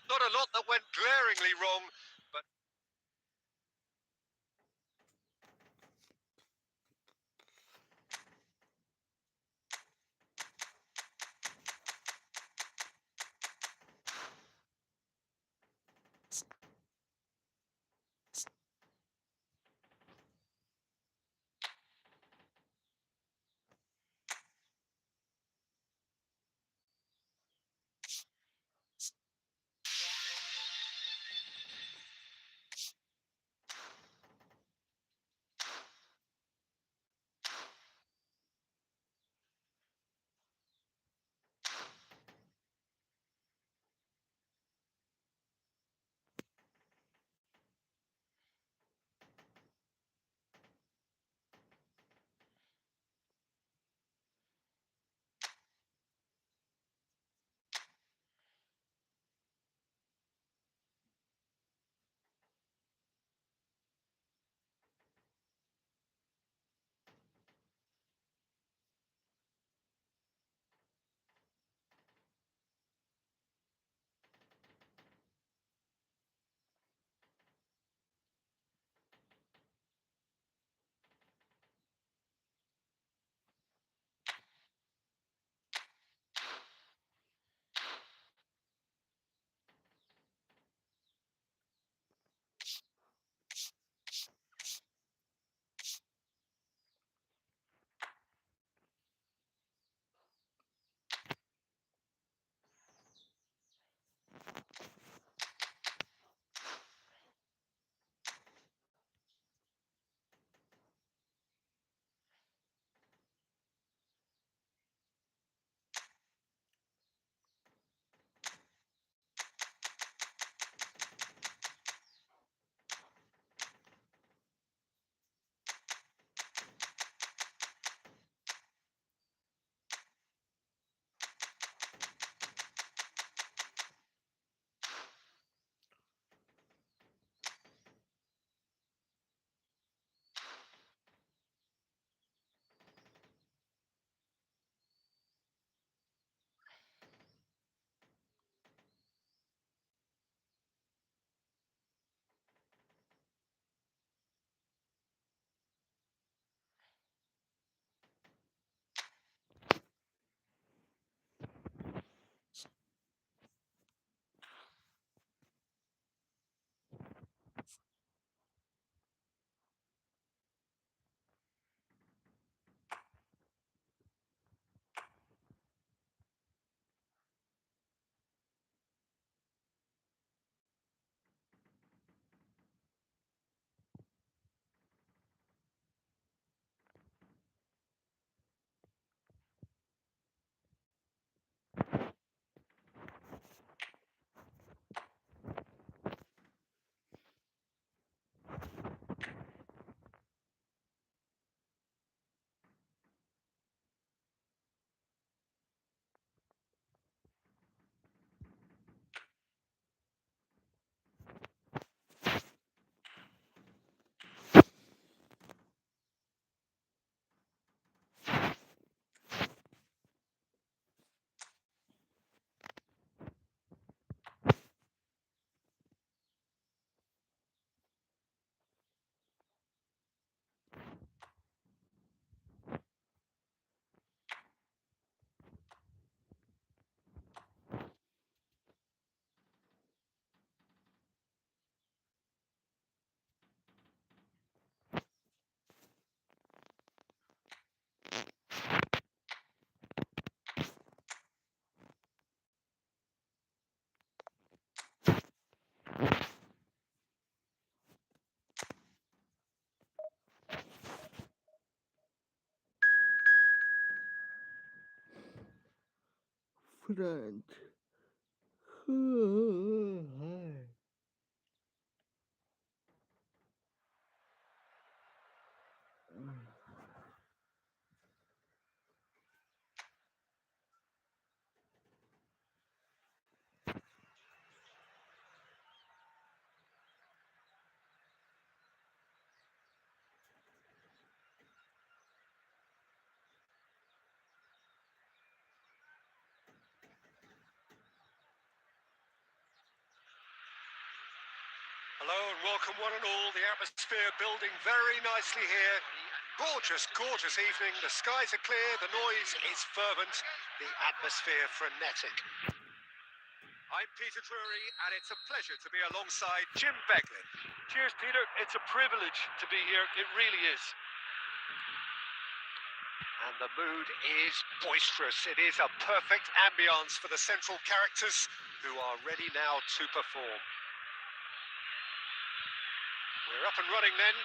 Speaker 2: Not a lot that went glaringly wrong, but
Speaker 1: Friend,
Speaker 2: Hello and welcome one and all. The atmosphere building very nicely here. Gorgeous, gorgeous evening. The skies are clear, the noise is fervent, the atmosphere frenetic. I'm Peter Drury and it's a pleasure to be alongside Jim Beglin.
Speaker 3: Cheers, Peter. It's a privilege to be here. It really is.
Speaker 2: And the mood is boisterous. It is a perfect ambience for the central characters who are ready now to perform. We're up and running then.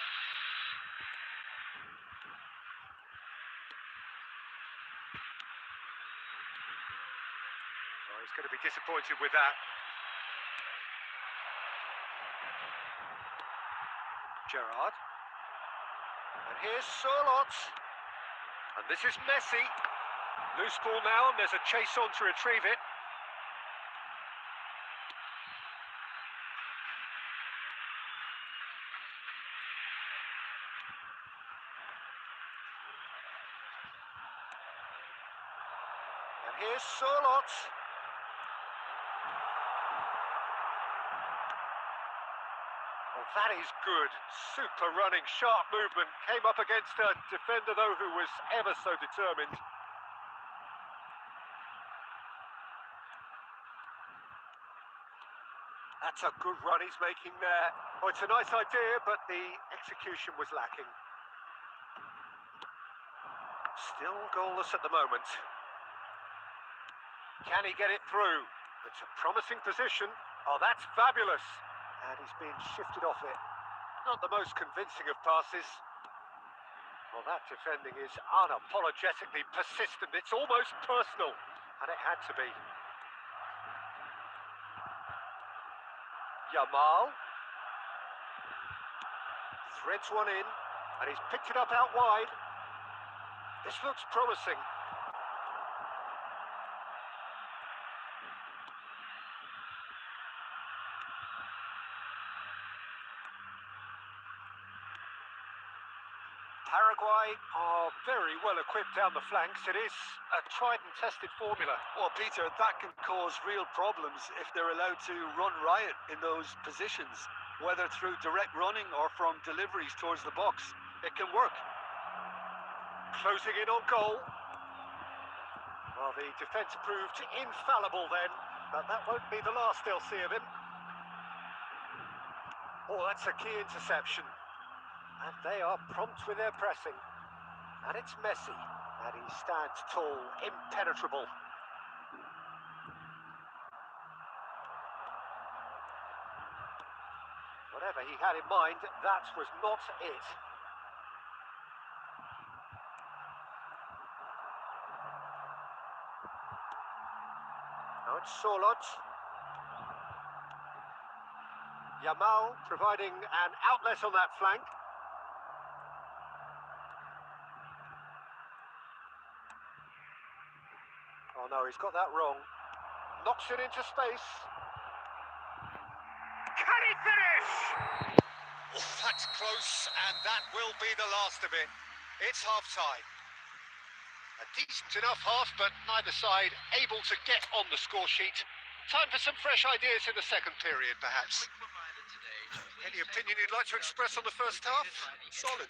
Speaker 2: Oh, he's going to be disappointed with that. Gerrard. And here's Sørloth. And this is Messi. Loose ball now, and there's a chase on to retrieve it. And here's Sørloth. Oh, that is good. Super running, sharp movement. Came up against a defender, though, who was ever so determined. That's a good run he's making there. Oh, it's a nice idea, but the execution was lacking. Still goalless at the moment. Can he get it through? It's a promising position. Oh, that's fabulous. And he's been shifted off it. Not the most convincing of passes. Well, that defending is unapologetically persistent. It's almost personal. And it had to be. Yamal. Threads one in. And he's picked it up out wide. This looks promising. Paraguay are very well equipped down the flanks. It is a tried and tested formula.
Speaker 5: Well, Peter, that can cause real problems if they're allowed to run riot in those positions, whether through direct running or from deliveries towards the box. It can work.
Speaker 2: Closing in on goal. Well, the defence proved infallible then, but that won't be the last they'll see of him. Oh, that's a key interception. And they are prompt with their pressing. And it's Messi. And he stands tall, impenetrable. Whatever he had in mind, that was not it. Now it's Sørloth. Yamal providing an outlet on that flank. Oh no, he's got that wrong. Knocks it into space. Can he finish? Oh, that's close, and that will be the last of it. It's half-time. A decent enough half, but neither side able to get on the score sheet. Time for some fresh ideas in the second period, perhaps. Any opinion you'd like to express on the first half?
Speaker 5: Solid.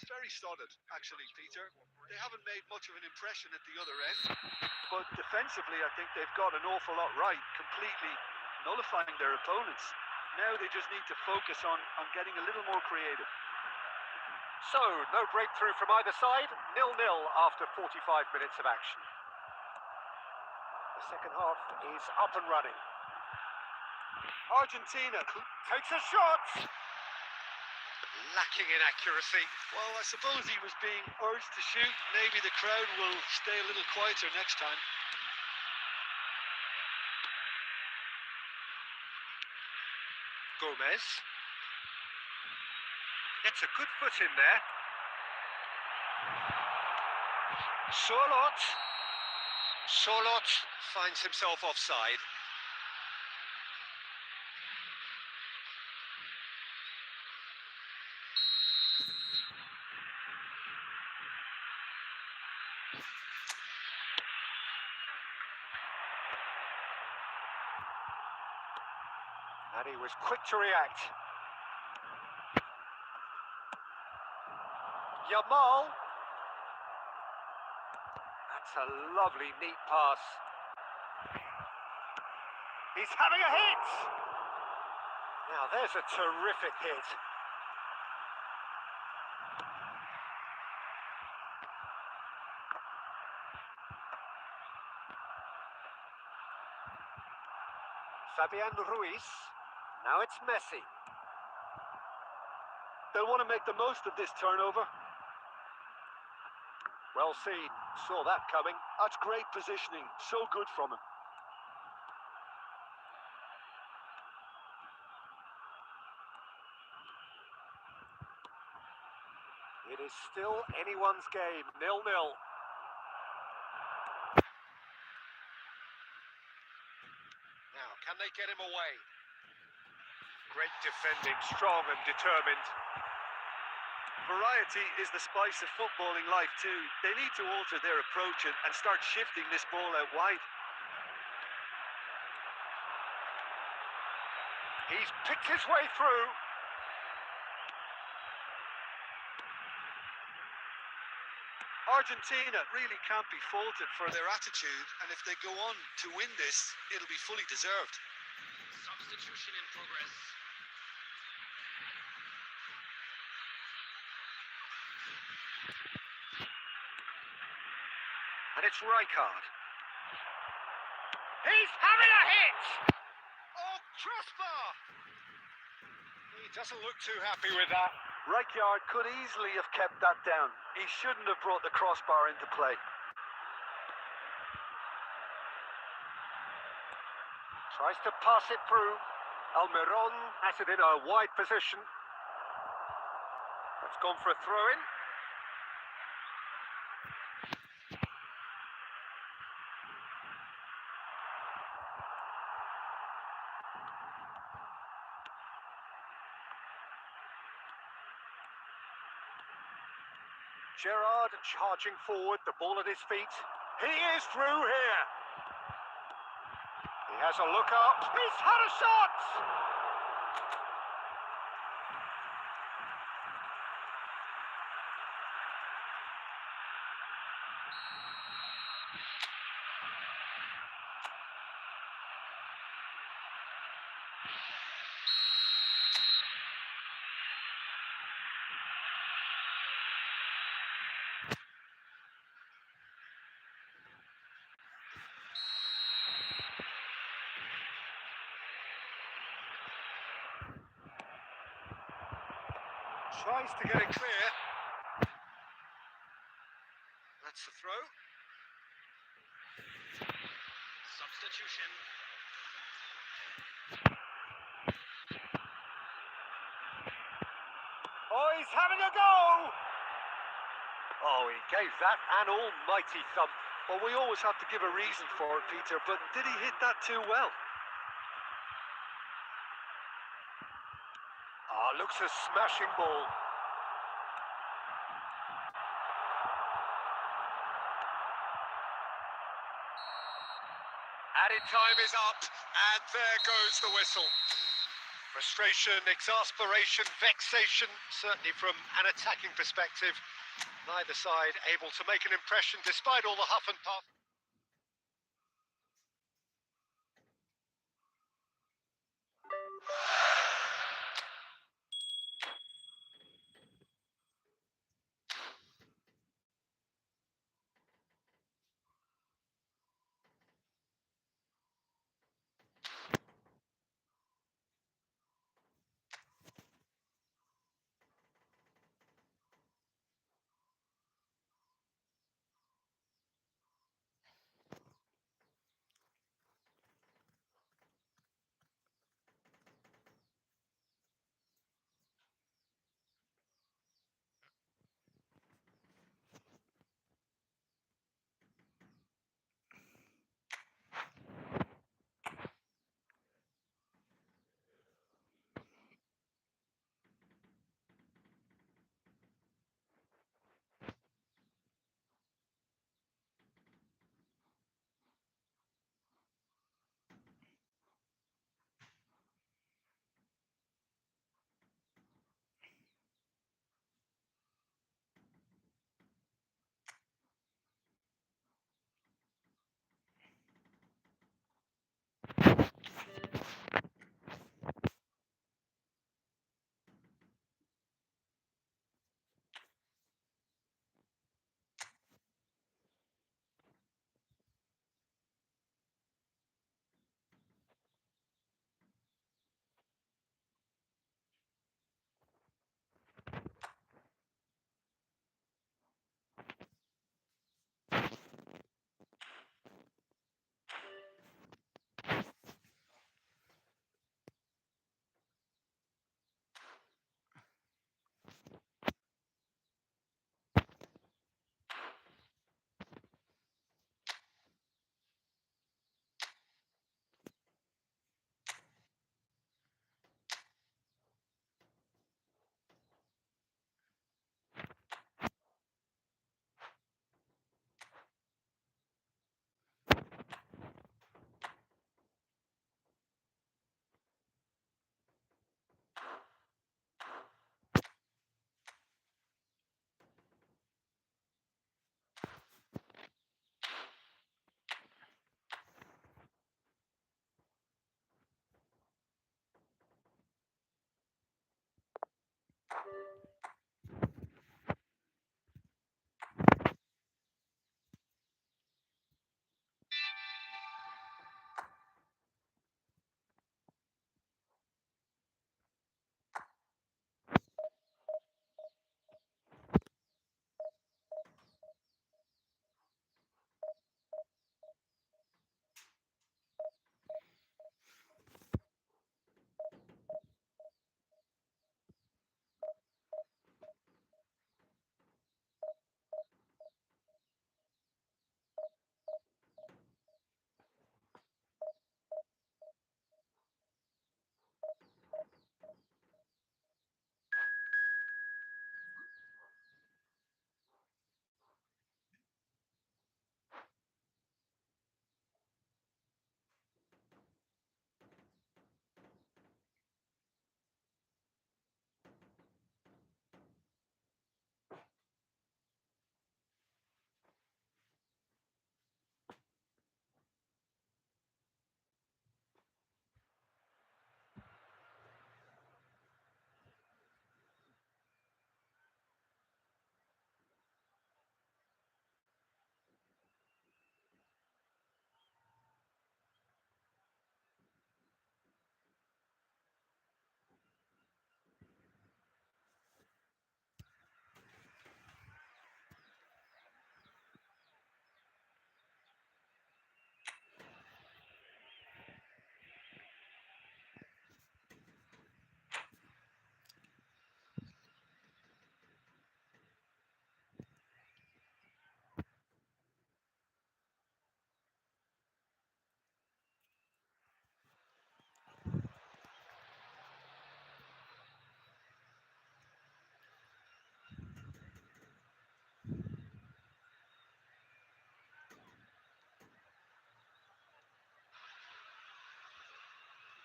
Speaker 5: Very solid, actually, Peter. They haven't made much of an impression at the other end. But defensively, I think they've got an awful lot right, completely nullifying their opponents. Now they just need to focus on getting a little more creative.
Speaker 2: So, no breakthrough from either side. 0-0 after 45 minutes of action. The second half is up and running.
Speaker 5: Argentina
Speaker 2: Takes a shot. Lacking in accuracy.
Speaker 5: Well, I suppose he was being urged to shoot. Maybe the crowd will stay a little quieter next time.
Speaker 2: Gomez. Gets a good foot in there. Solot finds himself offside. And he was quick to react. Yamal. That's a lovely, neat pass. He's having a hit! Now there's a terrific hit. Fabian Ruiz. Now it's Messi.
Speaker 5: They'll want to make the most of this turnover.
Speaker 2: Well seen. Saw that coming.
Speaker 5: That's great positioning. So good from him.
Speaker 2: It is still anyone's game, 0-0. Now, can they get him away? Great defending, strong and determined.
Speaker 5: Variety is the spice of footballing life too. They need to alter their approach and start shifting this ball out wide.
Speaker 2: He's picked his way through.
Speaker 5: Argentina really can't be faulted for their attitude, and if they go on to win this, it'll be fully deserved.
Speaker 4: Substitution in progress.
Speaker 2: And it's Rijkaard. He's having a hit! Oh, crossbar! He doesn't look too happy with that.
Speaker 5: Rijkaard could easily have kept that down. He shouldn't have brought the crossbar into play.
Speaker 2: Tries to pass it through. Almiron has it in a wide position. That's gone for a throw-in. Gerrard charging forward, the ball at his feet. He is through here. He has a look up. He's had a shot! Tries to get it clear. That's the throw.
Speaker 4: Substitution.
Speaker 2: Oh, he's having a go! Oh, he gave that an almighty thump.
Speaker 5: Well, we always have to give a reason for it, Peter, but did he hit that too well?
Speaker 2: Ah, looks a smashing ball. Added time is up, and there goes the whistle. Frustration, exasperation, vexation, certainly from an attacking perspective. Neither side able to make an impression despite all the huff and puff.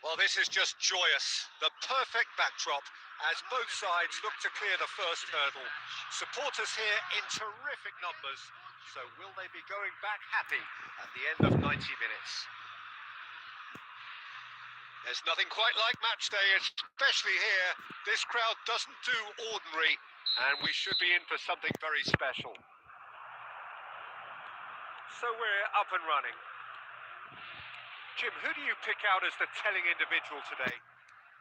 Speaker 2: Well, this is just joyous. The perfect backdrop as both sides look to clear the first hurdle. Supporters here in terrific numbers. So will they be going back happy at the end of 90 minutes? There's nothing quite like match day, especially here. This crowd doesn't do ordinary, and we should be in for something very special. So we're up and running. Jim, who do you pick out as the telling individual today?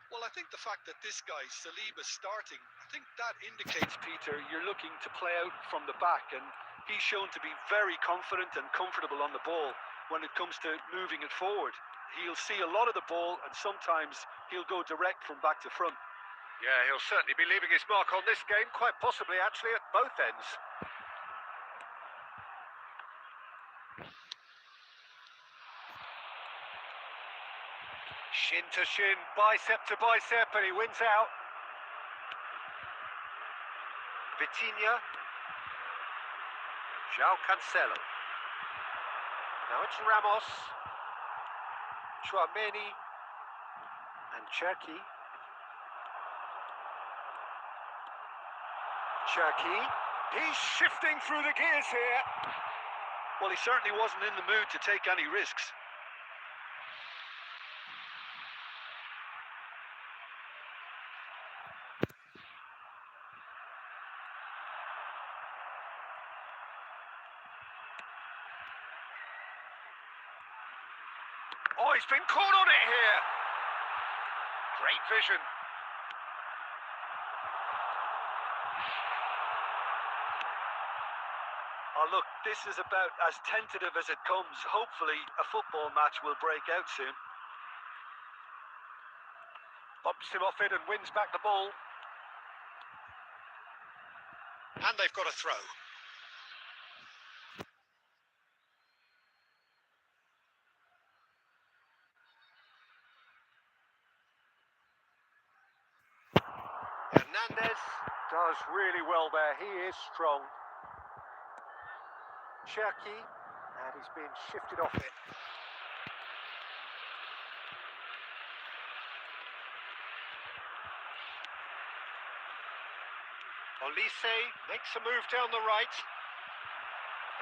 Speaker 5: Well, I think the fact that this guy, Saliba's starting, I think that indicates, Peter, you're looking to play out from the back, and he's shown to be very confident and comfortable on the ball when it comes to moving it forward. He'll see a lot of the ball, and sometimes he'll go direct from back to front.
Speaker 2: Yeah, he'll certainly be leaving his mark on this game, quite possibly actually at both ends. Shin to shin, bicep to bicep, and he wins out. Vitinha. João Cancelo. Now it's Ramos. Chouameni. And Cherki. Cherki. He's shifting through the gears here.
Speaker 5: Well, he certainly wasn't in the mood to take any risks.
Speaker 2: Oh, he's been caught on it here. Great vision.
Speaker 5: Oh, look, this is about as tentative as it comes. Hopefully, a football match will break out soon.
Speaker 2: Bumps him off it and wins back the ball. And they've got a throw. Hernandez does really well there. He is strong. Cherki, and he's been shifted off it. Olise makes a move down the right.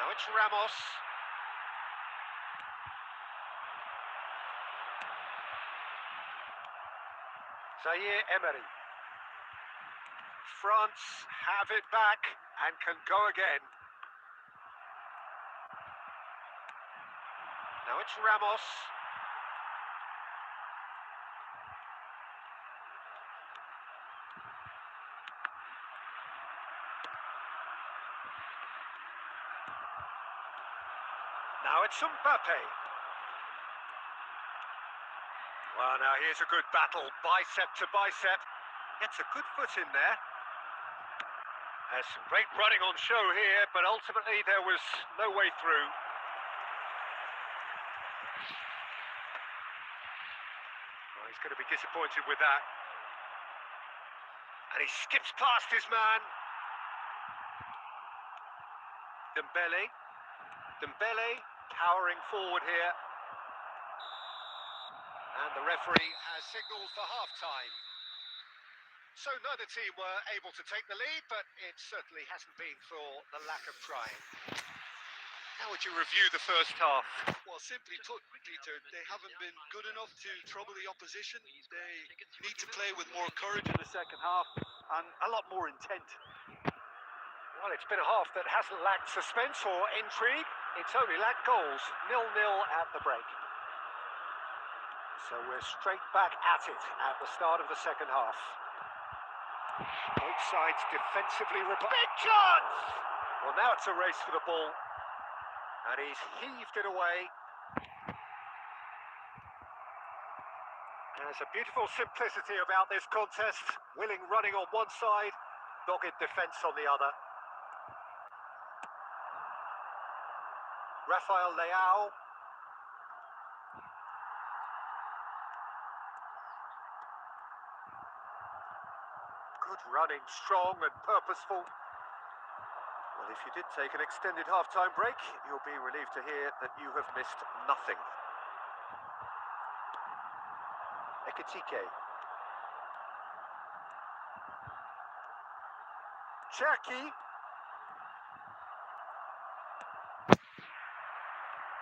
Speaker 2: Now it's Ramos. Zaire Emery. France have it back and can go again. Now it's Ramos. Now it's Mbappe. Well, now here's a good battle, bicep to bicep. Gets a good foot in there. There's some great running on show here, but ultimately there was no way through. Well, he's going to be disappointed with that. And he skips past his man. Dembele powering forward here. And the referee has signalled for half-time. So neither team were able to take the lead, but it certainly hasn't been for the lack of trying. How would you review the first half?
Speaker 5: Well, simply put, Peter, they haven't been good enough to trouble the opposition. They need to play with more courage in the second half and a lot more intent.
Speaker 2: Well, it's been a half that hasn't lacked suspense or intrigue. It's only lacked goals. 0-0 at the break. So we're straight back at it at the start of the second half. Both sides defensively big chance! Well, now it's a race for the ball. And he's heaved it away. There's a beautiful simplicity about this contest. Willing running on one side, dogged defence on the other. Rafael Leao. Good running, strong and purposeful. Well, if you did take an extended half-time break, you'll be relieved to hear that you have missed nothing.
Speaker 5: Ekitike. Cherki.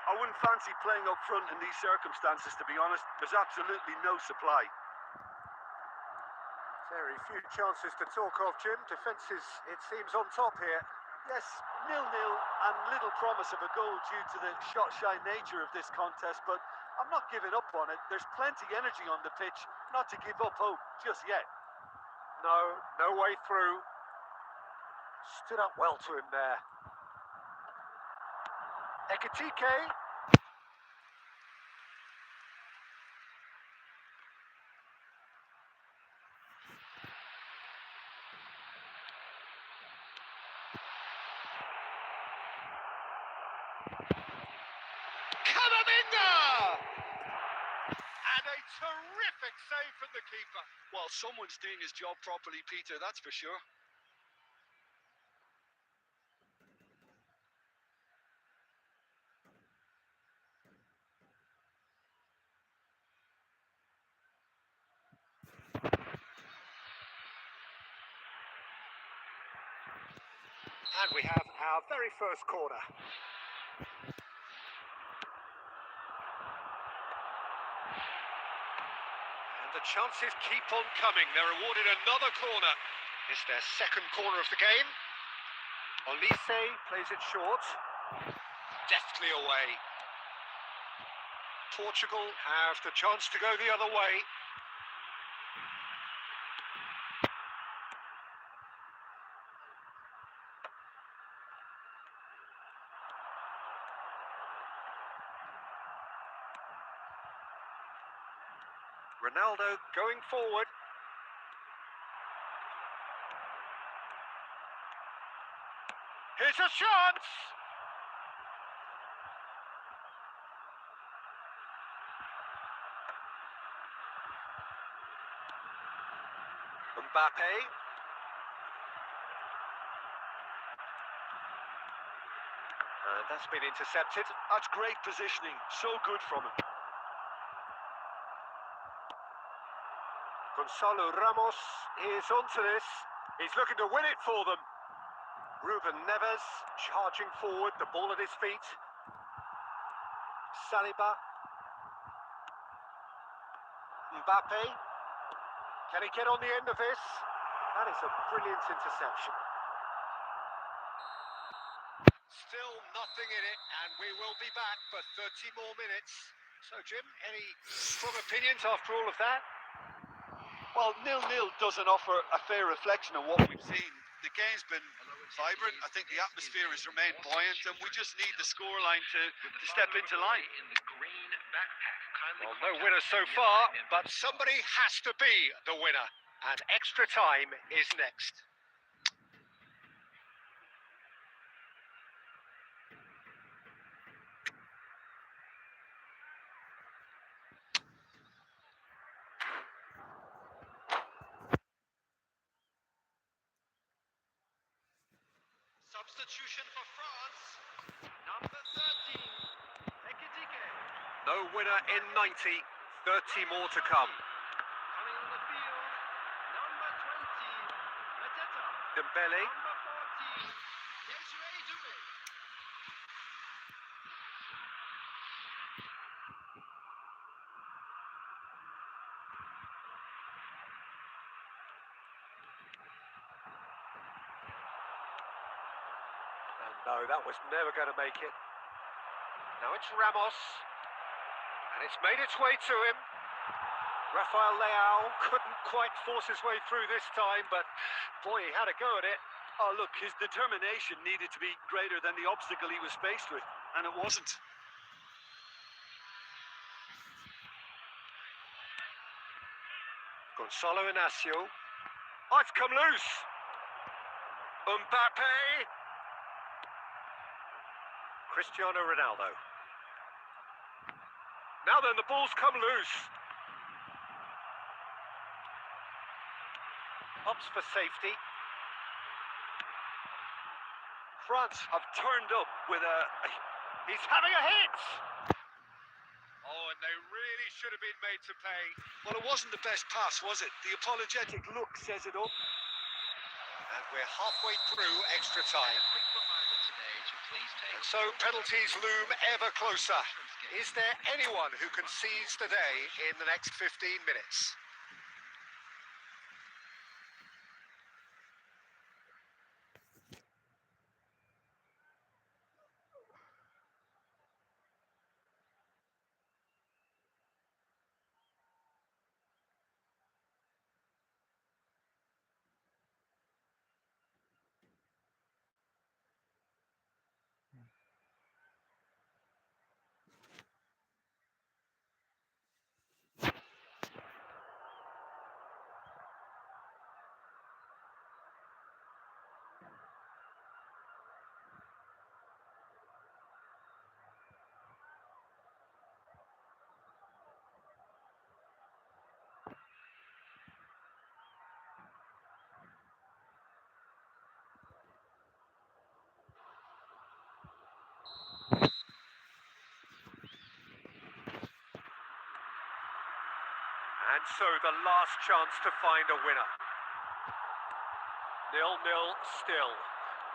Speaker 5: I wouldn't fancy playing up front in these circumstances, to be honest. There's absolutely no supply.
Speaker 2: Very few chances to talk of, Jim. Defence is, it seems, on top here.
Speaker 5: Yes, 0-0 and little promise of a goal due to the shot-shy nature of this contest, but I'm not giving up on it. There's plenty energy on the pitch, not to give up hope just yet.
Speaker 2: No way through. Stood up well to him there. Ekitike. Kamavinga! And a terrific save from the keeper.
Speaker 3: Well, someone's doing his job properly, Peter, that's for sure.
Speaker 2: And we have our very first corner. And the chances keep on coming. They're awarded another corner. It's their second corner of the game. Olise plays it short. Deftly away. Portugal have the chance to go the other way. Ronaldo going forward. Here's a chance! Mbappe. And that's been intercepted.
Speaker 5: That's great positioning, so good from him.
Speaker 2: Gonzalo Ramos is onto this. He's looking to win it for them. Ruben Neves charging forward, the ball at his feet. Saliba. Mbappe. Can he get on the end of this? That is a brilliant interception. Still nothing in it, and we will be back for 30 more minutes. So, Jim, any strong opinions after all of that?
Speaker 5: Well, 0-0 doesn't offer a fair reflection of what we've seen.
Speaker 3: The game's been vibrant. I think the atmosphere has remained buoyant, and we just need the scoreline to step into line.
Speaker 2: Well, no winner so far, but somebody has to be the winner. And extra time is next. Substitution for France. Number 13, Ekitike. No winner in 90. 30 more to come. Coming on the field, number 20, Mateta. Dembele. Number 14, Desiree Doué. And no, that was never going to make it. Now it's Ramos. And it's made its way to him. Rafael Leao couldn't quite force his way through this time, but boy, he had a go at it.
Speaker 5: Oh, look, his determination needed to be greater than the obstacle he was faced with, and it wasn't.
Speaker 2: Gonzalo Inacio. Oh, it's come loose. Mbappe. Cristiano Ronaldo. Now then, the ball's come loose. Ups for safety.
Speaker 5: France have turned up with a...
Speaker 2: He's having a hit! Oh, and they really should have been made to pay.
Speaker 5: Well, it wasn't the best pass, was it? The apologetic look says it all.
Speaker 2: And we're halfway through extra time.
Speaker 4: A quick reminder today to please take
Speaker 2: And so penalties loom ever closer. Is there anyone who can seize the day in the next 15 minutes? And so the last chance to find a winner. 0-0 still.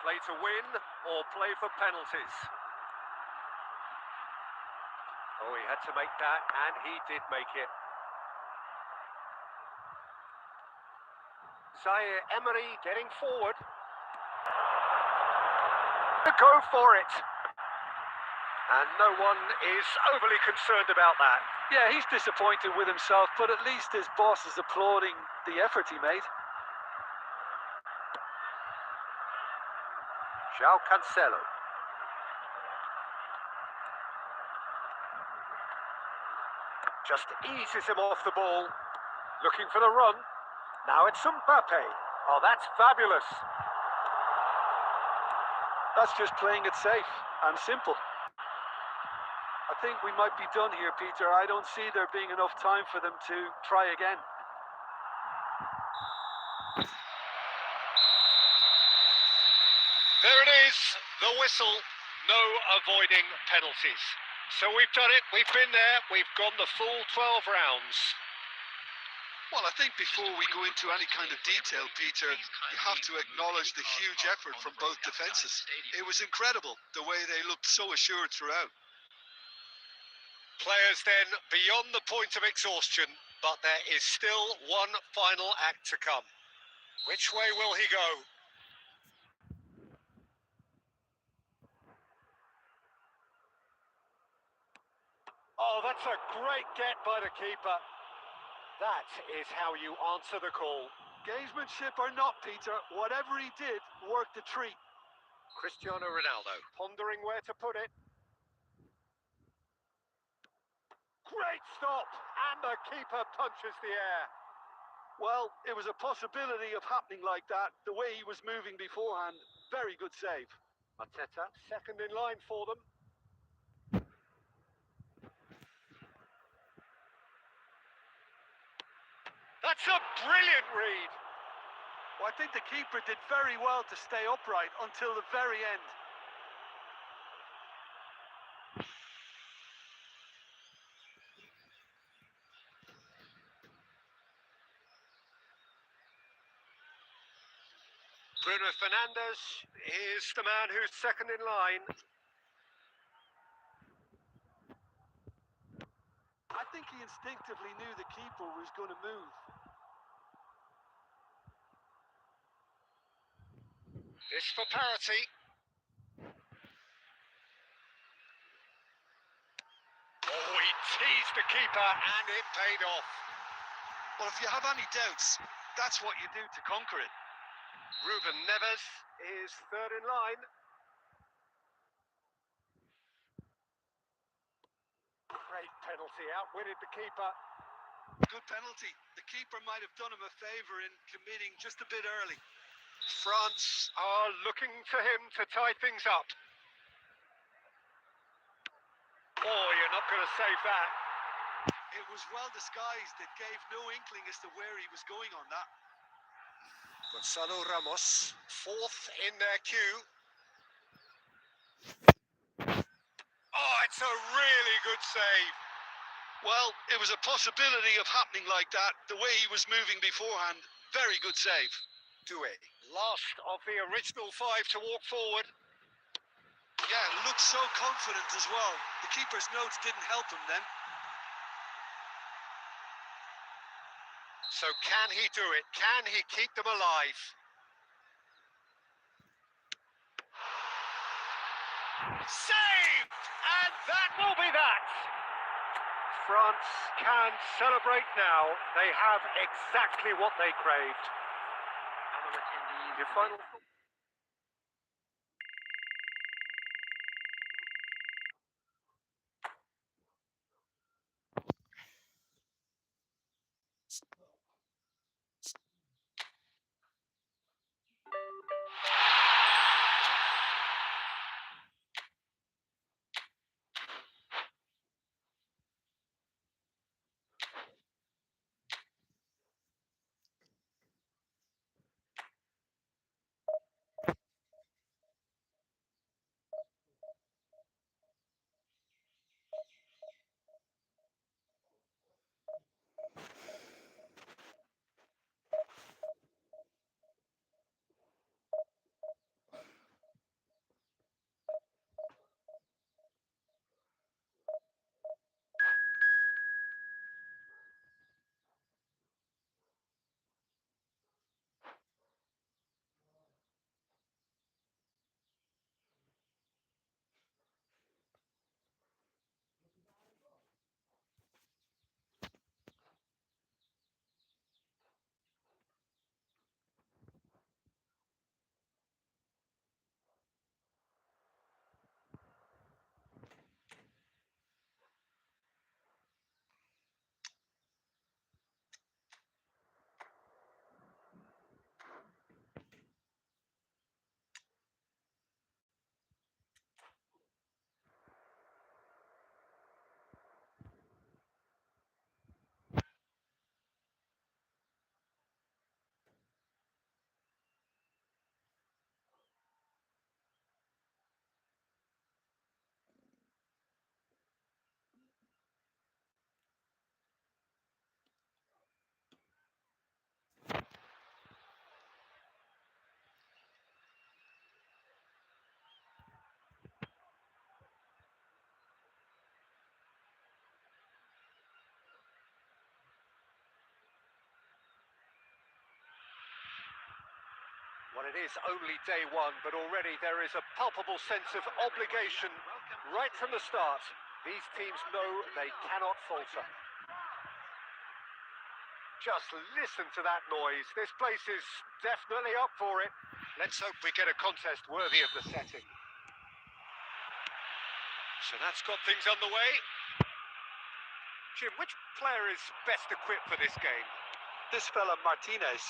Speaker 2: Play to win or play for penalties. Oh, he had to make that, and he did make it. Zaire Emery getting forward. To go for it. And no one is overly concerned about that.
Speaker 3: Yeah, he's disappointed with himself, but at least his boss is applauding the effort he made.
Speaker 2: João Cancelo. Just eases him off the ball. Looking for the run. Now it's Mbappe. Oh, that's fabulous.
Speaker 3: That's just playing it safe and simple. I think we might be done here, Peter. I don't see there being enough time for them to try again.
Speaker 2: There it is, the whistle. No avoiding penalties. So we've done it, we've been there, we've gone the full 12 rounds.
Speaker 5: Well, I think before we go into any kind of detail, Peter, you have to acknowledge the huge effort from both defences. It was incredible, the way they looked so assured throughout.
Speaker 2: Players then beyond the point of exhaustion, but there is still one final act to come. Which way will he go? Oh, that's a great get by the keeper. That is how you answer the call.
Speaker 5: Gamesmanship or not, Peter, whatever he did worked a treat.
Speaker 2: Cristiano Ronaldo pondering where to put it. Great stop, and the keeper punches the air.
Speaker 5: Well, it was a possibility of happening like that, the way he was moving beforehand. Very good save.
Speaker 2: Arteta, second in line for them. That's a brilliant read.
Speaker 5: Well, I think the keeper did very well to stay upright until the very end.
Speaker 2: Bruno Fernandes is the man who's second in line.
Speaker 5: I think he instinctively knew the keeper was going to move.
Speaker 2: This for parity. Oh, he teased the keeper and it paid off.
Speaker 5: Well, if you have any doubts, that's what you do to conquer it.
Speaker 2: Ruben Neves is third in line. Great penalty, outwitted the keeper.
Speaker 5: Good penalty. The keeper might have done him a favour in committing just a bit early.
Speaker 2: France are looking to him to tie things up. Oh, you're not going to save that.
Speaker 5: It was well disguised. It gave no inkling as to where he was going on that.
Speaker 2: Gonzalo Ramos, fourth in their queue. Oh, it's a really good save.
Speaker 3: Well, it was a possibility of happening like that, the way he was moving beforehand. Very good save.
Speaker 2: Do it. Last of the original five to walk forward.
Speaker 3: Yeah, looked so confident as well. The keeper's notes didn't help him then.
Speaker 2: So can he do it? Can he keep them alive? Saved! And that will be that. France can celebrate now. They have exactly what they craved.
Speaker 4: Fellow attendees,
Speaker 2: Your final... Well, it is only day one, but already there is a palpable sense of obligation right from the start. These teams know they cannot falter. Just listen to that noise. This place is definitely up for it. Let's hope we get a contest worthy of the setting. So that's got things underway. Jim, which player is best equipped for this game?
Speaker 5: This fella Martinez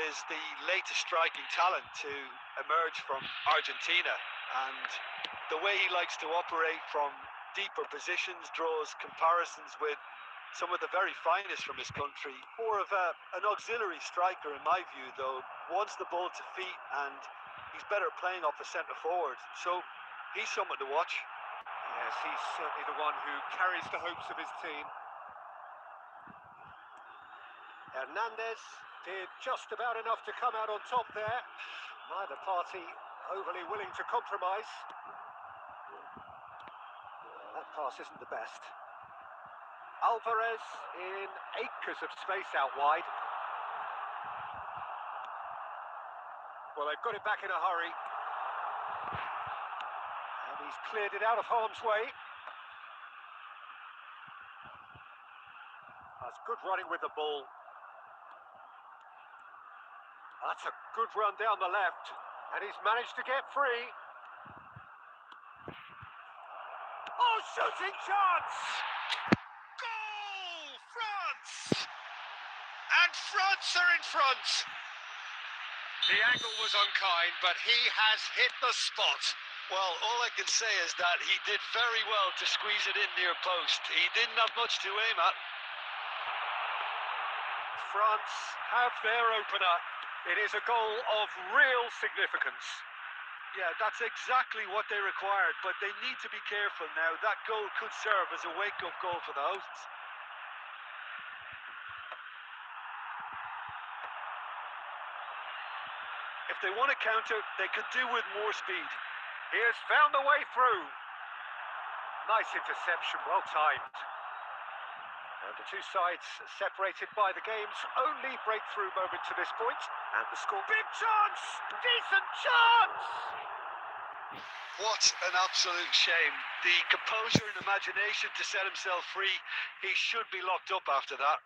Speaker 5: is the latest striking talent to emerge from Argentina, and the way he likes to operate from deeper positions draws comparisons with some of the very finest from his country. More of an auxiliary striker in my view, though. Wants the ball to feet, and he's better playing off a centre forward, so he's someone to watch.
Speaker 2: Yes, he's certainly the one who carries the hopes of his team. Hernandez did just about enough to come out on top there. Neither party overly willing to compromise. That pass isn't the best. Alvarez in acres of space out wide. Well, they've got it back in a hurry. And he's cleared it out of harm's way. That's good running with the ball. That's a good run down the left. And he's managed to get free. Oh, shooting chance!
Speaker 3: Goal! France! And France are in front.
Speaker 2: The angle was unkind, but he has hit the spot.
Speaker 3: Well, all I can say is that he did very well to squeeze it in near post. He didn't have much to aim at.
Speaker 2: France have their opener. It is a goal of real significance.
Speaker 5: Yeah, that's exactly what they required, but they need to be careful now. That goal could serve as a wake-up goal for the hosts. If they want to counter, they could do with more speed.
Speaker 2: He has found the way through. Nice interception, well timed. And the two sides separated by the game's only breakthrough moment to this point. And the score. Big chance! Decent chance!
Speaker 3: What an absolute shame. The composure and imagination to set himself free. He should be locked up after that.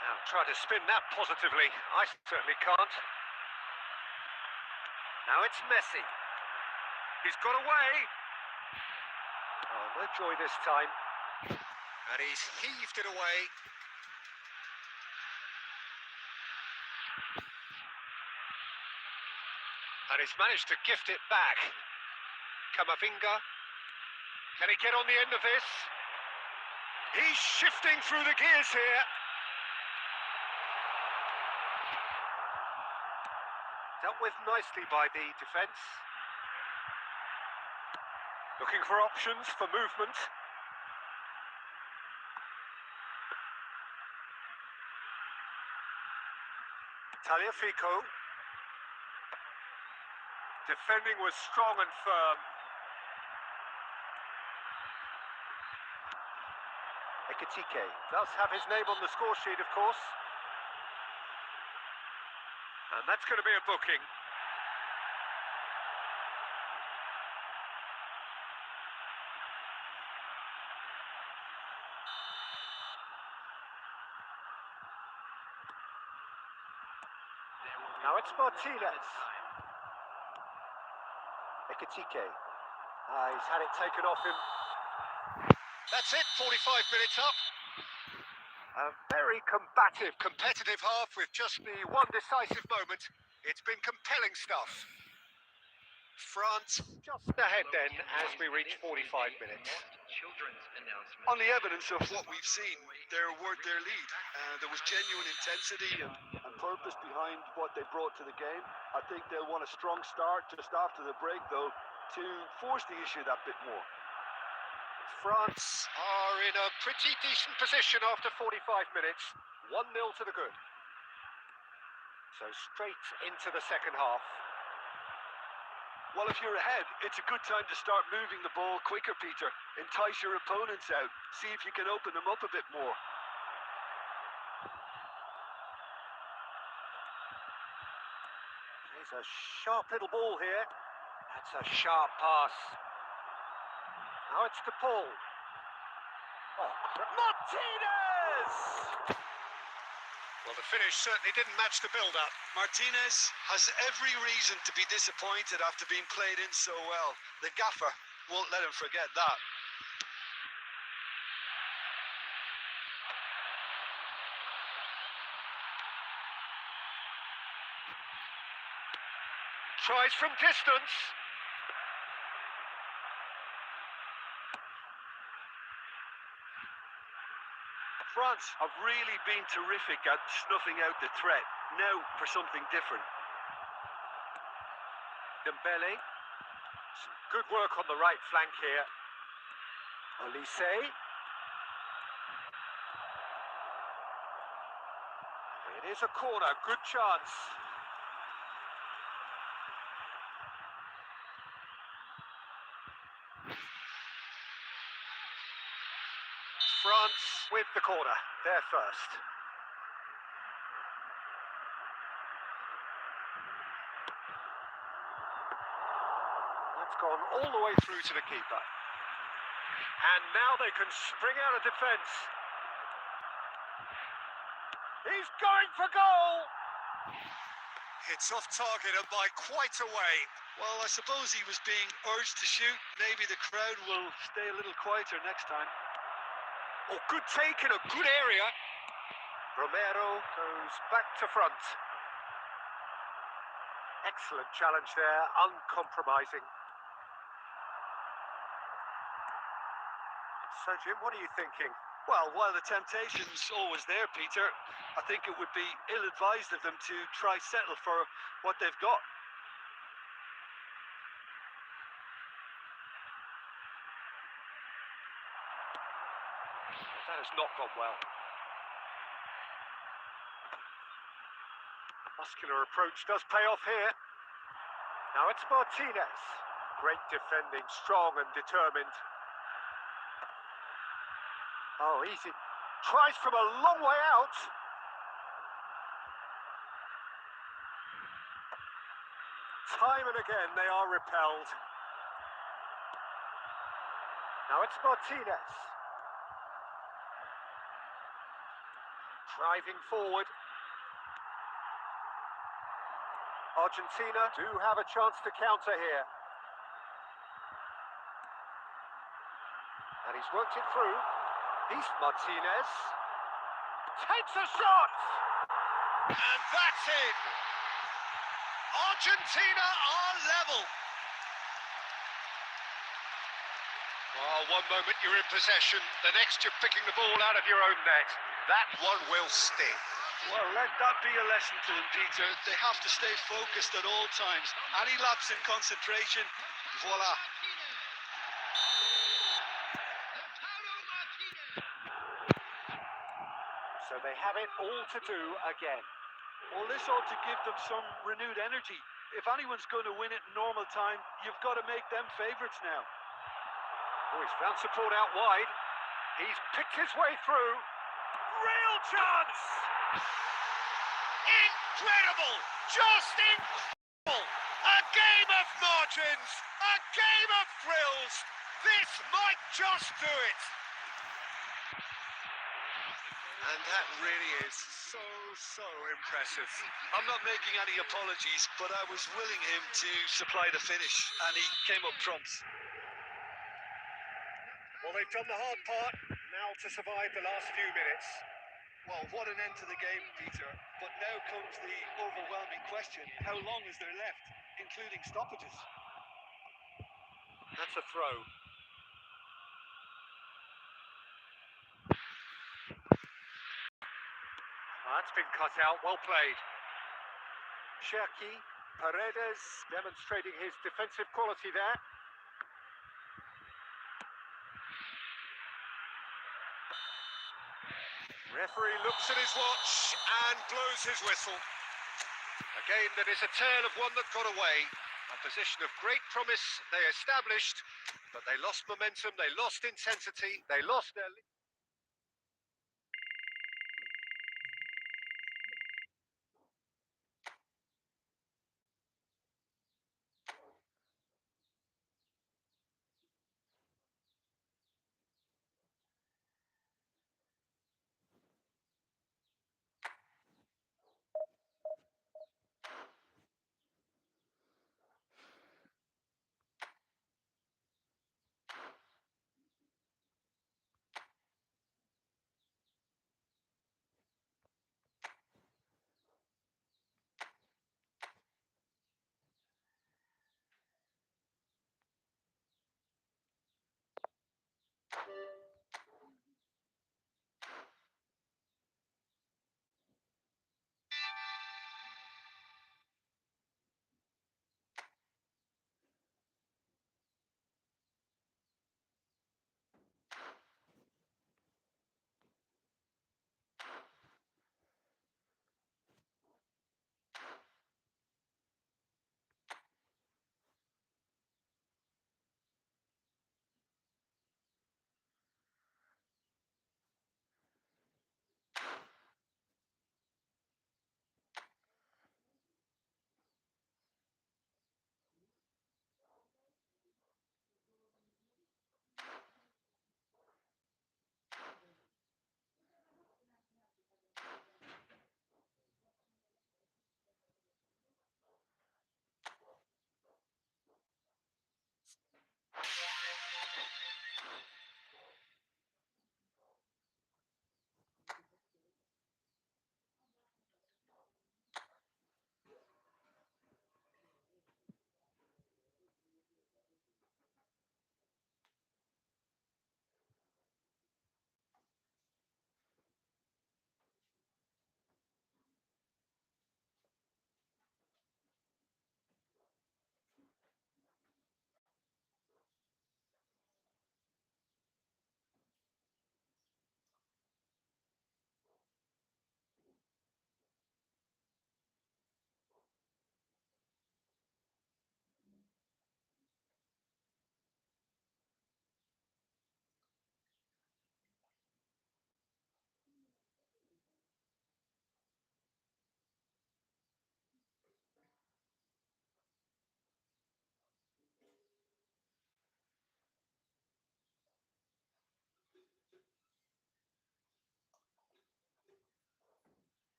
Speaker 2: Now try to spin that positively. I certainly can't. Now it's Messi. He's got away. Oh, no joy this time. And he's heaved it away. And he's managed to gift it back. Camavinga. Can he get on the end of this? He's shifting through the gears here. Dealt with nicely by the defence. Looking for options for movement. Tagliafico. Defending was strong and firm. Ekitike does have his name on the score sheet, of course. And that's going to be a booking. Now it's Martinez. Ekitike. He's had it taken off him. That's it, 45 minutes up. A very combative, competitive half with just the one decisive moment. It's been compelling stuff. France just ahead then as we reach 45 minutes.
Speaker 4: Children's announcement.
Speaker 3: On the evidence of what we've seen, they're worth their lead. There was genuine intensity
Speaker 5: And purpose behind what they brought to the game. I think they'll want a strong start just after the break, though, to force the issue that bit more.
Speaker 2: France are in a pretty decent position after 45 minutes. 1-0 to the good. So straight into the second half.
Speaker 5: Well, if you're ahead, it's a good time to start moving the ball quicker, Peter. Entice your opponents out. See if you can open them up a bit more.
Speaker 2: There's a sharp little ball here. That's a sharp pass. Now it's to Paul. Oh, Martinez! Well, the finish certainly didn't match the build-up.
Speaker 3: Martinez has every reason to be disappointed after being played in so well. The gaffer won't let him forget that.
Speaker 2: Tries from distance.
Speaker 5: France have really been terrific at snuffing out the threat. Now for something different.
Speaker 2: Dembele. Some good work on the right flank here. Olise. It is a corner, good chance. France with the corner, there first. That's gone all the way through to the keeper. And now they can spring out of defence. He's going for goal!
Speaker 3: It's off target and by quite a way. Well, I suppose he was being urged to shoot. Maybe the crowd will stay a little quieter next time.
Speaker 2: Oh, good take in a good area. Romero goes back to front. Excellent challenge there, uncompromising. So, Jim, what are you thinking?
Speaker 5: Well, while the temptation's always there, Peter, I think it would be ill-advised of them to try settle for what they've got.
Speaker 2: That has not gone well. Muscular approach does pay off here. Now it's Martinez. Great defending, strong and determined. Oh, easy. Tries from a long way out. Time and again they are repelled. Now it's Martinez. Driving forward. Argentina do have a chance to counter here. And he's worked it through. He's Martinez. Takes a shot! And that's in! Argentina are level. Oh, one moment you're in possession, the next you're picking the ball out of your own net. That one will sting.
Speaker 5: Well, let that be a lesson to them, Peter.
Speaker 3: They have to stay focused at all times. Any lapse in concentration, voila.
Speaker 2: So they have it all to do again.
Speaker 5: Well, this ought to give them some renewed energy. If anyone's going to win it in normal time, you've got to make them favourites now.
Speaker 2: Oh, he's found support out wide. He's picked his way through. Real chance! Incredible! Just incredible! A game of margins! A game of thrills! This might just do it! And that really is so impressive.
Speaker 3: I'm not making any apologies, but I was willing him to supply the finish, and he came up trumps.
Speaker 2: Well, they've done the hard part. Now to survive the last few minutes.
Speaker 3: Well, what an end to the game, Peter. But now comes the overwhelming question. How long is there left, including stoppages?
Speaker 2: That's a throw. That's been cut out. Well played. Cherki, Paredes demonstrating his defensive quality there. Referee looks at his watch and blows his whistle. A game that is a tale of one that got away. A position of great promise they established, but they lost momentum, they lost intensity, they lost their...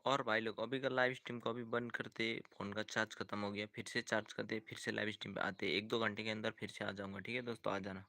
Speaker 6: और भाई लोग अभी का live stream को अभी बंद करते, phone का चार्ज खत्म हो गया, फिर से चार्ज करते, फिर से लाइव स्ट्रीम पे आते, 1-2 घंटे के अंदर फिर से आ जाऊँगा। ठीक है दोस्तों, आ जाना।